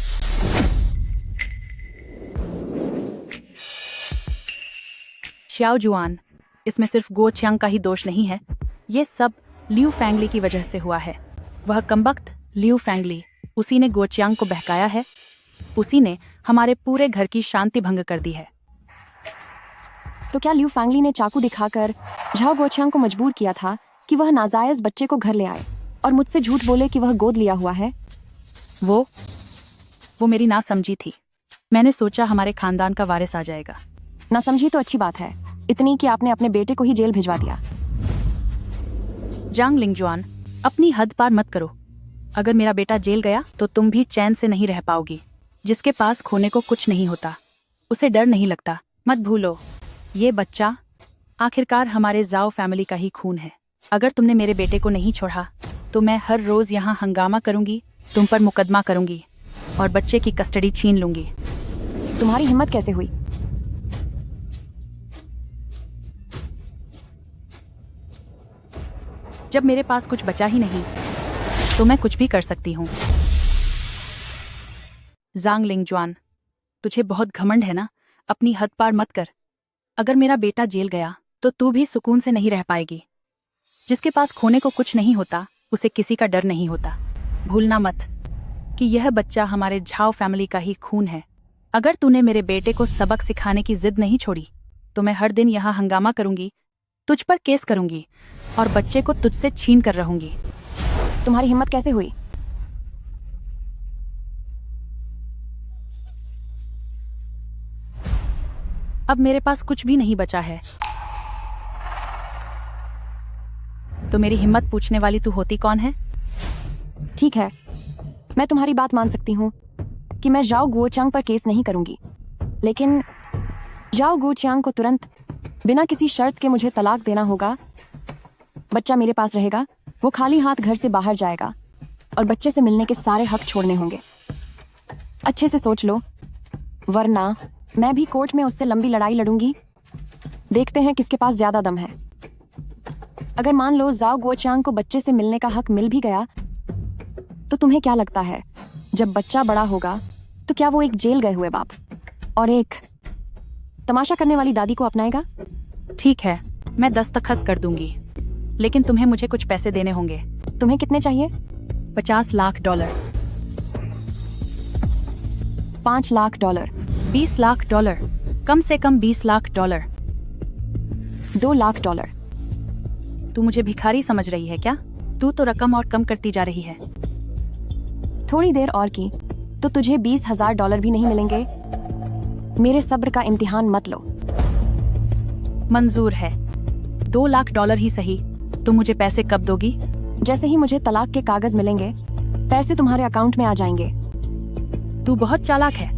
शाओजुआन, इसमें सिर्फ गो चियांग का ही दोष नहीं है। ये सब लियू फैंगली की वजह से हुआ है। वह कमबख्त लियू फैंगली, उसी ने गो चियांग को बहकाया है। उसी ने हमारे पूरे घर की शांति भंग कर दी है। तो क्या लियू फैंगली ने चाकू दिखाकर झाओ गोचियांग को मजबूर किया था कि वह नाजायज बच्चे को घर ले आए और मुझसे झूठ बोले कि वह गोद लिया हुआ है? वो मेरी ना समझी थी। मैंने सोचा हमारे खानदान का वारिस आ जाएगा। ना समझी तो अच्छी बात है, इतनी कि आपने अपने बेटे को ही जेल भिजवा दिया। जांग लिंगजुआन, अपनी हद पार मत करो। अगर मेरा बेटा जेल गया तो तुम भी चैन से नहीं रह पाओगी। जिसके पास खोने को कुछ नहीं होता उसे डर नहीं लगता। मत भूलो, ये बच्चा आखिरकार हमारे जाओ फैमिली का ही खून है। अगर तुमने मेरे बेटे को नहीं छोड़ा तो मैं हर रोज यहाँ हंगामा करूंगी, तुम पर मुकदमा करूंगी और बच्चे की कस्टडी छीन लूंगी। तुम्हारी हिम्मत कैसे हुई? जब मेरे पास कुछ बचा ही नहीं तो मैं कुछ भी कर सकती हूँ। जांग लिंगजुआन, तुझे बहुत घमंड है ना? अपनी हद पार मत कर। अगर मेरा बेटा जेल गया तो तू भी सुकून से नहीं रह पाएगी। जिसके पास खोने को कुछ नहीं होता उसे किसी का डर नहीं होता। भूलना मत कि यह बच्चा हमारे झाओ फैमिली का ही खून है। अगर तूने मेरे बेटे को सबक सिखाने की जिद नहीं छोड़ी तो मैं हर दिन यहाँ हंगामा करूंगी, तुझ पर केस करूंगी और बच्चे को तुझसे छीन कर रहूंगी। तुम्हारी हिम्मत कैसे हुई? अब मेरे पास कुछ भी नहीं बचा है। तो मेरी हिम्मत पूछने वाली तू होती कौन है? ठीक है, मैं तुम्हारी बात मान सकती हूँ कि मैं जाओ गुओचांग पर केस नहीं करूंगी, लेकिन जाओ गुओचांग को तुरंत बिना किसी शर्त के मुझे तलाक देना होगा। बच्चा मेरे पास रहेगा, वो खाली हाथ घर से बाहर जाएगा और बच्चे से मिलने के सारे हक छोड़ने होंगे। अच्छे से सोच लो, वरना मैं भी कोर्ट में उससे लंबी लड़ाई लड़ूंगी। देखते हैं किसके पास ज्यादा दम है। अगर मान लो जाओ गुओचांग को बच्चे से मिलने का हक मिल भी गया, तो तुम्हें क्या लगता है जब बच्चा बड़ा होगा तो क्या वो एक जेल गए हुए बाप और एक तमाशा करने वाली दादी को अपनाएगा? ठीक है, मैं दस्तखत कर दूंगी, लेकिन तुम्हें मुझे कुछ पैसे देने होंगे। तुम्हें कितने चाहिए? $50 लाख। 5 लाख डॉलर। $20 लाख। कम से कम $20 लाख। 2 लाख डॉलर। तू मुझे भिखारी समझ रही है क्या? तू तो रकम और कम करती जा रही है। थोड़ी देर और की तो तुझे $20,000 भी नहीं मिलेंगे। मेरे सब्र का इम्तिहान मत लो। मंजूर है, $2 लाख ही सही। तुम मुझे पैसे कब दोगी? जैसे ही मुझे तलाक के कागज मिलेंगे, पैसे तुम्हारे अकाउंट में आ जाएंगे। तू बहुत चालाक है।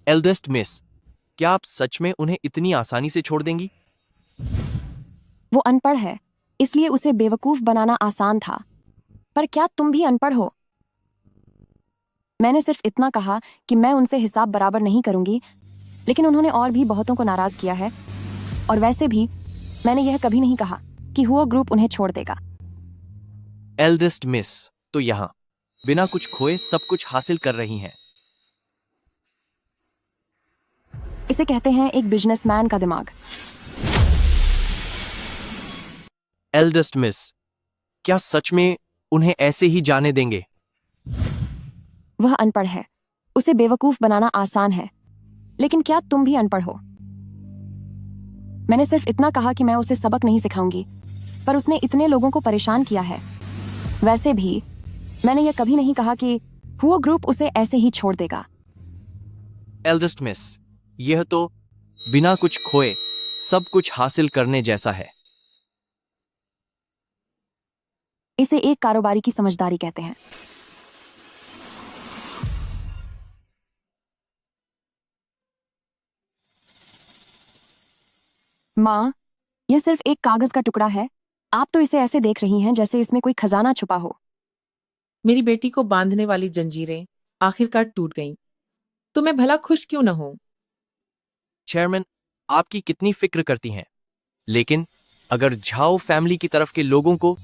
एल्डेस्ट मिस, क्या आप सच में उन्हें इतनी आसानी से छोड़ देंगी? वो अनपढ़ है, इसलिए उसे बेवकूफ बनाना आसान था। पर क्या तुम भी अनपढ़ हो? मैंने सिर्फ इतना कहा कि मैं उनसे हिसाब बराबर नहीं करूंगी, लेकिन उन्होंने और भी बहुतों को नाराज किया है। और वैसे भी मैंने यह कभी नहीं कहा कि हुआ ग्रुप उन्हें छोड़ देगा। एल्डेस्ट मिस तो यहाँ बिना कुछ खोए सब कुछ हासिल कर रही हैं। इसे कहते हैं एक बिजनेसमैन का दिमाग। एल्डेस्ट मिस, क्या सच में उन्हें ऐसे ही जाने देंगे? वह अनपढ़ है, उसे बेवकूफ बनाना आसान है, लेकिन क्या तुम भी अनपढ़ हो? मैंने सिर्फ इतना कहा कि मैं उसे सबक नहीं सिखाऊंगी, पर उसने इतने लोगों को परेशान किया है। वैसे भी मैंने यह कभी नहीं कहा कि हुआ ग्रुप उसे ऐसे ही छोड़ देगा। एल्डेस्ट मिस, यह तो बिना कुछ खोए सब कुछ हासिल करने जैसा है। इसे एक कारोबारी की समझदारी कहते हैं। माँ, यह सिर्फ एक कागज का टुकड़ा है। आप तो इसे ऐसे देख रही हैं जैसे इसमें कोई खजाना छुपा हो। मेरी बेटी को बांधने वाली जंजीरें आखिरकार टूट गईं, तो मैं भला खुश क्यों न हूं? चेयरमैन, आपकी कितनी फिक्र करती हैं, लेकिन अगर झाओ फैमिली की तरफ के लोगों को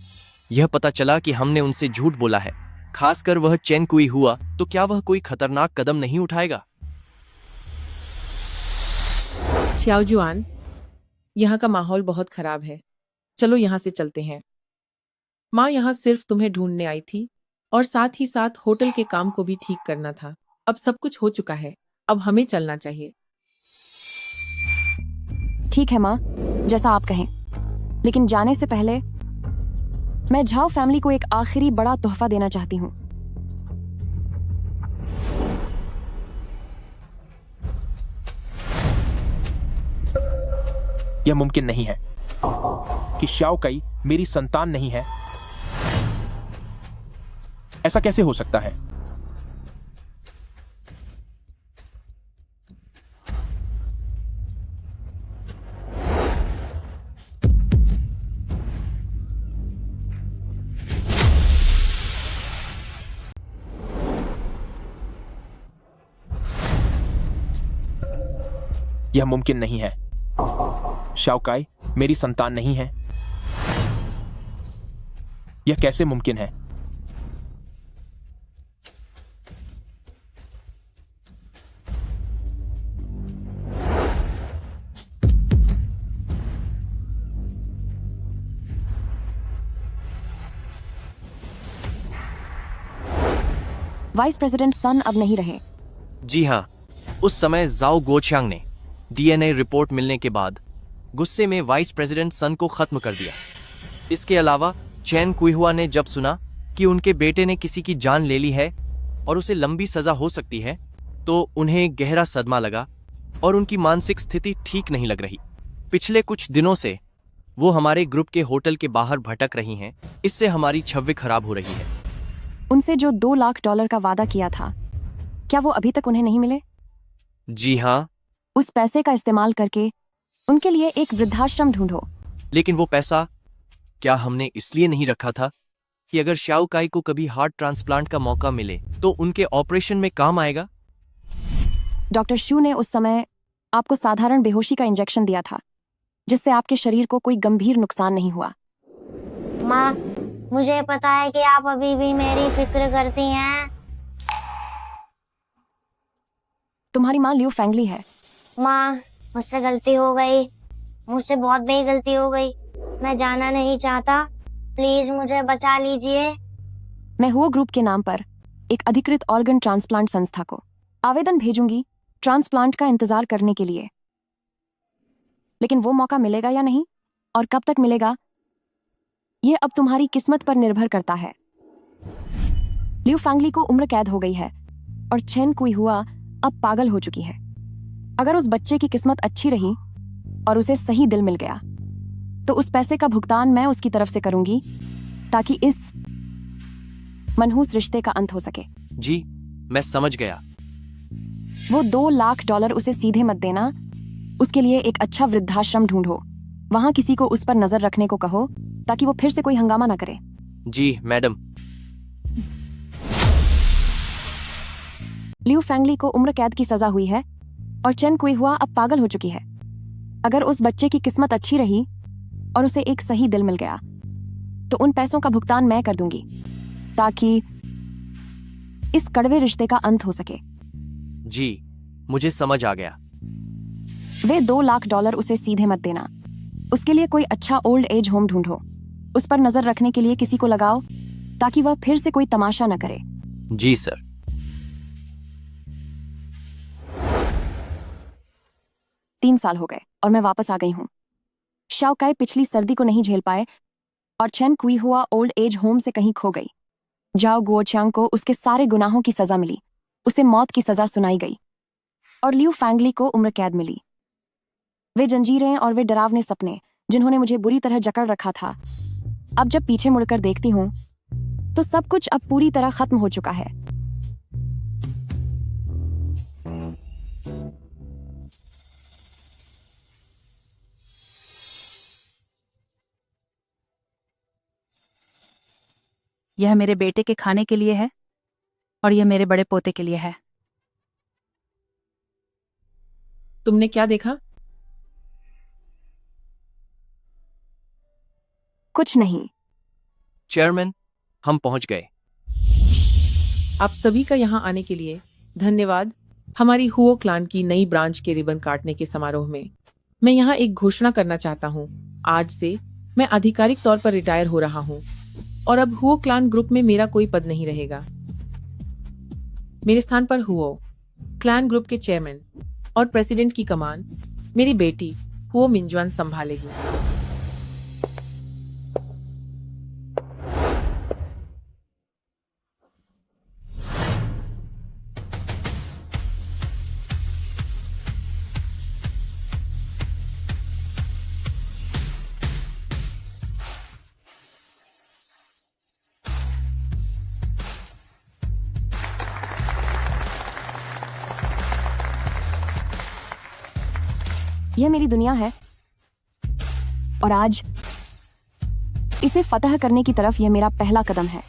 यह पता चला कि हमने उनसे झूठ बोला है, खासकर वह चेन कुई हुआ, तो क्या वह कोई खतरनाक कदम नहीं उठाएगा? श्याओजुआन, यहाँ का माहौल बहुत खराब है। चलो यहाँ से चलते हैं। माँ यहाँ सिर्फ तुम्हें ढूंढने आई थी और साथ ही साथ होटल के काम को भी ठीक करना था। अब सब कुछ हो चुका है, अब हमें चलना चाहिए। ठीक है माँ, जैसा आप कहें, लेकिन जाने से पहले मैं झाओ फैमिली को एक आखिरी बड़ा तोहफा देना चाहती हूँ। यह मुमकिन नहीं है कि शाओ कई मेरी संतान नहीं है। ऐसा कैसे हो सकता है? यह मुमकिन नहीं है। शाओकाई मेरी संतान नहीं है। यह कैसे मुमकिन है? वाइस प्रेसिडेंट सन अब नहीं रहे। जी हाँ, उस समय जाओ गोचांग ने डीएनए रिपोर्ट मिलने के बाद गुस्से में वाइस प्रेसिडेंट सन को खत्म कर दिया। इसके अलावा चैन कुईहुआ ने जब सुना कि उनके बेटे ने किसी की जान ले ली है, और उसे लंबी सजा हो सकती है, तो उन्हें गहरा सदमा लगा और उनकी मानसिक स्थिति ठीक नहीं लग रही। पिछले कुछ दिनों से वो हमारे ग्रुप के होटल के बाहर भटक रही हैं। इससे हमारी छवि खराब हो रही है। उनसे जो $2 लाख का वादा किया था, क्या वो अभी तक उन्हें नहीं मिले? जी हाँ। उस पैसे का इस्तेमाल करके उनके लिए एक वृद्धाश्रम ढूंढो। लेकिन वो पैसा क्या हमने इसलिए नहीं रखा था कि अगर शाओकाई को कभी हार्ट ट्रांसप्लांट का मौका मिले तो उनके ऑपरेशन में काम आएगा? डॉक्टर शू ने उस समय आपको साधारण बेहोशी का इंजेक्शन दिया था, जिससे आपके शरीर को कोई गंभीर नुकसान नहीं हुआ। माँ, मुझे पता है कि आप अभी भी मेरी फिक्र करती हैं। तुम्हारी माँ लियू फैंगली है। माँ, मुझसे गलती हो गई, मुझसे बहुत बड़ी गलती हो गई। मैं जाना नहीं चाहता, प्लीज मुझे बचा लीजिए। मैं हुओ ग्रुप के नाम पर एक अधिकृत ऑर्गन ट्रांसप्लांट संस्था को आवेदन भेजूंगी ट्रांसप्लांट का इंतजार करने के लिए। लेकिन वो मौका मिलेगा या नहीं और कब तक मिलेगा, ये अब तुम्हारी किस्मत पर निर्भर करता है। लियू फैंगली को उम्र कैद हो गई है और चेन कुई हुआ अब पागल हो चुकी है। अगर उस बच्चे की किस्मत अच्छी रही और उसे सही दिल मिल गया, तो उस पैसे का भुगतान मैं उसकी तरफ से करूंगी, ताकि इस मनहूस रिश्ते का अंत हो सके। जी, मैं समझ गया। वो $2 लाख उसे सीधे मत देना। उसके लिए एक अच्छा वृद्धाश्रम ढूंढो। वहां किसी को उस पर नजर रखने को कहो, ताकि वो फिर से कोई हंगामा ना करे। जी मैडम। लियू फैंगली को उम्र कैद की सजा हुई है और चेन कुई हुआ अब पागल हो चुकी है। अगर उस बच्चे की किस्मत अच्छी रही और उसे एक सही दिल मिल गया, तो उन पैसों का भुगतान मैं कर दूंगी, ताकि इस कड़वे रिश्ते का अंत हो सके। जी, मुझे समझ आ गया। वे $2 लाख उसे सीधे मत देना। उसके लिए कोई अच्छा ओल्ड एज होम ढूंढो। उस पर नजर रखने के लिए किसी को लगाओ, ताकि वह फिर से कोई तमाशा न करे। जी सर। तीन साल हो गए और मैं वापस आ गई हूँ। शाओकाई पिछली सर्दी को नहीं झेल पाए और चेन कुई हुआ ओल्ड एज होम से कहीं खो गई। जाओ गुओचांग को उसके सारे गुनाहों की सजा मिली। उसे मौत की सजा सुनाई गई और लियू फैंगली को उम्र कैद मिली। वे जंजीरें और वे डरावने सपने, जिन्होंने मुझे बुरी तरह जकड़ रखा था, अब जब पीछे मुड़कर देखती हूँ, तो सब कुछ अब पूरी तरह खत्म हो चुका है। यह मेरे बेटे के खाने के लिए है और यह मेरे बड़े पोते के लिए है। तुमने क्या देखा? कुछ नहीं। चेयरमैन, हम पहुंच गए। आप सभी का यहाँ आने के लिए धन्यवाद। हमारी हुओ क्लान की नई ब्रांच के रिबन काटने के समारोह में मैं यहाँ एक घोषणा करना चाहता हूँ। आज से मैं आधिकारिक तौर पर रिटायर हो रहा हूँ और अब हुओ क्लान ग्रुप में मेरा कोई पद नहीं रहेगा। मेरे स्थान पर हुओ क्लान ग्रुप के चेयरमैन और प्रेसिडेंट की कमान मेरी बेटी हुओ मिंजुआन संभालेगी। यह मेरी दुनिया है और आज इसे फतह करने की तरफ यह मेरा पहला कदम है।